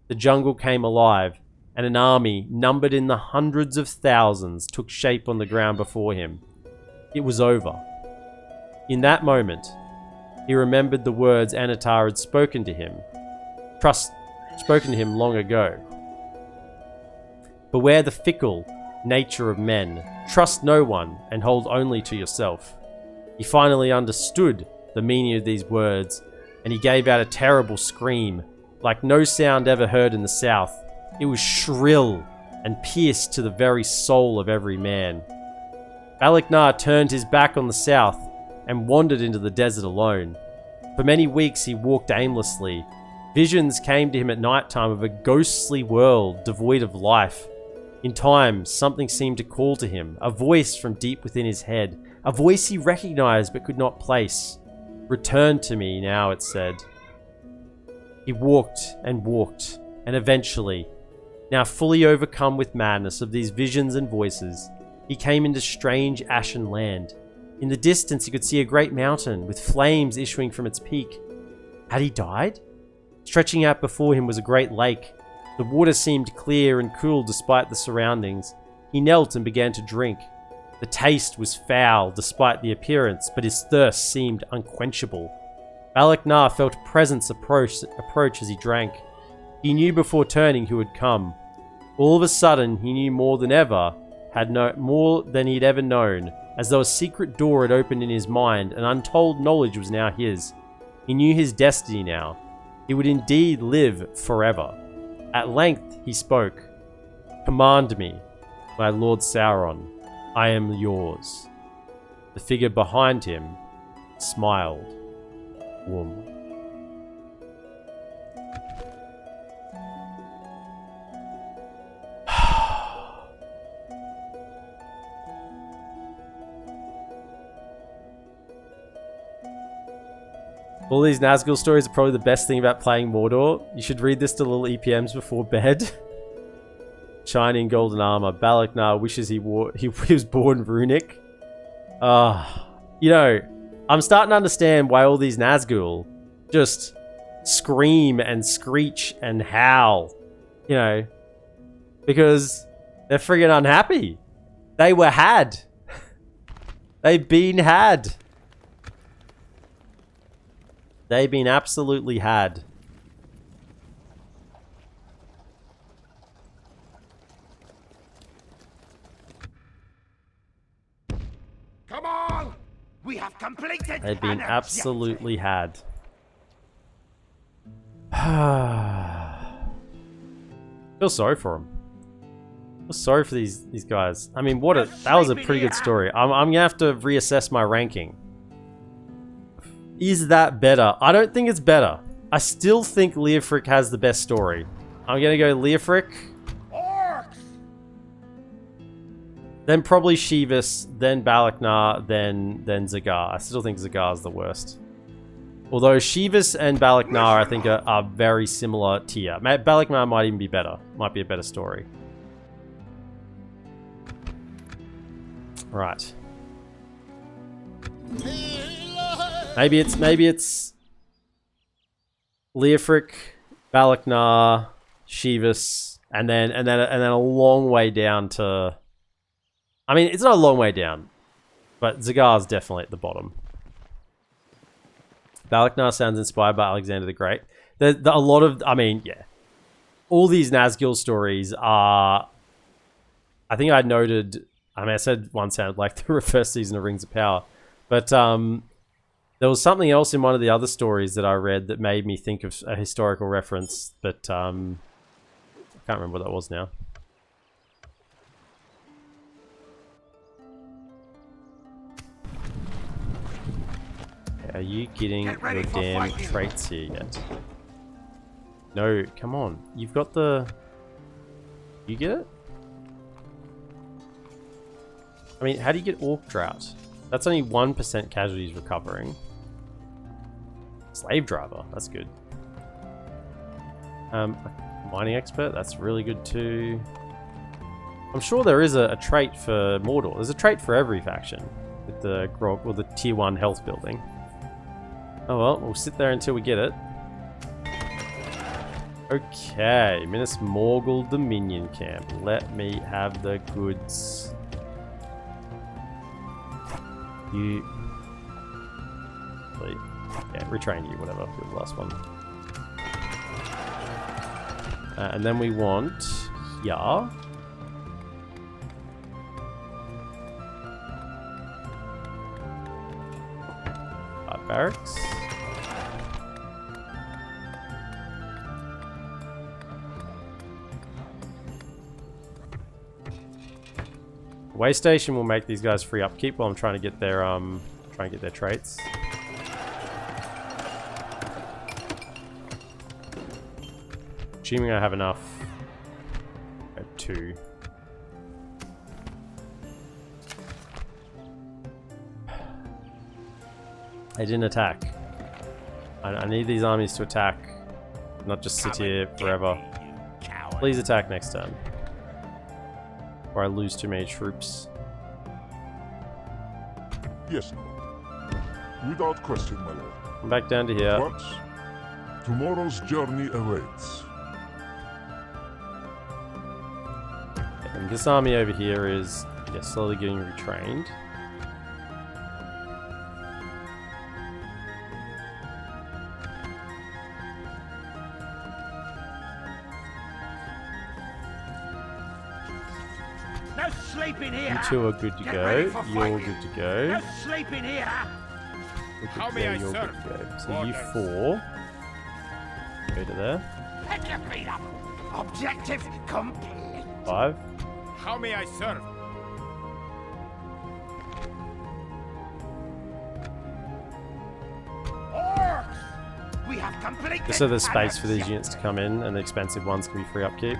The jungle came alive, and an army numbered in the hundreds of thousands took shape on the ground before him. It was over. In that moment, he remembered the words Anatar had spoken to him long ago. Beware the fickle nature of men. Trust no one and hold only to yourself. He finally understood the meaning of these words, and he gave out a terrible scream, like no sound ever heard in the south. It was shrill and pierced to the very soul of every man. Balaknar turned his back on the south and wandered into the desert alone. For many weeks he walked aimlessly. Visions came to him at night time of a ghostly world devoid of life. In time, something seemed to call to him, a voice from deep within his head, a voice he recognized but could not place. "Return to me now," it said. He walked, and eventually, now fully overcome with madness of these visions and voices, he came into strange ashen land. In the distance he could see a great mountain with flames issuing from its peak. Had he died? Stretching out before him was a great lake. The water seemed clear and cool despite the surroundings. He knelt and began to drink. The taste was foul despite the appearance, but his thirst seemed unquenchable. Balakar felt a presence approach as he drank. He knew before turning who had come. All of a sudden, he knew more than he'd ever known, as though a secret door had opened in his mind, and untold knowledge was now his. He knew his destiny now. He would indeed live forever. At length, he spoke. "Command me, my Lord Sauron. I am yours." The figure behind him smiled warmly. All these Nazgul stories are probably the best thing about playing Mordor. You should read this to little EPMs before bed. Shining golden armor. Balakar wishes he was born runic. You know, I'm starting to understand why all these Nazgul just scream and screech and howl. You know, because they're friggin' unhappy. They were had. They've been had. They've been absolutely had. Come on! We have completed. They've been absolutely had. Feel sorry for them. Feel sorry for these guys. I mean, that was a pretty good story. I'm gonna have to reassess my ranking. Is that better? I don't think it's better. I still think Leofric has the best story. I'm gonna go Leofric. Orcs! Then probably Shi-vuus, then Balakar, then Ziegler. I still think Ziegler is the worst. Although Shi-vuus and Balakar, I think, are very similar tier. Balakar might even be better. Might be a better story. Right. Maybe it's Leofric, Balakar, Shi-vuus, and then a long way down to. I mean, it's not a long way down, but Ziegler's definitely at the bottom. Balakar sounds inspired by Alexander the Great. A lot of, I mean, yeah, all these Nazgul stories are. I think I noted. I mean, I said one sounded like the first season of Rings of Power, but there was something else in one of the other stories that I read that made me think of a historical reference, but I can't remember what that was now. Are you getting your damn traits here yet? No, come on. You've got the... You get it? I mean, how do you get Orc Drought? That's only 1% casualties recovering. Slave Driver, that's good. Mining Expert, that's really good too. I'm sure there is a trait for Mordor. There's a trait for every faction with the Grog or the tier 1 health building. Oh well, we'll sit there until we get it. Okay, Minas Morgul Dominion Camp. Let me have the goods. You... Wait. Yeah, retrain you, whatever. You're the last one. And then we want... Yeah. Barracks. Way station will make these guys free upkeep while I'm trying to get their traits. Assuming I have enough. I have 2. They didn't attack. I need these armies to attack, not just sit here forever. Please attack next turn. Or I lose too many troops. Yes, Lord. Without question, my lord. I'm back down to here. But tomorrow's journey awaits. And this army over here is Yeah, slowly getting retrained. No sleeping here. You two are good to Get go. ready for You're fighting. good to go. No sleeping here. How may I You're serve? good to go. So Orders. you 4. Go to there. Pick your feet up. Objective complete. 5. How may I serve? Orcs! We have completed. Just so there's space for these Annexation. units to come in, and the expensive ones can be free upkeep.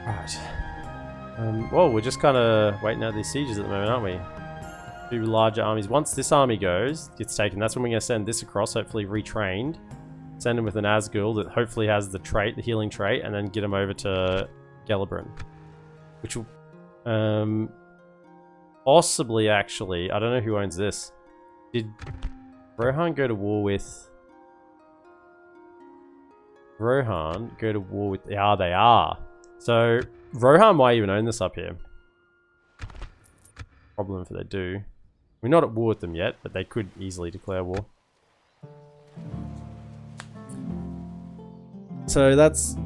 Right. Well, we're just kind of waiting out these sieges at the moment, aren't we? 2 larger armies. Once this army gets taken, that's when we're going to send this across, hopefully retrained. Send him with an Nazgul that hopefully has the trait, the healing trait, and then get him over to Gelibrin. Which will... possibly, actually, I don't know who owns this. Did Rohan go to war with... Rohan go to war with... Yeah, they are. So, Rohan might even own this up here. Problem if they do. We're not at war with them yet, but they could easily declare war. So that's...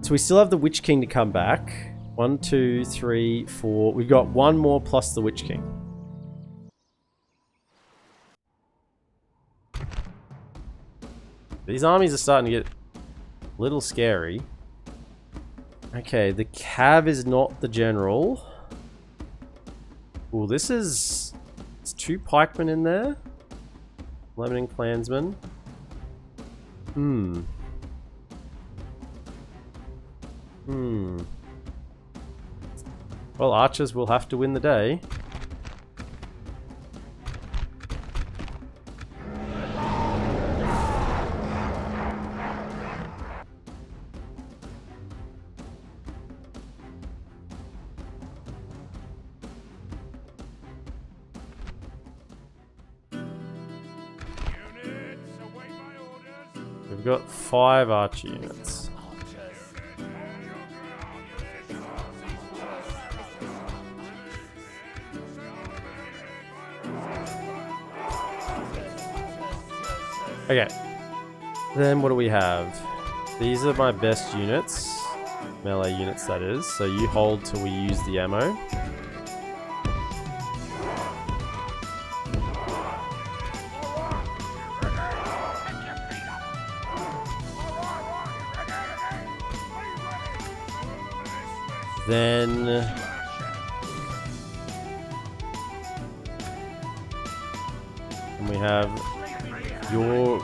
So we still have the Witch King to come back. 1, 2, 3, 4. We've got 1 more plus the Witch King. These armies are starting to get a little scary. Okay, the Cav is not the general. Well, this is... It's 2 pikemen in there. Lemming clansmen. Well, archers will have to win the day. Units, await my orders. We've got 5 archer units. Okay. Then what do we have? These are my best units. Melee units, that is. So you hold till we use the ammo. Then... And we have... You're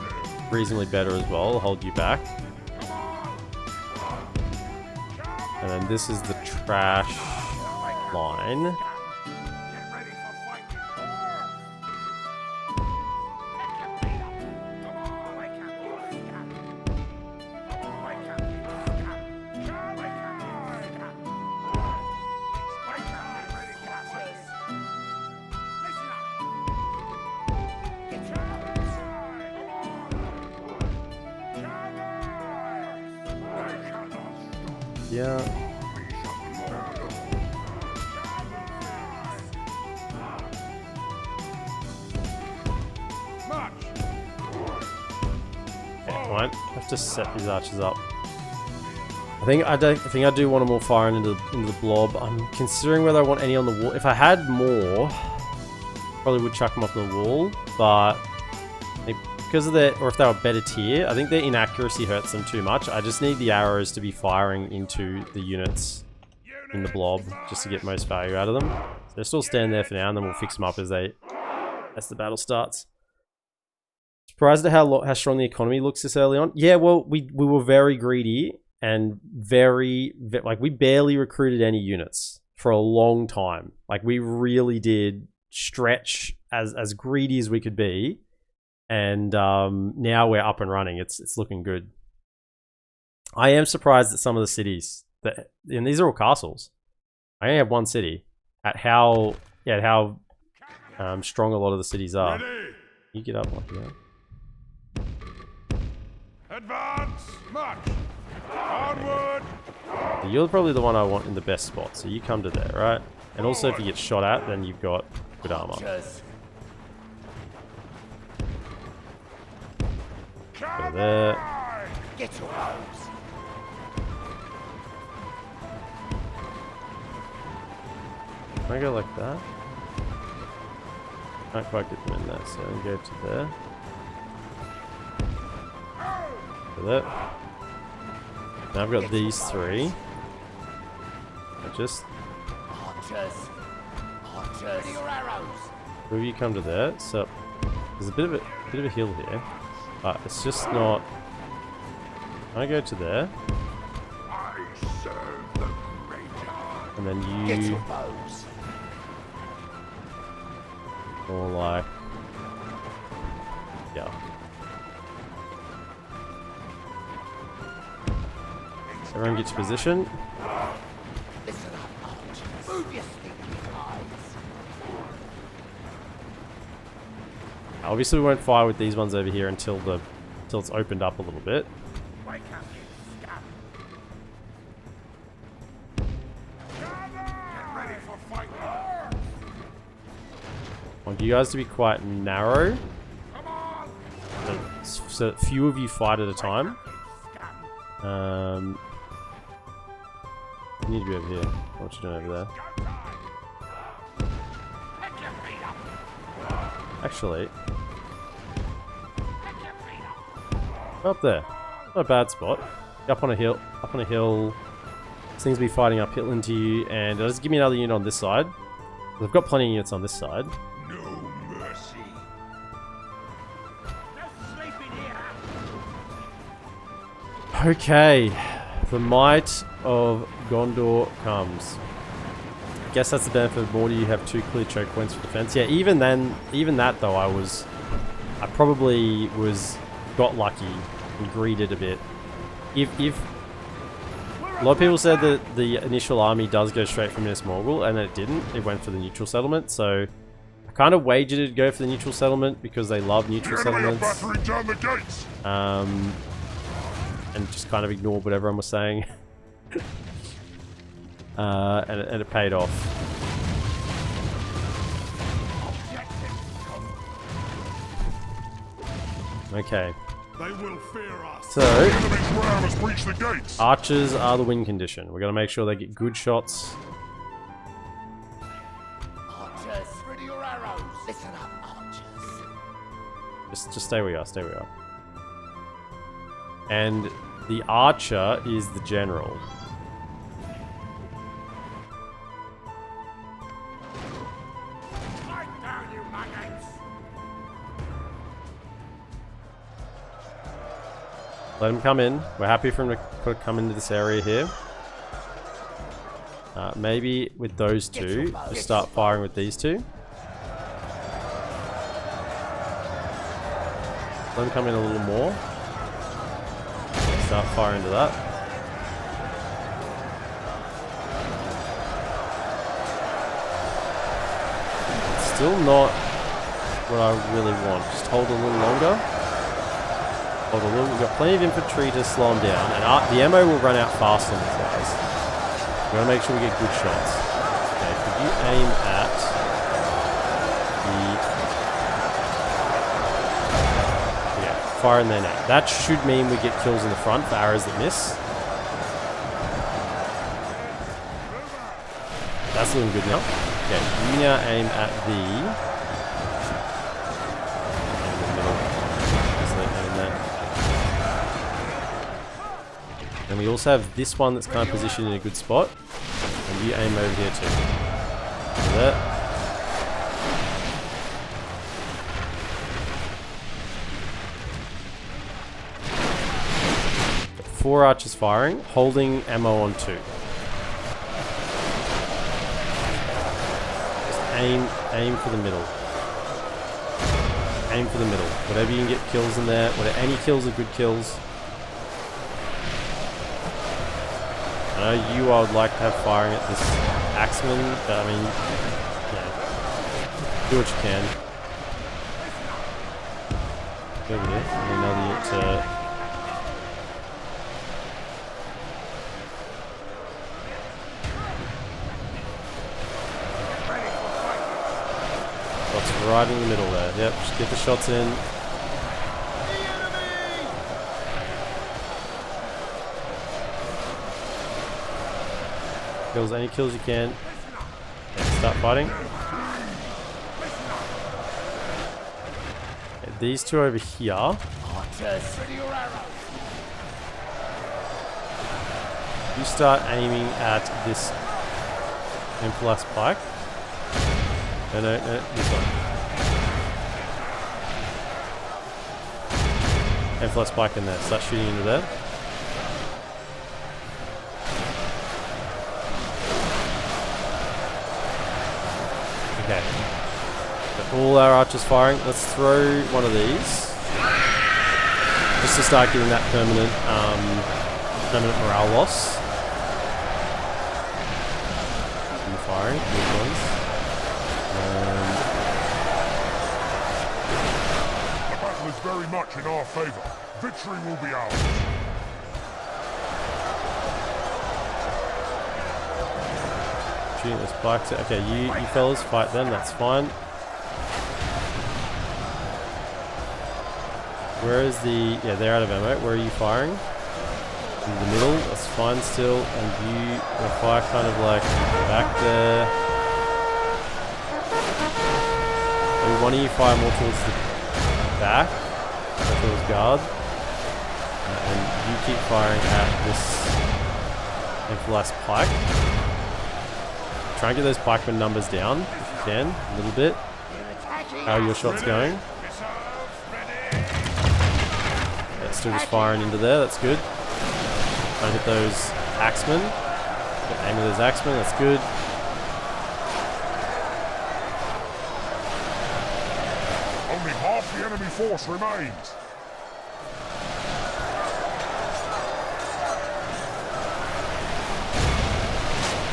reasonably better as well. I'll hold you back. And then this is the trash line. Yeah. Okay, might have to set these archers up. I think I do want them all firing into the blob. I'm considering whether I want any on the wall. If I had more, probably would chuck them up the wall, but because of their, or if they were better tier, I think their inaccuracy hurts them too much. I just need the arrows to be firing into the units in the blob just to get most value out of them. So they'll still stand there for now, and then we'll fix them up as the battle starts. Surprised at how strong the economy looks this early on. Yeah, well, we were very greedy and very like we barely recruited any units for a long time. Like we really did stretch as greedy as we could be. And now we're up and running. It's looking good. I am surprised at some of the cities and these are all castles. I only have 1 city. At how strong a lot of the cities are. Ready. You get up like that. Advance, march. Onward, So you're probably the one I want in the best spot. So you come to there, right? And also if you get shot at, then you've got good armor. Go to there. Get your bows. Can I go like that? Can't quite get them in there, so I'll go to there. To there. Now I've got these three. I just Archers. Ready your arrows. move you come to there. So there's a bit of a hill here, but it's just not. I go to there, I serve the greater. and then Get you your bows. more like yeah. Everyone get to position. Listen up, archers. Move your stinking eyes. Obviously, we won't fire with these ones over here until it's opened up a little bit. Wake up, you scum. Get ready for fight. I want you guys to be quite narrow, Come on. so that few of you fight at a time. You need to be over here. What you doing over there? Pick your feet up. Actually, up there. Not a bad spot. Up on a hill. Up on a hill. This thing's be fighting uphill into you, and just give me another unit on this side. I've got plenty of units on this side. No mercy. No sleeping here. Okay, the might of Gondor comes. Guess that's the benefit of Mordor. You have 2 clear choke points for defense. Yeah, even then, even that though, I probably got lucky and greeted a bit. If a lot of people said that the initial army does go straight for Minas Morgul, and then it didn't. It went for the neutral settlement. So I kind of wagered it to go for the neutral settlement because they love neutral The enemy are settlements. battering down the gates. And just kind of ignored what everyone was saying. And it paid off. Okay, They will fear us. so The enemy's ram has breached the gates. archers are the win condition. We're gonna make sure they get good shots. Archers, ready your arrows. Listen up, archers. Just stay where you are. Stay where you are. And the archer is the general. Lie down, you maggots. Let him come in. We're happy for him to come into this area here. Maybe with those two, just start firing with these two. Let him come in a little more. Start firing into that. It's still not what I really want. Just hold a little longer. Hold a little. We've got plenty of infantry to slow them down, and the ammo will run out faster than these guys. We gotta make sure we get good shots. Okay, could you aim at the... Yeah, fire in there now. That should mean we get kills in the front for arrows that miss. That's looking good now. Okay, you now aim at the... in the middle. Just aim there. And we also have this one that's kind of positioned in a good spot. And you aim over here too. Like that. 4 archers firing, holding ammo on 2. Just aim for the middle. Aim for the middle. Whatever you can get kills in there. Any kills are good kills. I know I would like to have firing at this axeman, but I mean, yeah, do what you can. Go over here, and another unit to... Shots right in the middle there. Yep, just get the shots in. Kills, any kills you can. Okay, start fighting. Okay, these two over here. Archers, ready your arrows. You start aiming at this Influx Pike. No, this one. Influx Pike in there. Start shooting into there. Okay. Got all our archers firing. Let's throw one of these. Just to start getting that permanent morale loss. Firing, these ones. The battle is very much in our favour. Victory will be ours. Shooting those spikes. Okay, you fellas fight them, that's fine. Where is the... Yeah, they're out of ammo. Where are you firing? In the middle, that's fine still. And you will fire kind of like back there. Maybe one of you fire more towards the back, towards guard. And you keep firing at this Influx Pike. Try and get those pikeman numbers down if you can, a little bit. How are your shots going? Yeah, still just firing into there, that's good. Try and hit those axemen. Get aim at those axemen, that's good. Only half the enemy force remains.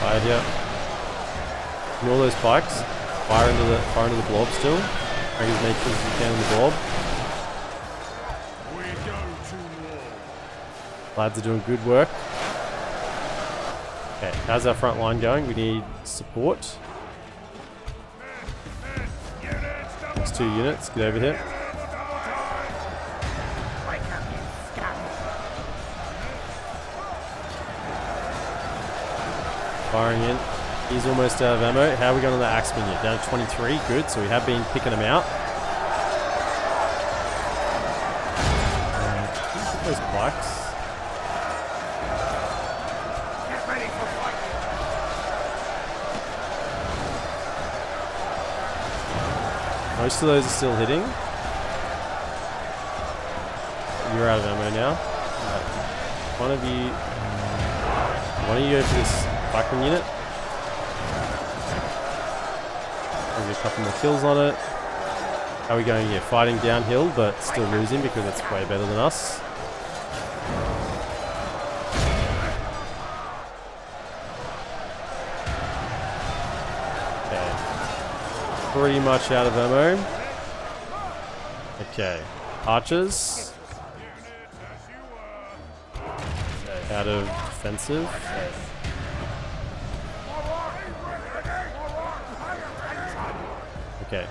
Fire here. Ignore those pikes. Fire into the blob still. Try as many kills as you can in the blob. Lads are doing good work. Okay, how's our front line going? We need support. There's 2 units. Get over here. Firing in. He's almost out of ammo. How are we going on the axeman yet? Down to 23. Good. So we have been picking them out. Those pikes. Most of those are still hitting. You're out of ammo now. One of you go for this pikeman unit. Maybe a couple more kills on it. How are we going here? Fighting downhill, but still losing because it's way better than us. Pretty much out of ammo. Okay. Archers. Out of defensive. Okay.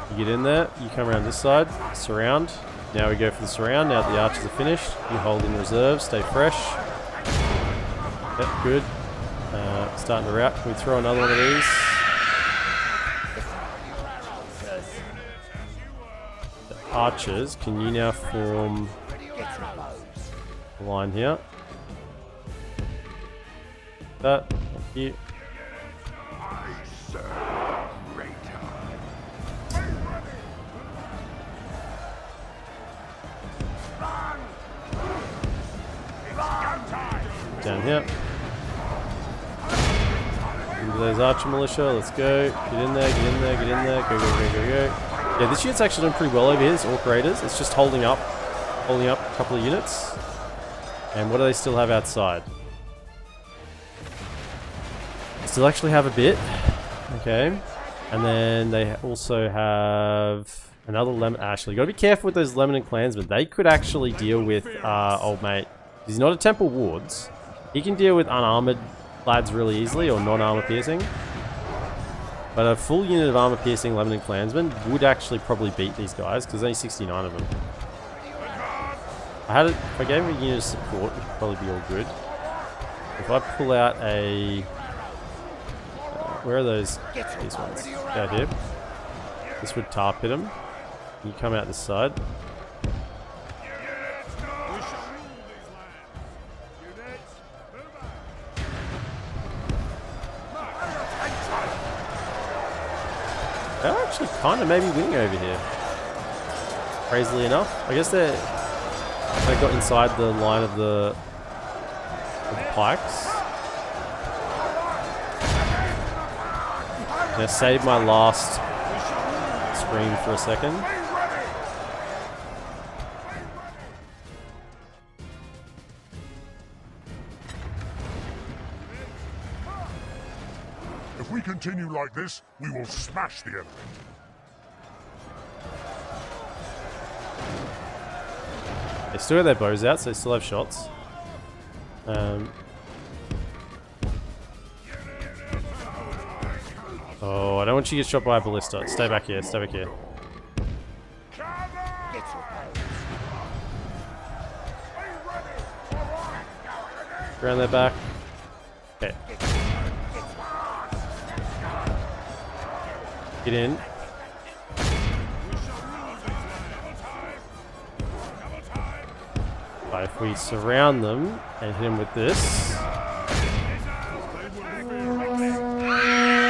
You get in there, you come around this side, surround. Now we go for the surround. Now that the archers are finished, you hold in reserve, stay fresh. Yep, good. Starting to rout. Can we throw another one of these? Archers, can you now form a line here? That, thank you. Down here. Into those archer militia, let's go. Get in there, get in there, get in there. Go, go, go, go, go. Yeah, this unit's actually doing pretty well over here, this Orc Raiders. It's just holding up a couple of units. And what do they still have outside? Still actually have a bit. Okay. And then they also have another lemon. Actually, gotta be careful with those Lemon and Clansmen. They could actually deal with old mate. He's not a Temple Wards. He can deal with unarmored lads really easily, or non-armor piercing. But a full unit of armor piercing Lebanon clansmen would actually probably beat these guys because there's only 69 of them. If I gave him a unit of support, it would probably be all good. If I pull out a... where are those? These ones. Out here. This would tar pit him. You come out this side. They're actually kind of maybe winning over here. Crazily enough. I guess they got inside the line of the pikes. Now save my last scream for a second. If we continue like this, we will smash the enemy. They still have their bows out, so they still have shots. Oh, I don't want you to get shot by a ballista. Stay back here, stay back here. Around their back. Okay. Get in. But if we surround them and hit them with this, and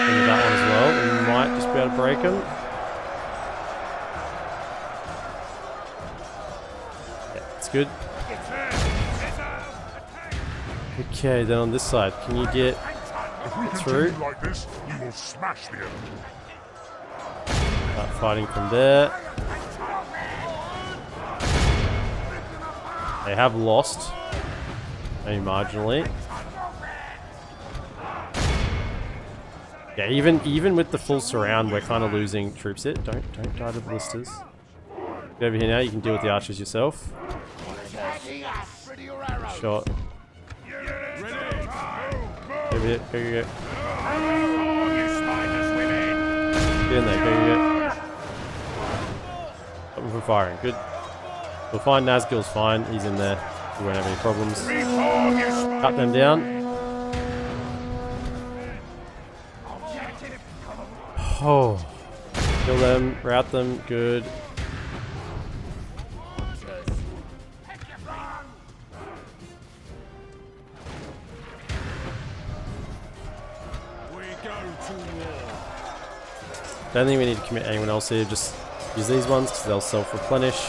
with that one as well, we might just be able to break them. Yeah, it's good. Okay, then on this side, can you get through? Like this, we will smash the enemy. Start fighting from there. They have lost, maybe marginally. Yeah, even with the full surround, we're kind of losing troops here. Don't die to ballistas. Get over here now. You can deal with the archers yourself. Shot. Over here. Go. Get in there. Go. Stop them from firing. Good. We'll find Nazgul's fine. He's in there. We won't have any problems. Cut them down. Oh. Kill them. Rout them. Good. Don't think we need to commit anyone else here. Just use these ones because they'll self-replenish.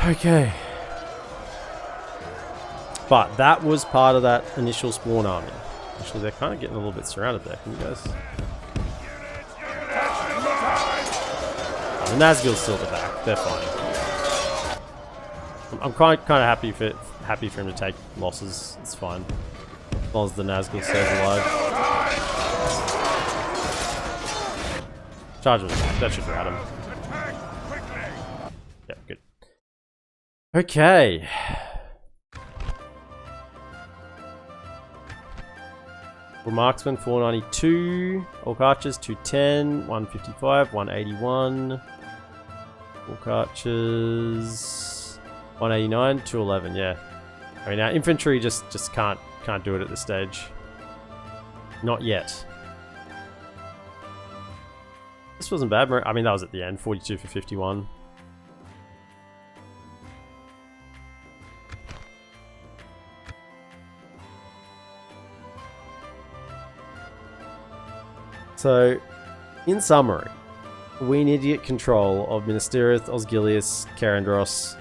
Okay. But that was part of that initial spawn army. Actually, they're kind of getting a little bit surrounded there. Can you guys? Oh, the Nazgul's still at the back. They're fine. I'm kind of happy for him to take losses. It's fine. As long as the Nazgul stays alive. Charge with the back. That should rout him. Yeah, good. Okay. Well, marksman 492, Orc archers 210, 155, 181. Orc archers 189, 211. Yeah. I mean, our infantry just can't do it at this stage. Not yet. This wasn't bad. I mean, that was at the end. 42 for 51. So, in summary, we need to get control of Minas Tirith, Osgiliath, Carandros,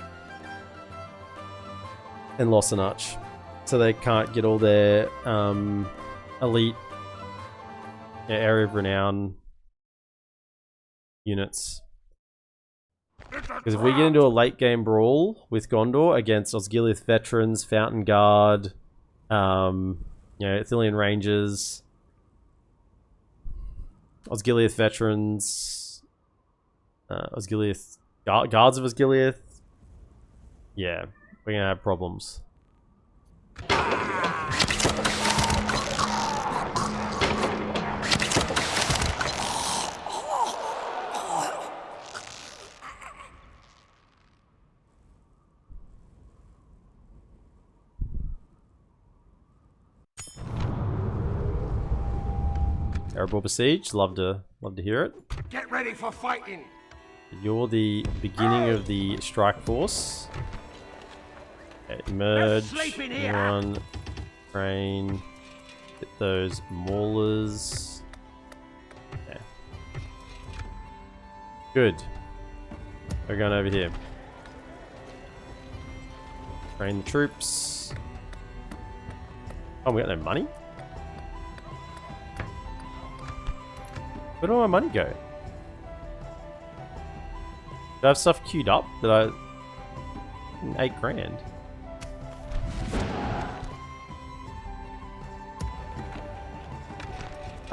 and Losanach, so they can't get all their elite area of renown units. Because if we get into a late game brawl with Gondor against Osgiliath veterans, Fountain Guard, Ithilien Rangers, Osgiliath veterans, Osgiliath Guards of Osgiliath. Yeah, we're gonna have problems. Erebor besieged. Love to hear it. Get ready for fighting. You're the beginning of the strike force. Okay, emerge. Run. Train. Get those maulers. Okay. Good. We're going over here. Train the troops. Oh, we got no money? Where did all my money go? Do I have stuff queued up that I... 8 grand.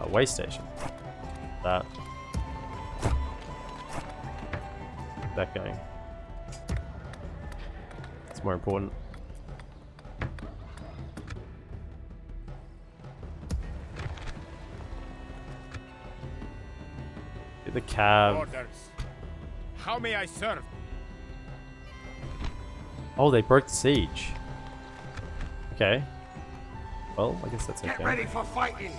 Way station. That. That going. It's more important. Get the cab. Orders. How may I serve? Oh, they broke the siege. Okay. Well, I guess that's okay. Get ready for fighting.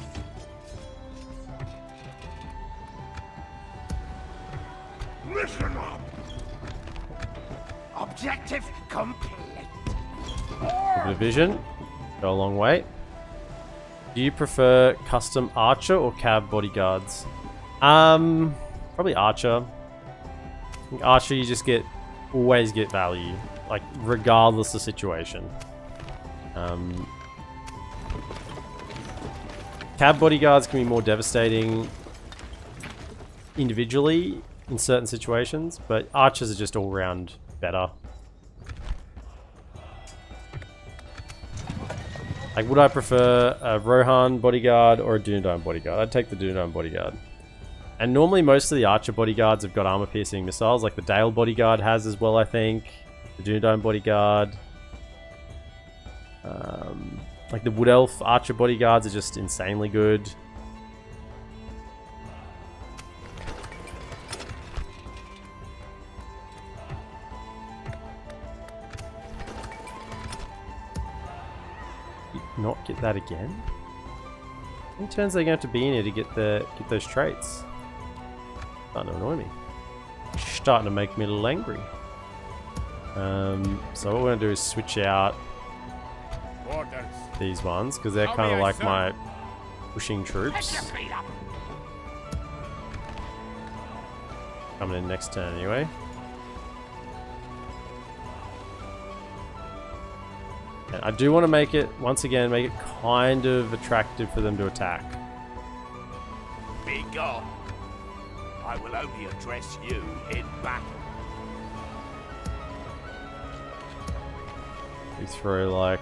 Listen up. Objective complete. A bit of vision. Go a long way. Do you prefer custom archer or cab bodyguards? Probably archer. I think archer, you just always get value, like regardless of situation. Cab bodyguards can be more devastating individually in certain situations, but archers are just all round better. Like, would I prefer a Rohan bodyguard or a Dunedain bodyguard? I'd take the Dunedain bodyguard. And normally most of the archer bodyguards have got armor-piercing missiles, like the Dale bodyguard has as well, I think. The Dunedain bodyguard. Like the Wood Elf archer bodyguards are just insanely good. Not get that again? How many turns are they going to have to be in here to get those traits? Starting to annoy me. Starting to make me a little angry. So what we're going to do is switch out Orders. these ones, because they're kind of like my pushing troops. Coming in next turn anyway. And I do want to make it, once again, make it kind of attractive for them to attack. Be gone. I will only address you in battle. We throw like...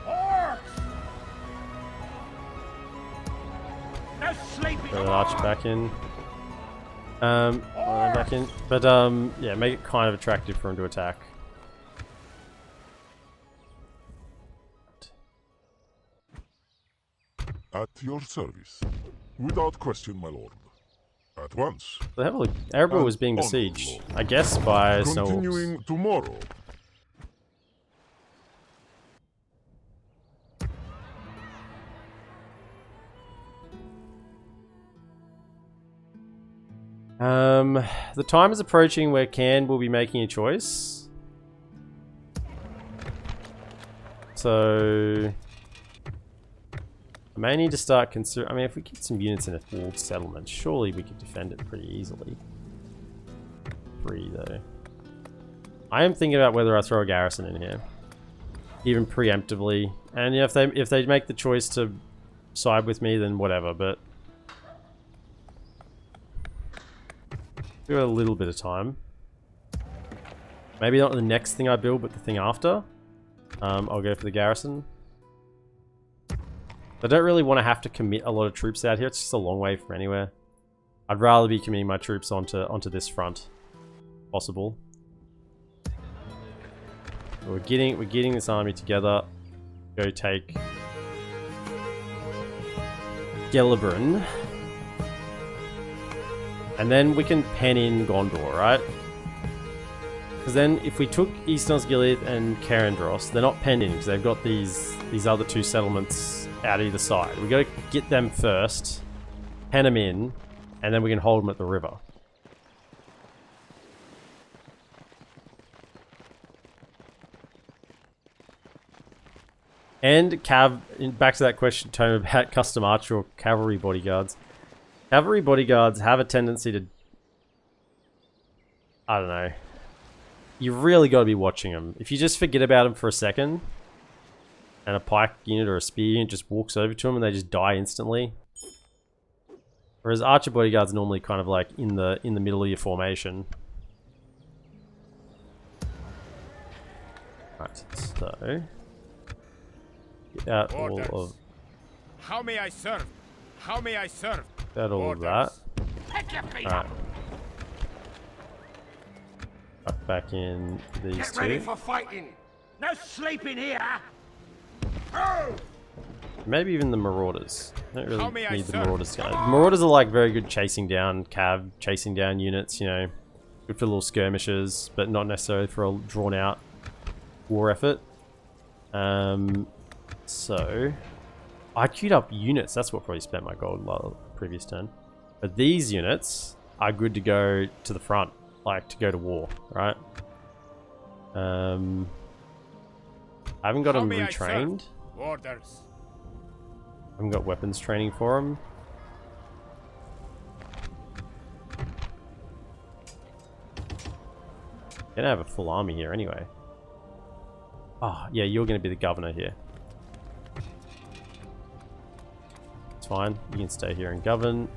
Orcs! No sleeping. Throw the archer back in. Back in. But yeah, make it kind of attractive for him to attack. At your service. Without question, my lord. At once. So heavily, Erebor was being besieged, I guess, by Snow Orcs. Continuing tomorrow. The time is approaching where Can will be making a choice. So I may need to start considering... I mean, if we get some units in a walled settlement, surely we could defend it pretty easily. 3, though. I am thinking about whether I throw a garrison in here. Even preemptively. And yeah, if they make the choice to side with me, then whatever, but... we've got a little bit of time. Maybe not the next thing I build, but the thing after. I'll go for the garrison. I don't really want to have to commit a lot of troops out here. It's just a long way from anywhere. I'd rather be committing my troops onto this front, if possible. We're getting this army together. Go take Gelibrin. And then we can pen in Gondor, right? Because then if we took East Osgiliath and Carindros, they're not penned in because they've got these other two settlements out either side. We got to get them first, pen them in, and then we can hold them at the river. And back to that question, Tome, about custom archer or cavalry bodyguards. Cavalry bodyguards have a tendency to... I don't know. You really got to be watching them. If you just forget about them for a second, and a pike unit or a spear unit just walks over to them and they just die instantly. Whereas archer bodyguards are normally kind of like in the middle of your formation. Right, so... Get out all of... How may I serve? How may I serve? Get out all of that. Alright. Tuck back in these Get two. ready for fighting. No sleeping here. Oh! Maybe even the Marauders. I don't How really may I need the serve? Marauders guys. Marauders are like very good chasing down cav, chasing down units, you know. Good for little skirmishes, but not necessarily for a drawn out war effort. So I queued up units. That's what probably spent my gold previous turn. But these units are good to go to the front, like to go to war, right? I haven't got them retrained. Orders. I haven't got weapons training for them. Gonna have a full army here anyway. Oh, yeah, you're gonna be the governor here. It's fine. You can stay here and govern.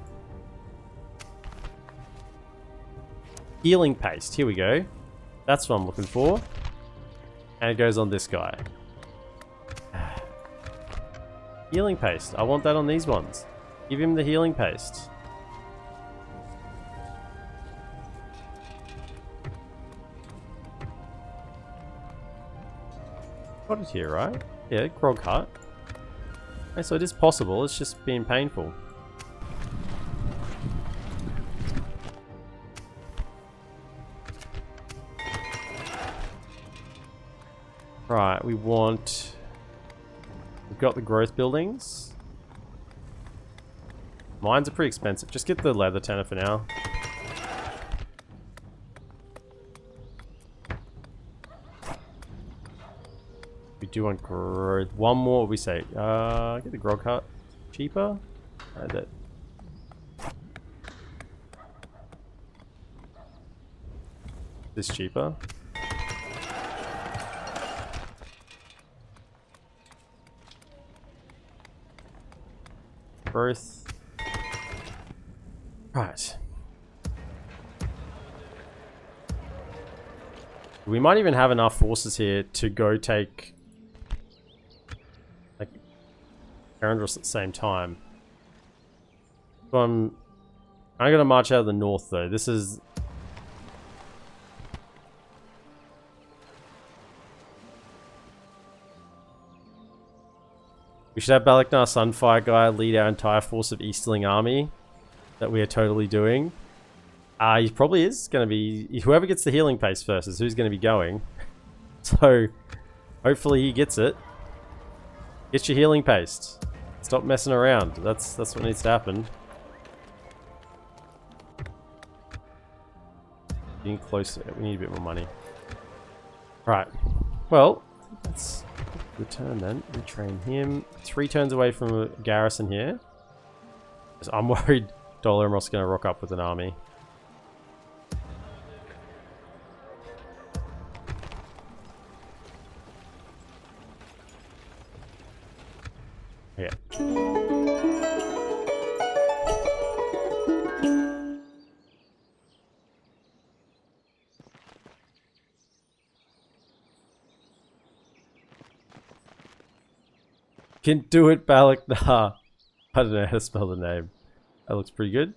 Healing paste. Here we go. That's what I'm looking for. And it goes on this guy. Healing paste. I want that on these ones. Give him the healing paste. Got it here, right? Yeah, Grog Hut. Okay, so it is possible, it's just being painful. Right, we want... We've got the growth buildings. Mines are pretty expensive. Just get the leather tenor for now. We do want growth. One more, we say. Get the grog hut. Cheaper? That. This cheaper. Growth. Right. We might even have enough forces here to go take like Carindros at the same time. So I'm gonna march out of the north though. This is we should have Balakar Sunfire guy lead our entire force of Easterling army that we are totally doing. He probably is going to be... Whoever gets the healing paste first is who's going to be going. So, hopefully he gets it. Get your healing paste. Stop messing around. That's what needs to happen. Getting closer. We need a bit more money. Right. Well, that's a good turn then. Retrain him. 3 turns away from a garrison here. So I'm worried Dolorimos going to rock up with an army. Yeah. Can do it, Balak. Nah. I don't know how to spell the name. That looks pretty good.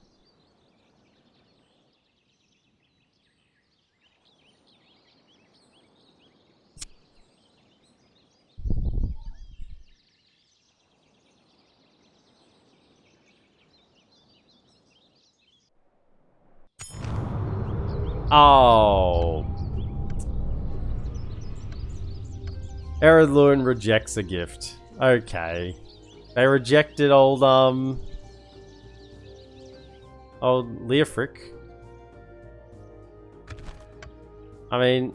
Oh. Eredlun rejects a gift. Okay. They rejected old Leofric. I mean,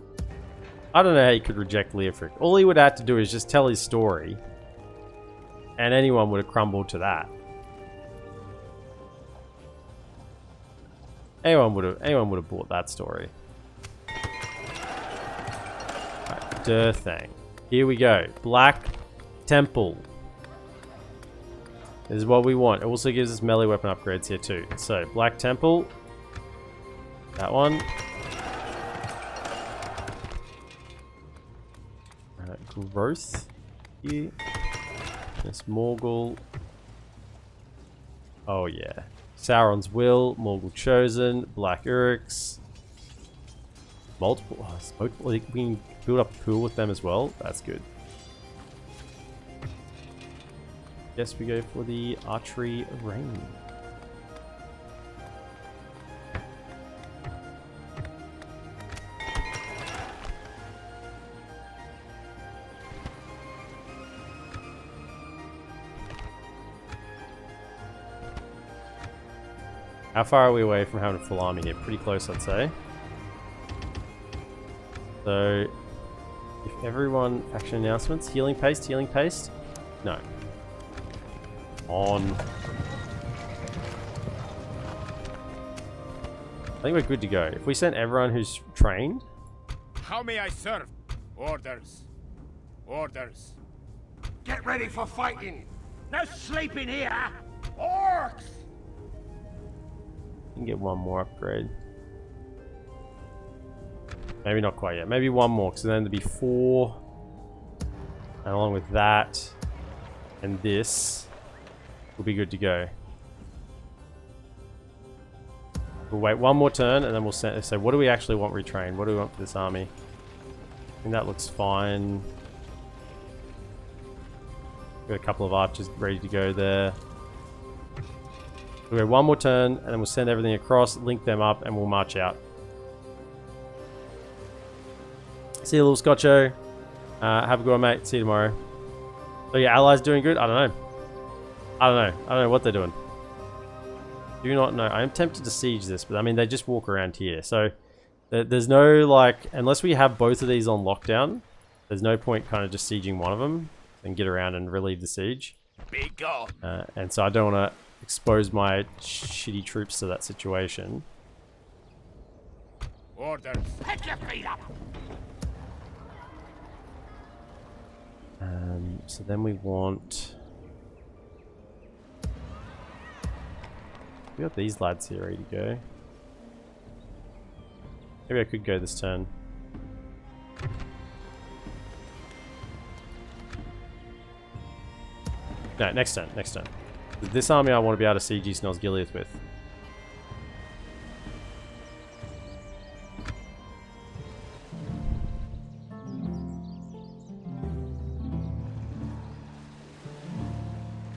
I don't know how you could reject Leofric. All he would have to do is just tell his story. And anyone would have crumbled to that. Anyone would have bought that story. Right, Durthang. Here we go. Black Temple. This is what we want. It also gives us melee weapon upgrades here too. So, Black Temple. That one. Growth. Here. This Morgul. Oh yeah. Sauron's Will, Morgul Chosen, Black Orcs. Multiple. We can build up a pool with them as well. That's good. Guess we go for the archery range. How far are we away from having a full army here? Pretty close, I'd say. So, if everyone... Faction announcements. Healing paste, healing paste. No. On. I think we're good to go. If we send everyone who's trained... How may I serve? Orders. Orders. Get ready for fighting. No sleeping here. Orcs! You can get one more upgrade. Maybe not quite yet. Maybe one more, because then there'd be 4. And along with that and this, we'll be good to go. We'll wait one more turn, and then we'll say, what do we actually want retrained? What do we want for this army? I think that looks fine. Got a couple of archers ready to go there. We'll go one more turn, and then we'll send everything across, link them up, and we'll march out. See you, little Scotcho. Have a good one, mate. See you tomorrow. So your allies doing good? I don't know. I don't know what they're doing. Do not know. I am tempted to siege this, but I mean, they just walk around here. So there's no, like, unless we have both of these on lockdown, there's no point kind of just sieging one of them and get around and relieve the siege. Be gone. And so I don't want to expose my shitty troops to that situation. Orders. Pick your feet up. So then we want... We got these lads here ready to go. Maybe I could go this turn. No, next turn, next turn. This army I want to be able to siege East Nazgul with.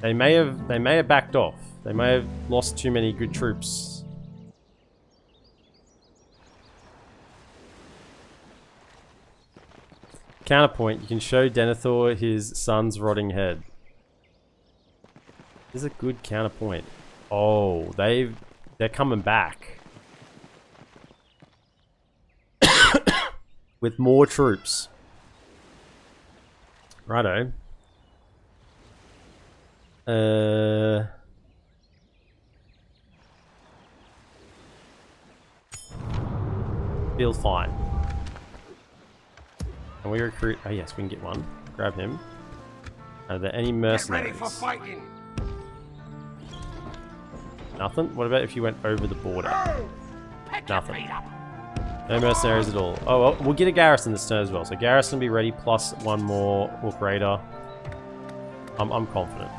They may have backed off. They may have lost too many good troops. Counterpoint, you can show Denethor his son's rotting head. This is a good counterpoint. Oh, they're coming back. With more troops. Righto. Feels fine. Can we recruit? Oh yes, we can get one. Grab him. Are there any mercenaries? Get ready for fighting. Nothing? What about if you went over the border? Nothing. Feet up. No mercenaries at all. Oh, well, we'll get a garrison this turn as well. So garrison be ready, plus one more Orc Raider. I'm confident.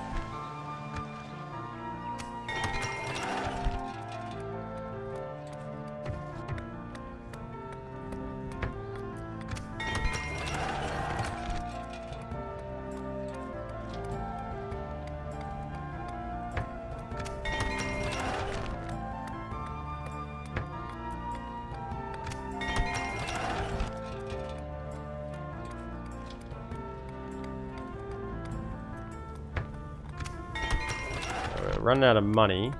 running out of money.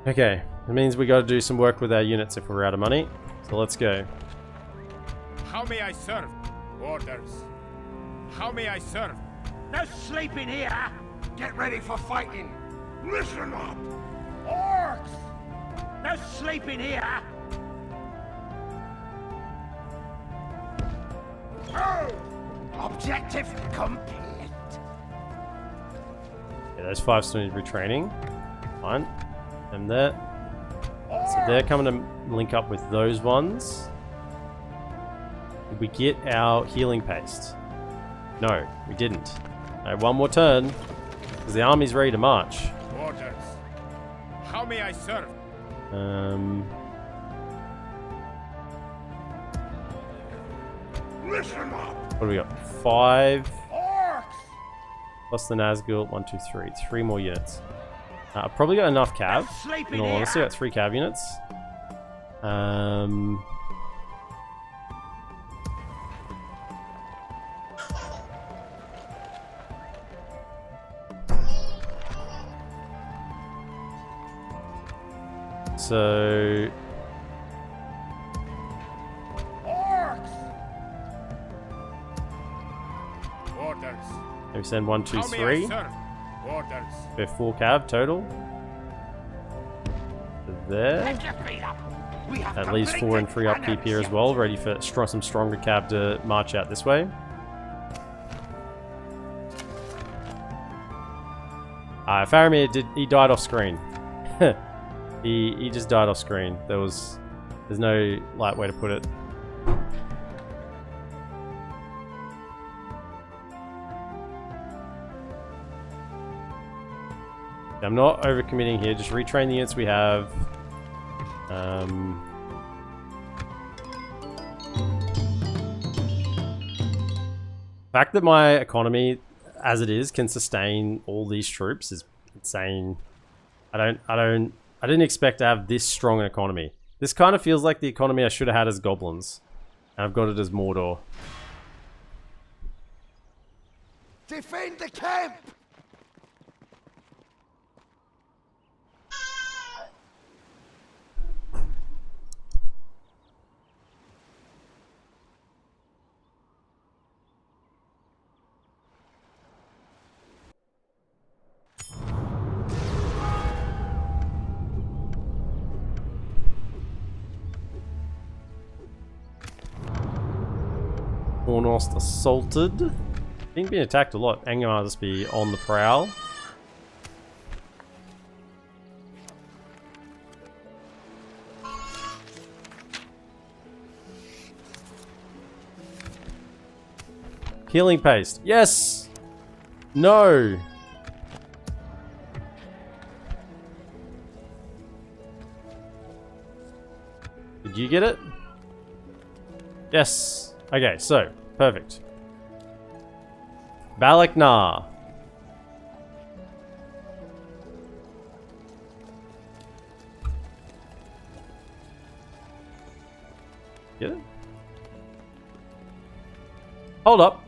Okay, it means we got to do some work with our units if we're out of money. So let's go. How may I serve? Orders. How may I serve? No sleeping here! Get ready for fighting! Listen up! Orcs! No sleeping here! Oh! Objective complete! Yeah, those 5 still need retraining. Fine. And there. So they're coming to link up with those ones. Did we get our healing paste? No, we didn't. Alright, one more turn. Because the army's ready to march. Orders. How may I serve? Listen up! What do we got? 5 Orcs! plus the Nazgul. 1, 2, 3. 3 more units. I've probably got enough cav. In all honesty, got 3 cav units. So Orcs! Orders. maybe send 1, 2, How may I 3. serve? Orders. We're 4 cav total. So there. Lift your feet up! We have At least 4 and 3 upkeep here as well, ready for some stronger cav to march out this way. Faramir he died off screen. he just died off screen. There's no light way to put it. I'm not overcommitting here, just retrain the units we have. The fact that my economy, as it is, can sustain all these troops is insane. I didn't expect to have this strong an economy. This kind of feels like the economy I should have had as goblins. And I've got it as Mordor. Defend the camp! Ornost assaulted. Being attacked a lot. Angmar just be on the prowl. Healing paste. Yes! No! Did you get it? Yes. Okay, so, perfect. Balakar. Get it? Hold up.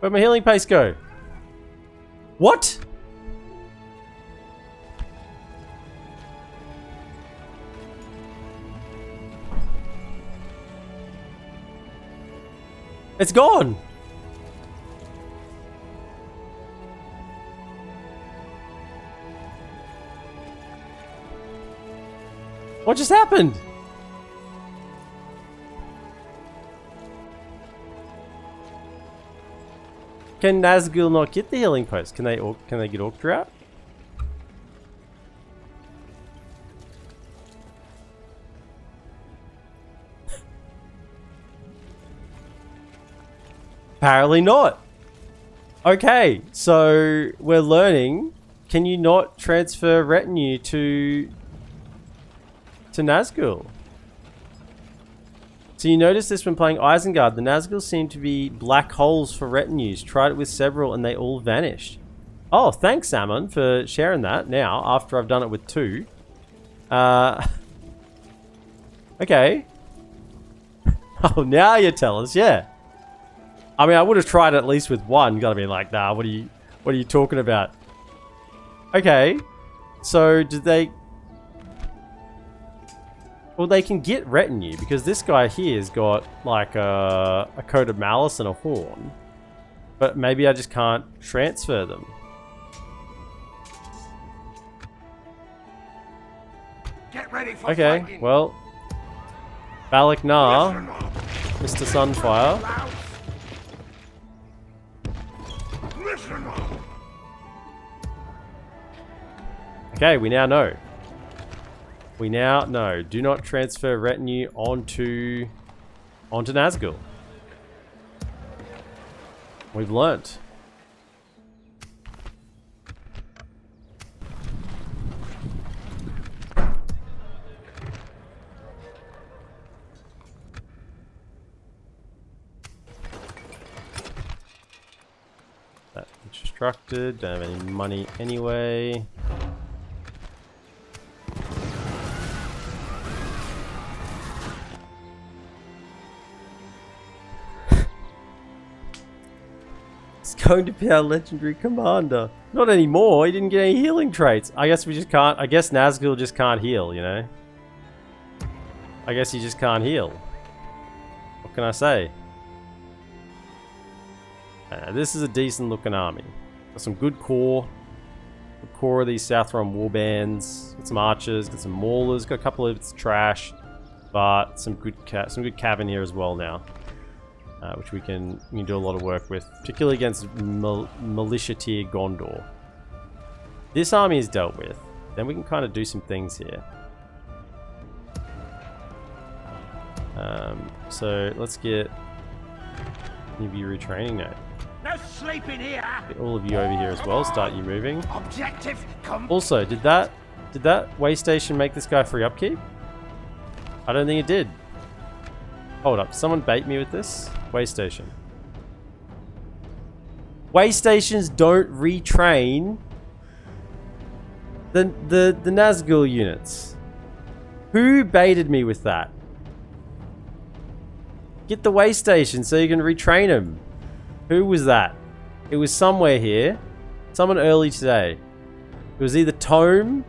Where'd my healing paste go? What? It's gone! What just happened? Can Nazgul not get the healing post? Can they get Orc out? Apparently not. Okay, so we're learning. Can you not transfer retinue to Nazgul? So you notice this when playing Isengard. The Nazgul seem to be black holes for retinues. Tried it with several and they all vanished. Oh, thanks, Salmon, for sharing that now after I've done it with 2. Okay. Oh, now you tell us, yeah. I mean, I would have tried at least with one. Gotta be like, nah, what are you talking about? Okay. So, did they... Well, they can get retinue, because this guy here's got, like, a coat of malice and a horn. But maybe I just can't transfer them. Get ready for Okay, fighting. well... Balakar, Listen up. Mr. Sunfire. Listen up. Okay, we now know. We now know. Do not transfer retinue onto Nazgul. We've learnt. That constructed. Don't have any money anyway. Going to be our legendary commander. Not anymore. He didn't get any healing traits. I guess we just can't. I guess Nazgul just can't heal, you know? I guess he just can't heal. What can I say? This is a decent looking army. Got some good core. Good core of these Southron warbands. Got some archers. Got some maulers. Got a couple of trash. But some good cav here as well now. Which we can do a lot of work with, particularly against militia tier Gondor. This army is dealt with. Then we can kind of do some things here. So let's get you retraining now. No sleeping here. Get all of you over here as well. Start you moving. Objective Also, did that way station make this guy free upkeep? I don't think it did. Hold up, someone bait me with this? Way station. Way stations don't retrain the Nazgul units. Who baited me with that? Get the way station so you can retrain them. Who was that? It was somewhere here. Someone early today. It was either Tome.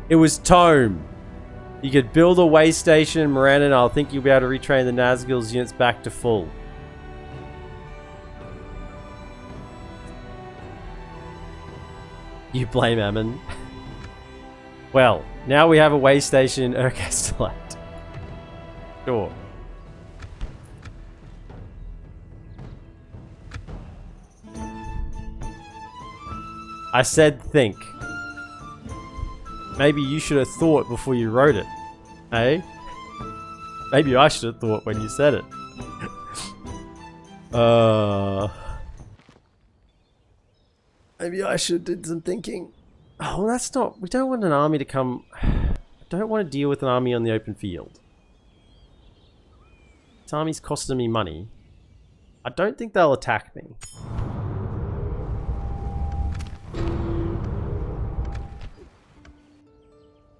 It was Tome. You could build a way station in Miranda and I think you'll be able to retrain the Nazgul's units back to full. You blame Ammon. Well, now we have a way station in Urkastelat. Sure. I said think. Maybe you should have thought before you wrote it. Eh? Maybe I should have thought when you said it. Maybe I should have did some thinking. Oh, well, that's not... We don't want an army to come... I don't want to deal with an army on the open field. This army's costing me money. I don't think they'll attack me.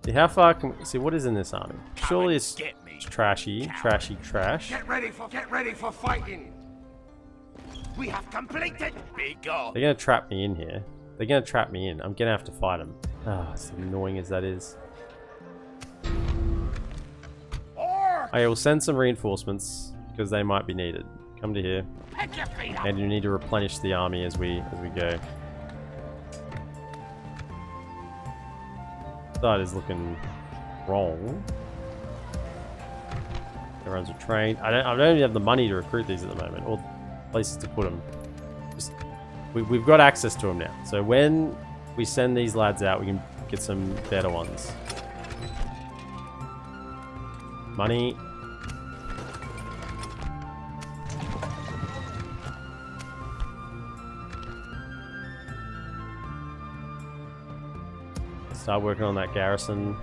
See, how far can we... See, what is in this army? Surely it's trashy. Trashy trash. Get ready for fighting. We have completed. Be gone. They're gonna trap me in here. They're gonna trap me in. I'm gonna have to fight them. Ah, as annoying as that is. Orcs. I will send some reinforcements because they might be needed. Come to here. Pick your feet up. And you need to replenish the army as we go. Side is looking wrong. Everyone's a train. I don't even have the money to recruit these at the moment, or places to put them. Just we've got access to them now. So when we send these lads out, we can get some better ones. Money. Start working on that garrison.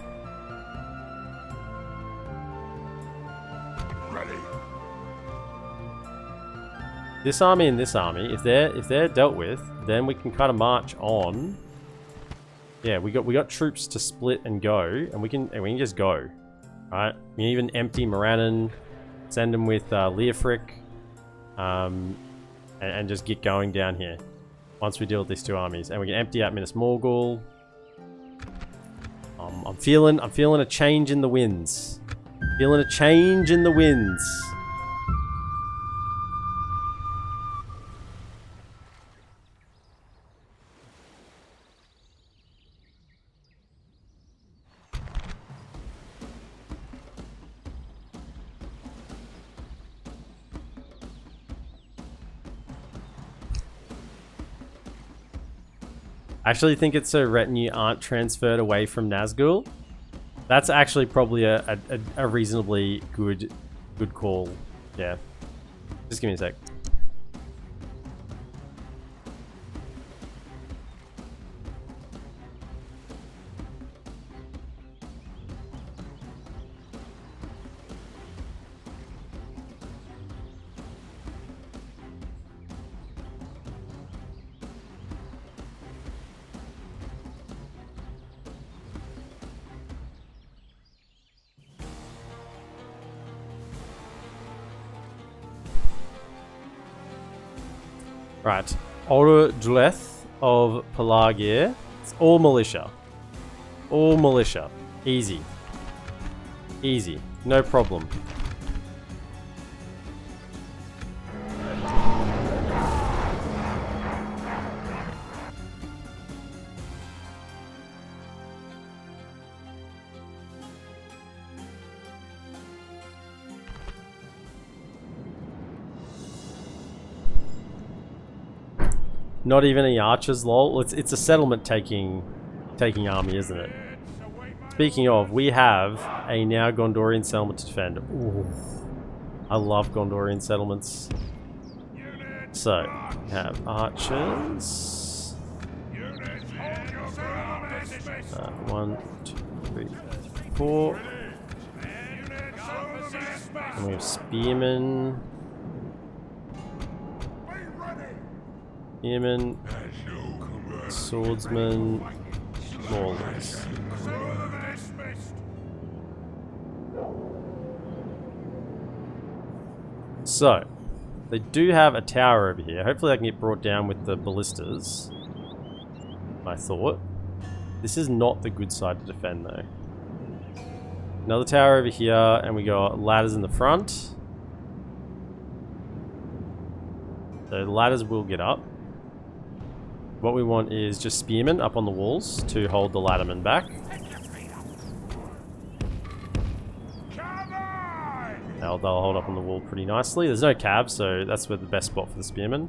Ready. This army and this army, if they're dealt with, then we can kind of march on. Yeah, we got troops to split and go, and we can just go. Right? You even empty Morannon, send him with Leofric, and just get going down here. Once we deal with these two armies, and we can empty out Minas Morgul. I'm feeling a change in the winds. Feeling a change in the winds. I actually think it's so retinue aren't transferred away from Nazgul. That's actually probably a reasonably good call. Yeah. Just give me a sec. Right, Order Dleth of Pelagir. It's all militia. All militia. Easy. Easy. No problem. Not even any archers, lol. It's a settlement taking army, isn't it? Speaking of, we have a now Gondorian settlement to defend. Ooh, I love Gondorian settlements. So, we have archers. 1, 2, 3, 4. And we have spearmen. Spearmen, swordsmen, maulers. So, they do have a tower over here. Hopefully I can get brought down with the ballistas. I thought. This is not the good side to defend though. Another tower over here, and we got ladders in the front. So the ladders will get up. What we want is just spearmen up on the walls to hold the laddermen back. They'll hold up on the wall pretty nicely. There's no cab, so that's where the best spot for the spearmen.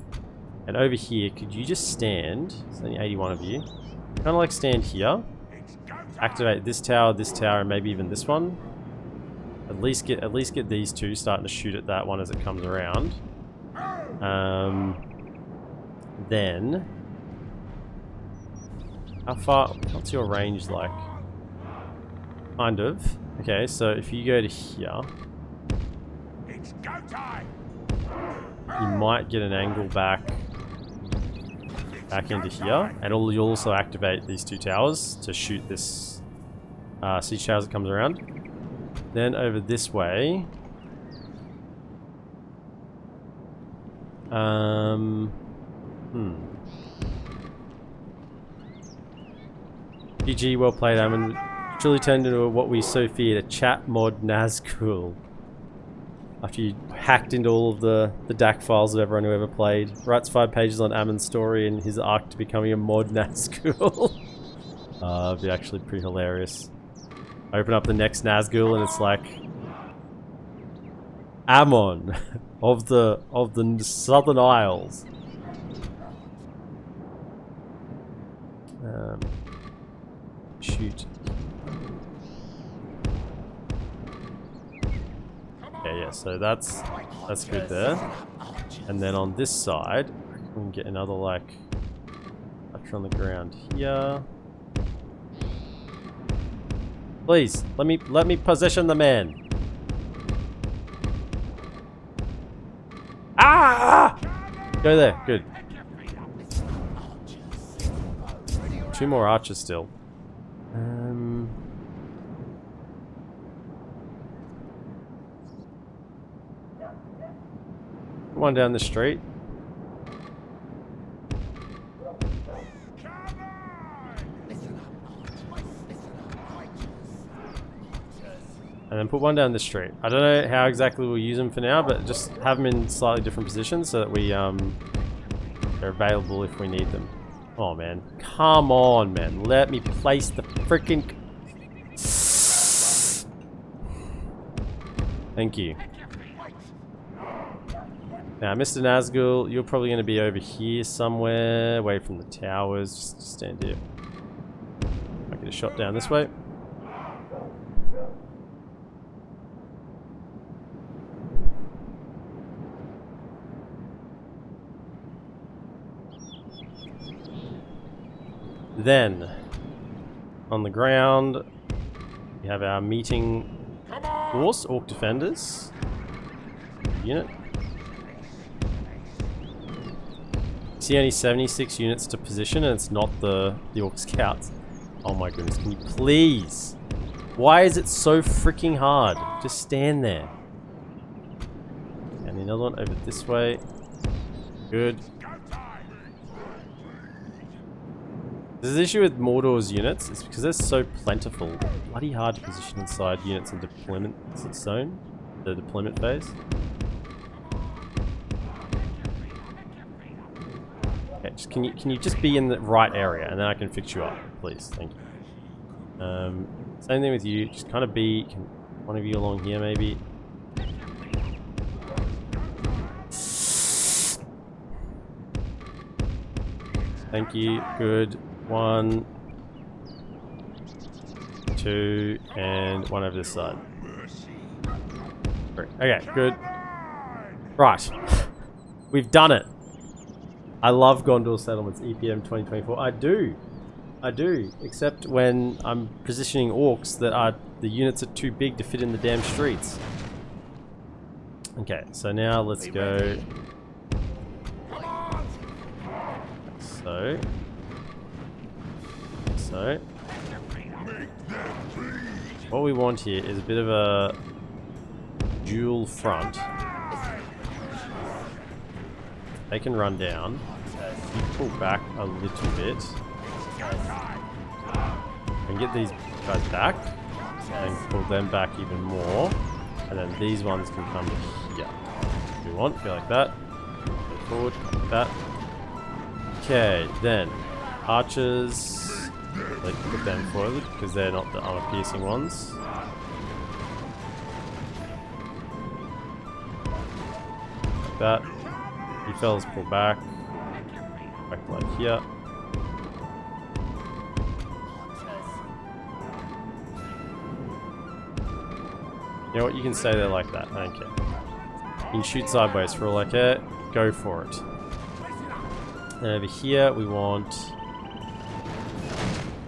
And over here, could you just stand? There's only 81 of you. Kind of like stand here. Activate this tower, and maybe even this one. At least get these two starting to shoot at that one as it comes around. Then, how far? What's your range like? Kind of. Okay, so if you go to here, you might get an angle back into here, and you'll also activate these two towers to shoot this siege tower as it comes around. Then over this way, GG, well played, Ammon. Truly turned into what we so feared, a chat mod Nazgul. After you hacked into all of the DaC files of everyone who ever played. Writes 5 pages on Ammon's story and his arc to becoming a mod Nazgul. It'd be actually pretty hilarious. Open up the next Nazgul and it's like Ammon of the Southern Isles. Shoot. Yeah, so that's good there. And then on this side, we can get another like archer on the ground here. Please, let me position the man. Ah! Go there, good. 2 more archers still. one down the street. And then put one down the street. I don't know how exactly we'll use them for now, but just have them in slightly different positions so that we they're available if we need them. Oh man, come on man, let me place the freaking. Thank you. Now, Mr. Nazgul, you're probably going to be over here somewhere, away from the towers. Just stand here. Might get a shot down this way. Then, on the ground, we have our meeting force, Orc Defenders unit. See, only 76 units to position, and it's not the Orc Scouts. Oh my goodness, can you please? Why is it so freaking hard? Just stand there. And another one over this way. Good. There's an issue with Mordor's units. It's because they're so plentiful. Bloody hard to position inside units in deployment zone. The deployment phase. Okay, just, can you just be in the right area, and then I can fix you up, please. Thank you. Same thing with you. Just kind of be one of you along here, maybe. Thank you. Good. 1, 2, and one over this side. 3. Okay, good. Right. We've done it. I love Gondor settlements, EPM 2024. I do. Except when I'm positioning orcs that are, the units are too big to fit in the damn streets. Okay, so now let's go. So, what we want here is a bit of a dual front. They can run down. You pull back a little bit. And get these guys back. And pull them back even more. And then these ones can come here. If you want, go like that. Go forward, like that. Okay, then archers. Like put them forward because they're not the armor piercing ones. Like that. You fellas pull back. Back like here. You know what? You can stay there like that. I don't care. You can shoot sideways for all I care. Go for it. And over here we want.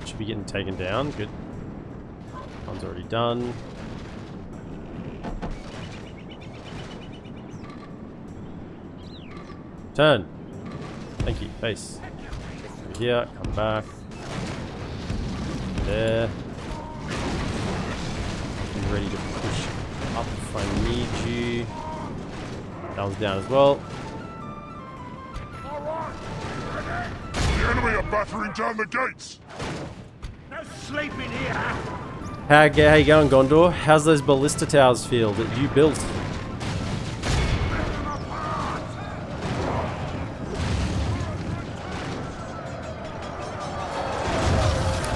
Should be getting taken down. Good. One's already done. Turn. Thank you. Face. Over here. Come back. There. Be ready to push up if I need you. That one's down as well. The enemy are battering down the gates. No sleeping here. How you going, Gondor? How's those ballista towers feel that you built?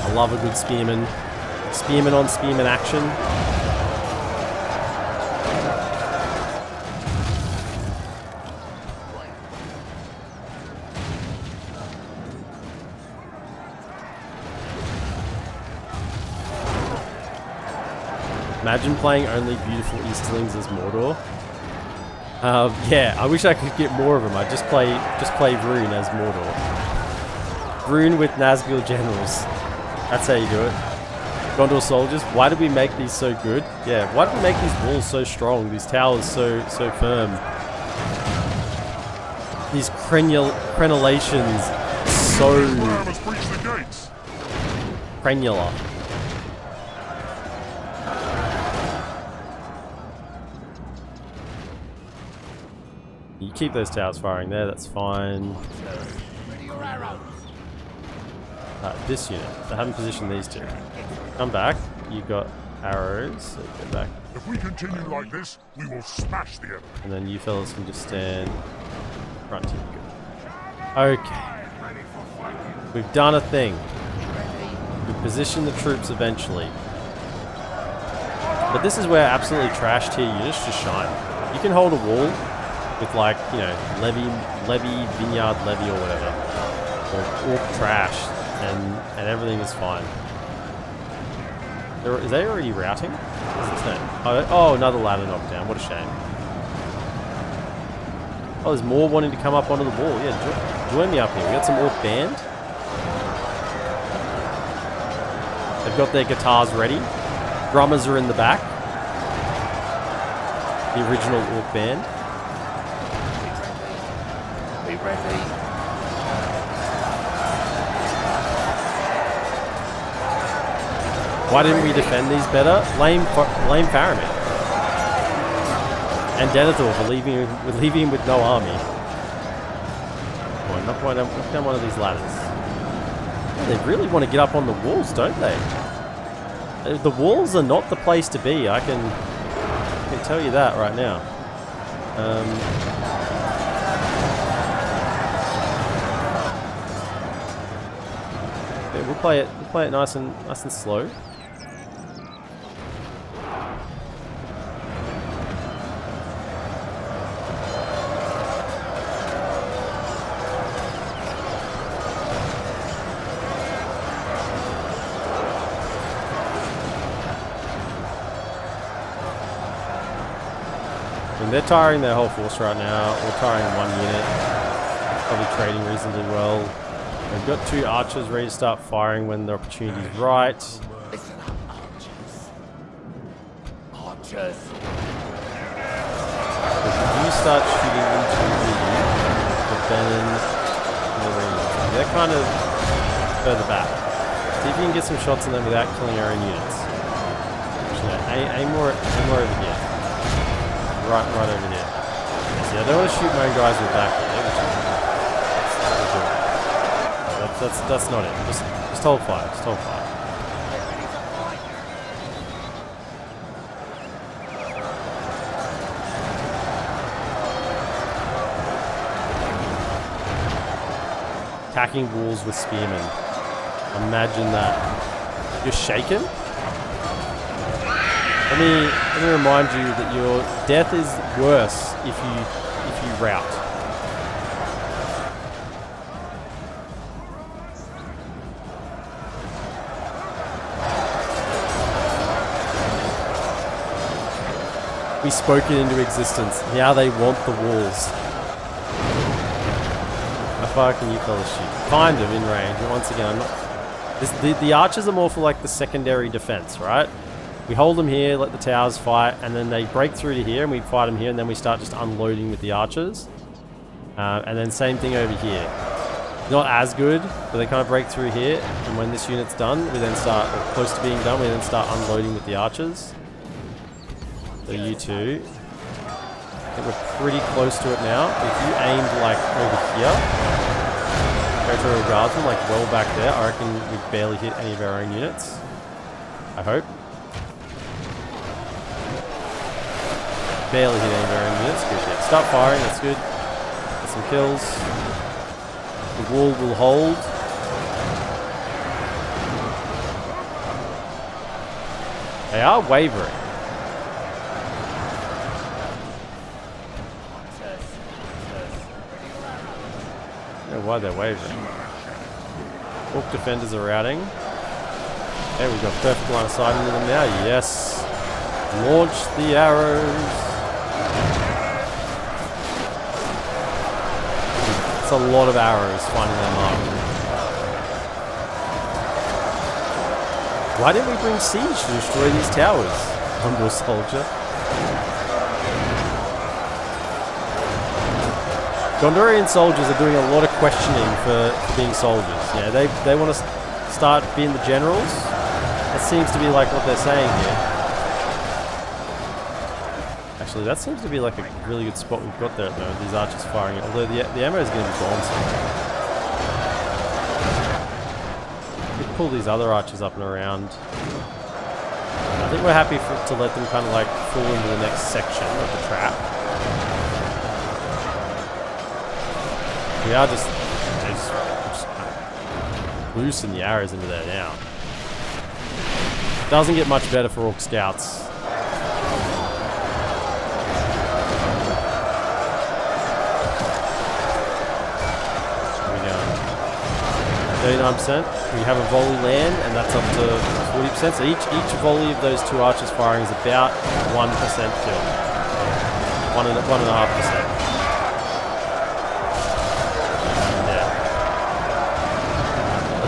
I love a good spearman. Spearman on spearman action. Imagine playing only beautiful Easterlings as Mordor. Yeah, I wish I could get more of them. I'd just play Rune as Mordor. Rune with Nazgul generals. That's how you do it. Gondor soldiers. Why did we make these so good? Yeah, why did we make these walls so strong? These towers so firm? These crenellations so crenular. keep those towers firing there, that's fine. This unit, I haven't positioned these two. Come back, you've got arrows, so go back. If we continue like this, we will smash the enemy. And then you fellas can just stand front here. Good. Okay. We've done a thing. We've positioned the troops eventually. But this is where absolutely trash tier units just shine. You can hold a wall with like, you know, levy, vineyard levy or whatever. Or orc trash and everything is fine. Is they already routing? What's his name? Oh, another ladder knocked down. What a shame. Oh, there's more wanting to come up onto the wall. Yeah, join me up here. We got some orc band. They've got their guitars ready. Drummers are in the back. The original orc band. Be ready. Why didn't we defend these better? Lame Faramir. And Denethor for leaving him with no army. Come on, knock down one of these ladders. They really want to get up on the walls, don't they? The walls are not the place to be. I can tell you that right now. Okay, we'll play it nice and slow. They're tiring their whole force right now. We're tiring one unit. Probably trading reasonably well. We've got 2 archers ready to start firing when the opportunity's right. Listen up, archers. Archers. If you start shooting into the Benin Marines, they're kind of further back. See if you can get some shots on them without killing our own units. Actually, aim more over here. Right over here. See, I don't want to shoot my own guys with back here, which is that's not it. Just hold fire. Just hold fire. Attacking walls with spearmen. Imagine that. You're shaken? Let me remind you that your death is worse if you rout. We spoke it into existence. Now they want the walls. How far can you fellas shoot? Kind of in range, but once again, I'm not. The archers are more for like the secondary defense, right? We hold them here, let the towers fight, and then they break through to here, and we fight them here, and then we start just unloading with the archers. And then same thing over here. Not as good, but they kind of break through here, and when this unit's done, we then start, or close to being done, we then start unloading with the archers. So you two. I think we're pretty close to it now. If you aimed like over here, territorial guardsmen, like well back there, I reckon we've barely hit any of our own units. I hope. Barely hit any of our own units. Good. Yeah. Start firing. That's good. Get some kills. The wall will hold. They are wavering. I don't know why they're wavering. Orc defenders are routing. Okay, we've got perfect line of sight into them now. Yes. Launch the arrows. It's a lot of arrows finding their mark. Why didn't we bring siege to destroy these towers? Gondor soldier. Gondorian soldiers are doing a lot of questioning for being soldiers. Yeah, they want to start being the generals. That seems to be like what they're saying here. I Actually, that seems to be like a really good spot we've got there at the moment. These archers firing it. Although the ammo is going to be gone soon. We could pull these other archers up and around. I think we're happy to let them kind of like fall into the next section of the trap. We are just loosen the arrows into there now. Doesn't get much better for Orc scouts. Here we go. 39%. We have a volley land, and that's up to 40%. So each volley of those two archers firing is about 1% kill. 1.5%.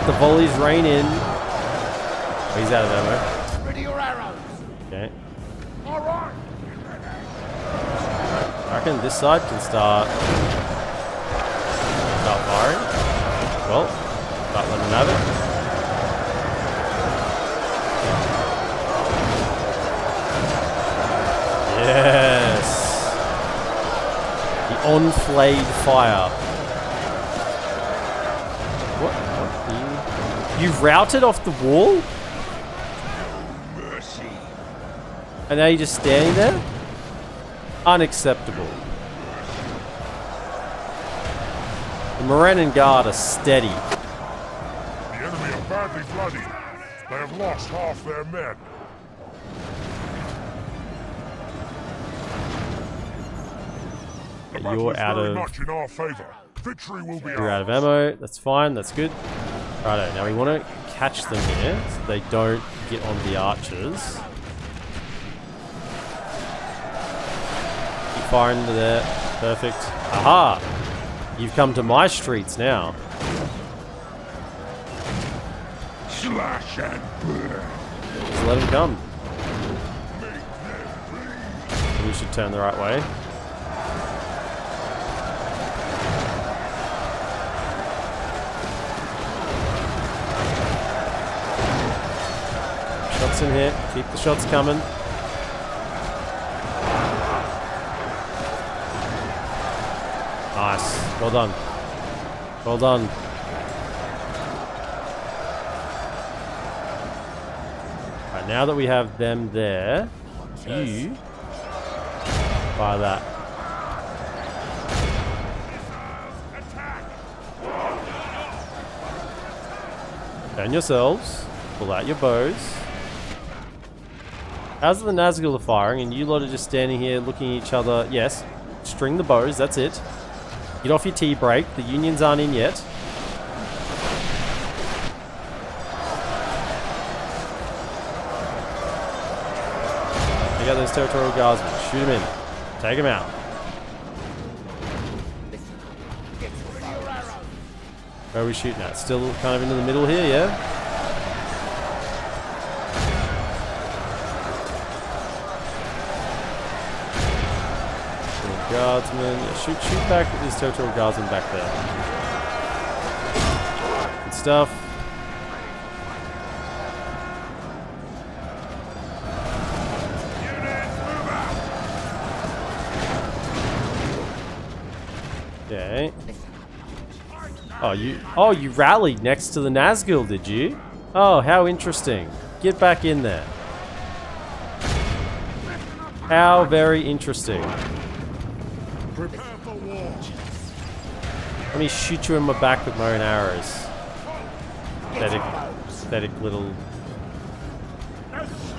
The volleys rain in. Oh, he's out of ammo. Ready your arrows. Okay. All right. I reckon this side can start firing. Well, start letting them have it. Yes. The on-flayed fire. What? You routed off the wall? Mercy. And now you're just standing there? Unacceptable. The Morannon Guard are steady. The enemy are badly bloodied. They have lost half their men. The battle You're is out very of... much in our favor. Victory will be You're out of ours. ammo. That's fine. That's good. Righto. Now we want to catch them here so they don't get on the archers. Keep firing into there. Perfect. Aha! You've come to my streets now. Slash and burn. Just let them come. We should turn the right way. Shots in here. Keep the shots coming. Nice. Well done. Well done. Right, now that we have them there, you fire that. Turn yourselves. Pull out your bows. As the Nazgul are firing, and you lot are just standing here looking at each other. Yes, string the bows, that's it. Get off your tea break. The unions aren't in yet. Take out those territorial guardsmen. Shoot them in. Take them out. Where are we shooting at? Still kind of into the middle here, yeah? Guardsmen. Yeah, shoot back at these territorial guardsmen back there. Good stuff. Okay. Oh, you rallied next to the Nazgul, did you? Oh, how interesting. Get back in there. How very interesting. Prepare for war. Let me shoot you in my back with my own arrows. Pathetic little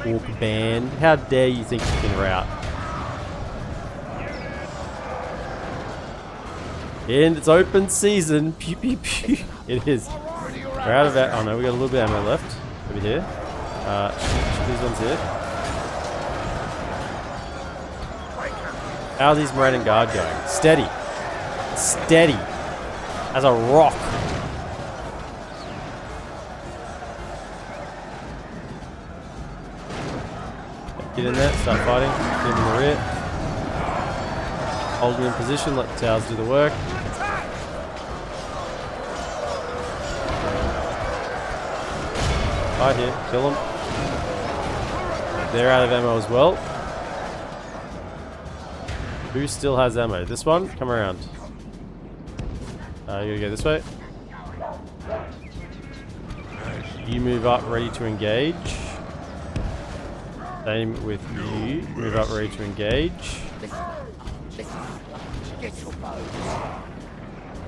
orc band. How dare you think you can rout? And it's open season. Pew pew pew. It is. We're out of that. Oh no, we got a little bit of ammo left over here. Shoot these ones here. How are these Morannon Guard going? Steady. Steady. As a rock. Get in there, start fighting. Get them in the rear. Hold them in position, let the towers do the work. Right here, kill them. They're out of ammo as well. Who still has ammo? This one? Come around. You gotta go this way. You move up, ready to engage. Same with you. Move up, ready to engage.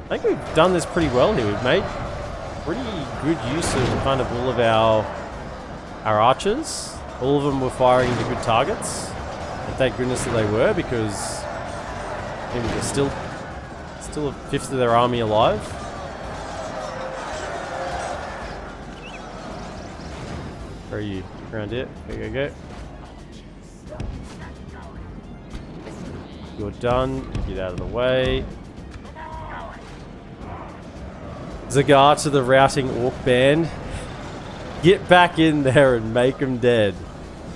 I think we've done this pretty well here. We've made pretty good use of kind of all of our archers. All of them were firing into good targets. And thank goodness that they were, because I mean, there's still a fifth of their army alive. Where are you? Around here. Go. You're done. Get out of the way. Zagar to the routing orc band. Get back in there and make them dead.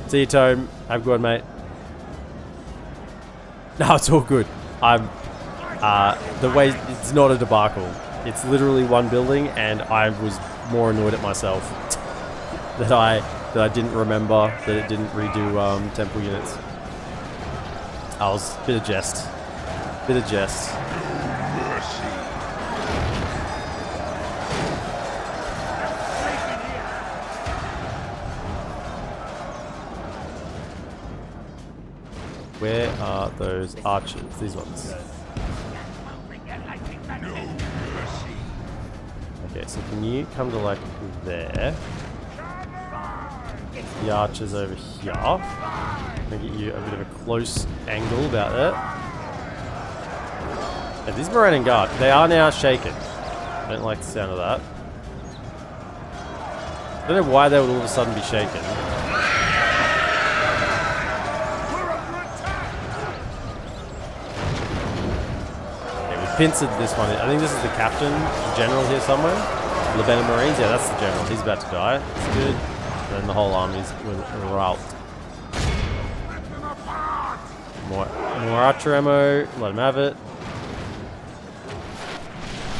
See you, Tome. Have a good one, mate. No, it's all good. The way, it's not a debacle. It's literally one building, and I was more annoyed at myself that I didn't remember that it didn't redo temple units. I was bit of jest. Where are those archers? These ones. Okay, so can you come to like there? The archers over here. I'm gonna get you a bit of a close angle about that. Yeah, these Moran Guard, they are now shaken. I don't like the sound of that. I don't know why they would all of a sudden be shaken. Pincered this one. I think this is the captain, the general here somewhere. Lebanon Marines. Yeah, that's the general. He's about to die. It's good. And then the whole army's rout. More archer ammo. Let him have it.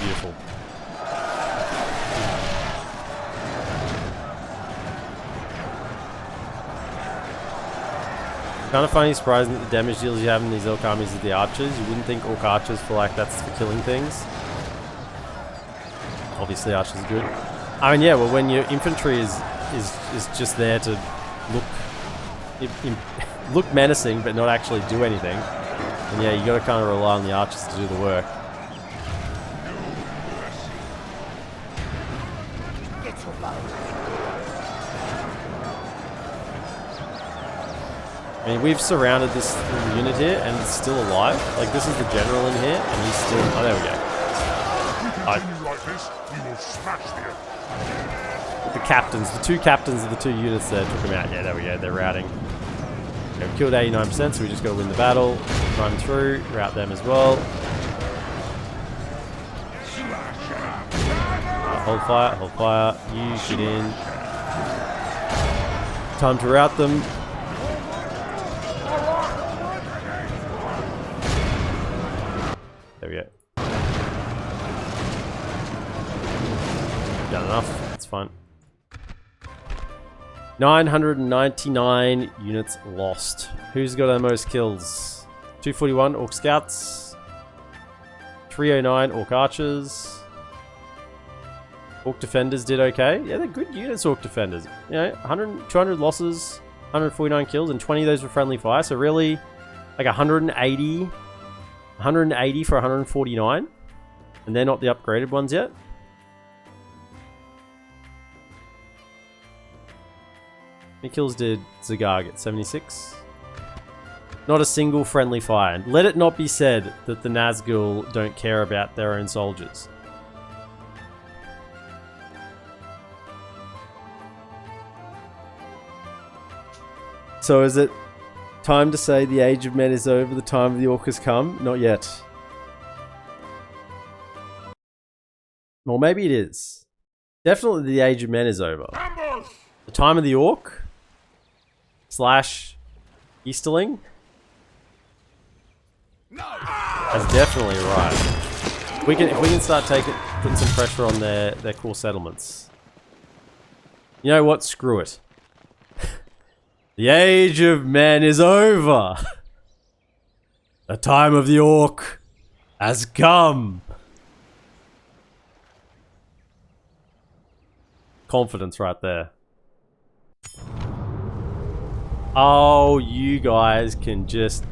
Beautiful. Kind of funny, surprising that the damage deals you have in these orc armies are the archers. You wouldn't think orc archers feel like that's for killing things. Obviously archers are good. I mean, yeah, well, when your infantry is just there to look menacing but not actually do anything, and yeah, you got to kind of rely on the archers to do the work. I mean, we've surrounded this little unit here, and it's still alive. Like, this is the general in here, and he's still... Oh, there we go. The captains, the two captains of the two units there took him out. Yeah, there we go. They're routing. Okay, we've killed 89%, so we just got to win the battle. Run through, rout them as well. Hold fire. You get in. Time to rout them. There we go. Done enough. That's fine. 999 units lost. Who's got our most kills? 241 Orc Scouts. 309 Orc Archers. Orc Defenders did okay. Yeah, they're good units, Orc Defenders. You know, 200 losses, 149 kills, and 20 of those were friendly fire. So really, like 180 for 149. And they're not the upgraded ones yet. How many kills did Zagar get? 76? Not a single friendly fire. Let it not be said that the Nazgul don't care about their own soldiers. So is it time to say the age of men is over, the time of the orc has come? Not yet. Well, maybe it is. Definitely the age of men is over. The time of the orc / Easterling. That's definitely right. If we can start putting some pressure on their core settlements. You know what? Screw it. The age of men is over. The time of the orc has come. Confidence right there. Oh, you guys can just...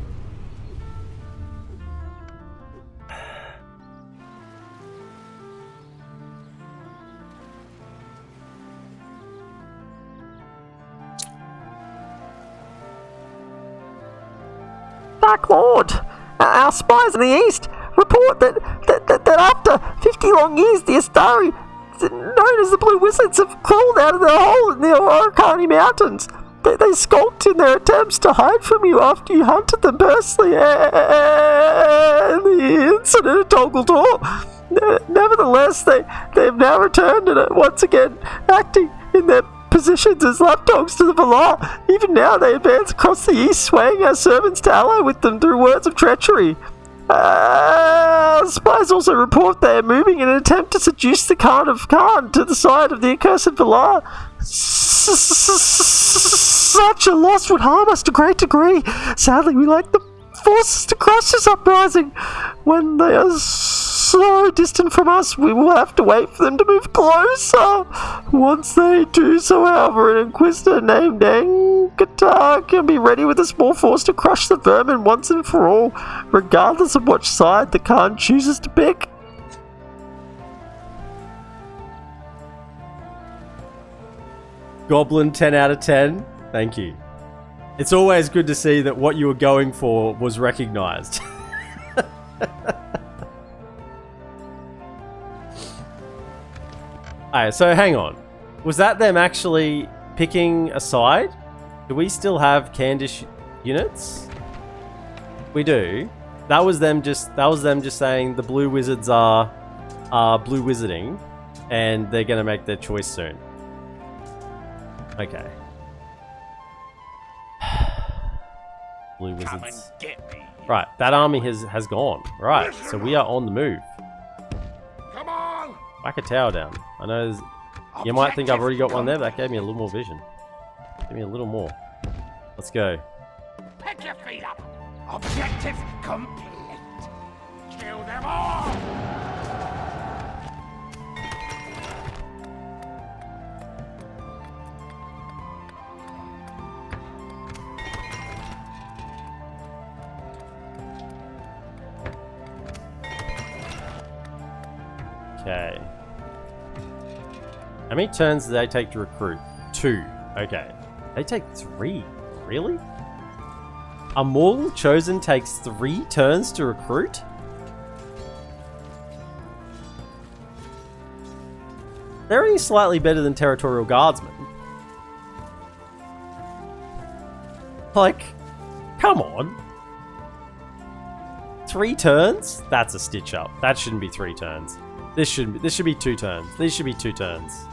Dark Lord, our spies in the east report that after 50 long years, the Astari, known as the Blue Wizards, have crawled out of their hole in the Orocani Mountains. They skulked in their attempts to hide from you after you hunted them personally, and the incident at Tolgaldor. Nevertheless, they've now returned and are once again acting in their positions as lapdogs to the Valar. Even now, they advance across the east, swaying our servants to ally with them through words of treachery. Spies also report they are moving in an attempt to seduce the Khan of Khan to the side of the accursed Valar. Such a loss would harm us to a great degree. Sadly, we lack the forces to crush this uprising. When they are so distant from us, we will have to wait for them to move closer. Once they do so, however, an inquisitor named Angatar can be ready with a small force to crush the vermin once and for all, regardless of which side the Khan chooses to pick. Goblin 10 out of 10. Thank you. It's always good to see that what you were going for was recognized. Alright, so hang on. Was that them actually picking a side? Do we still have Candish units? We do. That was them just saying the blue wizards are blue wizarding and they're gonna make their choice soon. Okay. Blue Come and wizards. get me. Right, that army has gone. Right, so we are on the move. Come on! Whack a tower down. I know you might think I've already got one there, but that gave me a little more vision. Give me a little more. Let's go. Pick your feet up! Objective complete! Kill them all! Okay. How many turns do they take to recruit? 2. Okay. They take 3. Really? A Mortal Chosen takes 3 turns to recruit? They're only slightly better than Territorial Guardsmen. Like, come on. 3 turns? That's a stitch up. That shouldn't be 3 turns. This should be 2 turns. These should be 2 turns.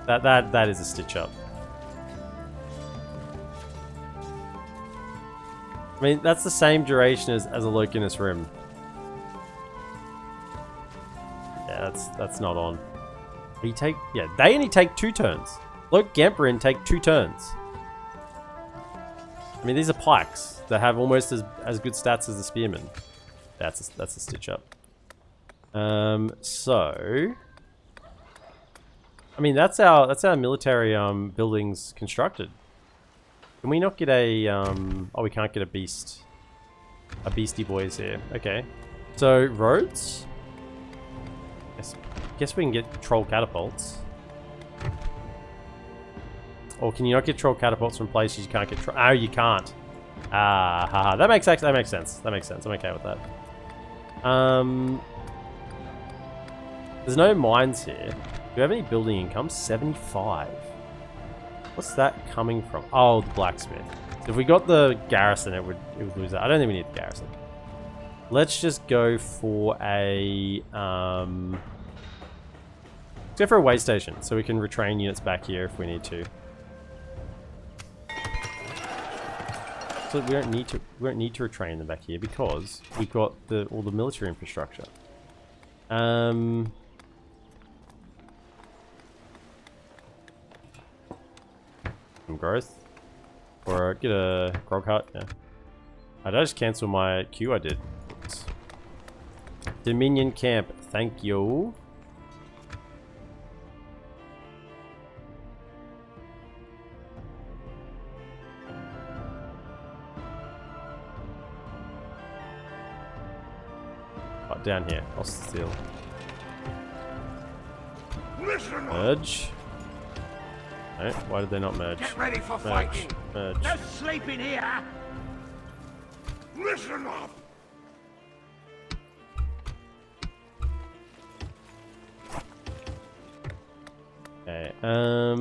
That is a stitch up. I mean, that's the same duration as a Lokinus Rim. Yeah, that's not on. They only take 2 turns. Lok Gamperin take 2 turns. I mean, these are pikes that have almost as good stats as the spearmen. That's a stitch up. So I mean, that's our military buildings constructed. Can we not get a oh, we can't get a beastie boys here. Okay, so roads. Guess we can get troll catapults. Or can you not get troll catapults from places you can't get troll? Oh, you can't. Ah, that makes sense. That makes sense. I'm okay with that. There's no mines here. Do we have any building income? 75. What's that coming from? Oh, the blacksmith. So if we got the garrison, it would lose that. I don't think we need the garrison. Let's just go for a let's go for a way station so we can retrain units back here if we need to. So we don't need to retrain them back here because we've got all the military infrastructure. Some growth. Or get a grog hut, yeah. Did I just cancel my queue? I did. Oops. Dominion camp, thank you. Oh, down here, I'll steal. Merge. No, why did they not merge? Get ready for Merge. fighting. Merge. No sleeping here. Listen up. Okay, let's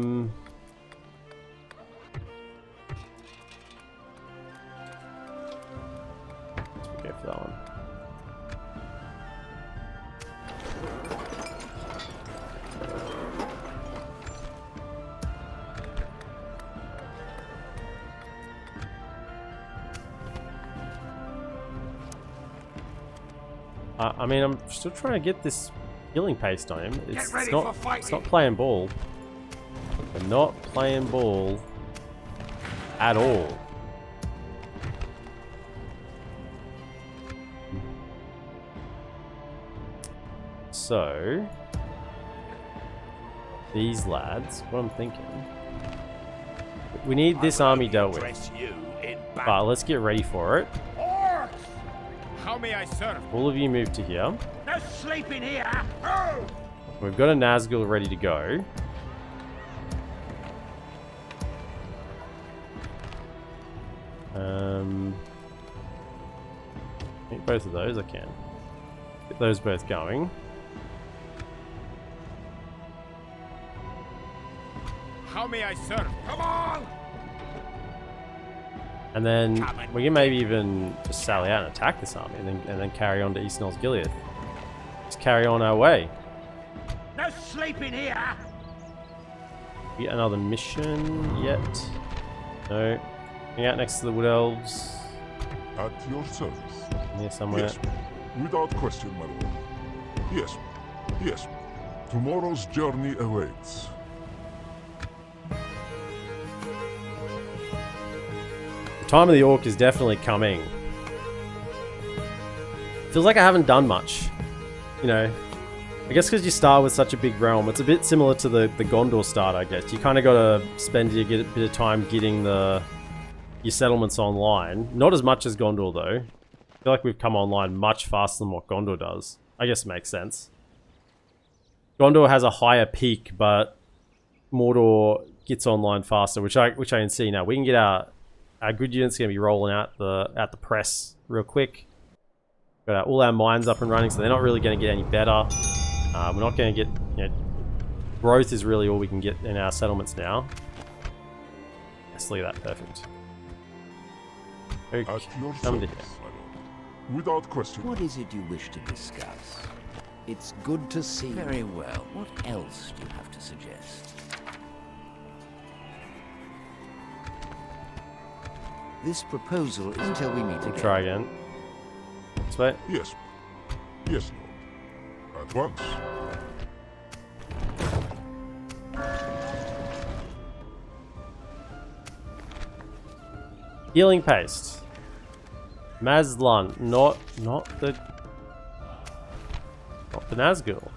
go for that one. I mean, I'm still trying to get this healing paste on him. It's not playing ball. We're not playing ball at all. So these lads, what I'm thinking, we need this army dealt with. But let's get ready for it. Orcs! How may I serve? All of you move to here. No sleeping here. Oh! We've got a Nazgul ready to go. I think both of those I can. Get those both going. How may I serve? Come on! And then we can maybe even just sally out and attack this army, and then carry on to East Gilead. Just carry on our way. No sleeping here. Get another mission yet? No. Hang out next to the Wood Elves. At your service. Here somewhere. Yes, without question, my lord. Yes, yes. Tomorrow's journey awaits. The time of the Orc is definitely coming. Feels like I haven't done much. You know, I guess because you start with such a big realm, it's a bit similar to the Gondor start, I guess. You kind of got to spend a bit of time getting your settlements online. Not as much as Gondor, though. I feel like we've come online much faster than what Gondor does. I guess it makes sense. Gondor has a higher peak, but Mordor gets online faster, which I can see now. We can get our good units going to be rolling out the press real quick. Got all our mines up and running, so they're not really going to get any better. We're not going to get, you know, growth is really all we can get in our settlements now. Let's leave that perfect. Okay, At your come to service, here. my lord. Without question. What is it you wish to discuss? It's good to see. Very well. What else do you have to suggest? This proposal is until we meet again. Try again. This way. Yes. Yes, lord. At once. Healing paste. Mazlan, not the Nazgul.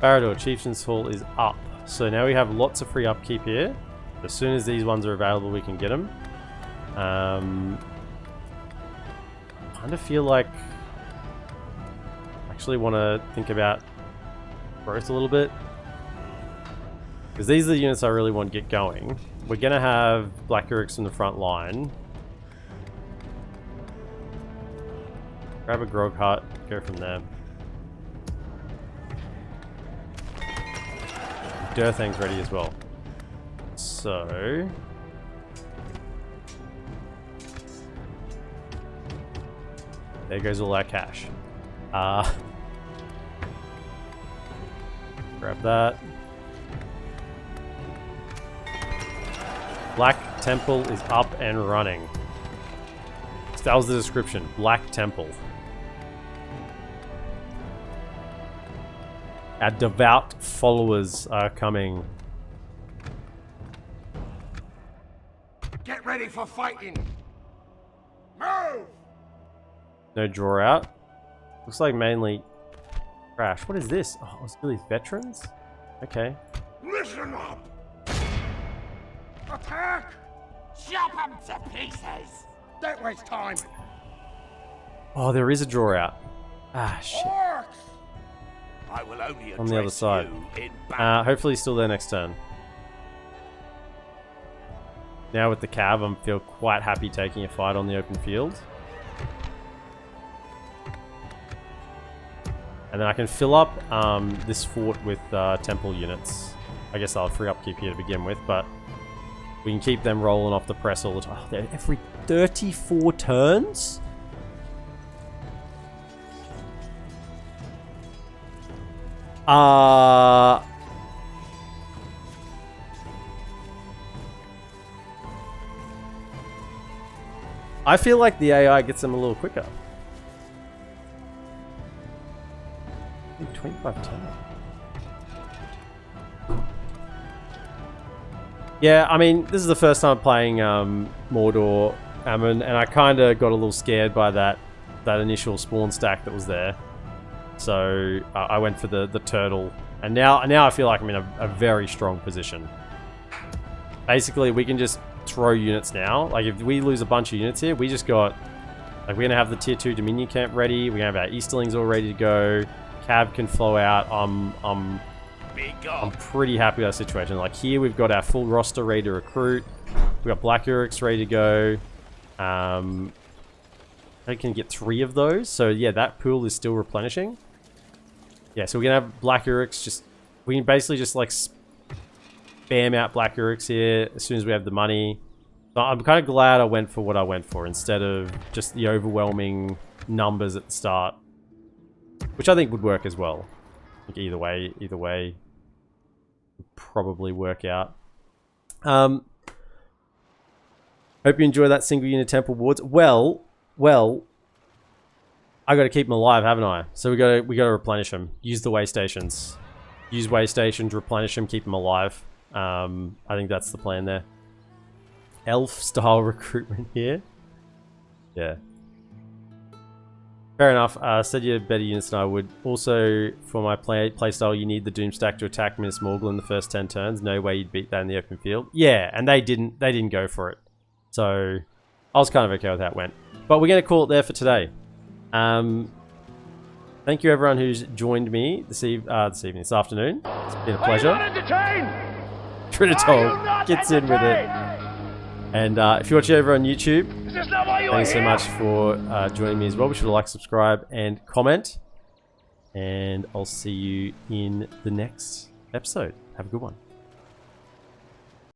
Barad-dûr, Chieftain's Hall is up. So now we have lots of free upkeep here. As soon as these ones are available, we can get them. Kind of feel like I actually want to think about growth a little bit. Because these are the units I really want to get going. We're going to have Black Orcs in the front line. Grab a Grog Hut, go from there. Durthang's ready as well. So... there goes all our cash. Grab that. Black Temple is up and running. That was the description. Black Temple. Our devout followers are coming. Get ready for fighting. Move! No draw out. Looks like mainly crash. What is this? Oh, it's really veterans? Okay. Listen up! Attack! Chop them to pieces! Don't waste time! Oh, there is a draw out. Ah, shit. Orcs! I will only On the other address side. you in battle. Hopefully he's still there next turn. Now with the cab, I feel quite happy taking a fight on the open field. And then I can fill up this fort with temple units. I guess I'll free upkeep here to begin with, but we can keep them rolling off the press all the time. Oh, they're every 34 turns? I feel like the AI gets them a little quicker. 25 turns. Yeah, I mean, this is the first time playing Mordor, Ammon, and I kind of got a little scared by that initial spawn stack that was there. So I went for the turtle, and now I feel like I'm in a very strong position. Basically, we can just throw units now. Like if we lose a bunch of units here, we just got like we're gonna have the tier 2 Dominion camp ready. We're gonna have our Easterlings all ready to go. Cab can flow out. I'm pretty happy with our situation. Like here, we've got our full roster ready to recruit. We've got Black Orcs ready to go. I can get 3 of those. So yeah, that pool is still replenishing. Yeah, so we're gonna have Black Orcs. Just we can basically just like spam out Black Orcs here as soon as we have the money. So I'm kind of glad I went for what I went for instead of just the overwhelming numbers at the start, which I think would work as well. I think either way would probably work out. Hope you enjoy that single unit temple wards. Well, I got to keep them alive, haven't I? So we got to replenish them. Use the way stations. Use way stations, replenish them, keep them alive. I think that's the plan there. Elf style recruitment here. Yeah. Fair enough. Said you had better units than I would. Also, for my playstyle, you need the Doom stack to attack Minas Morgul in the first 10 turns. No way you'd beat that in the open field. Yeah, and they didn't go for it. So I was kind of okay with how it went. But we're going to call it there for today. Thank you everyone who's joined me this afternoon. It's been a pleasure. Trinitol gets in with it. And if you're watching over on YouTube, thanks so much for joining me as well. Be sure to like, subscribe, and comment. And I'll see you in the next episode. Have a good one.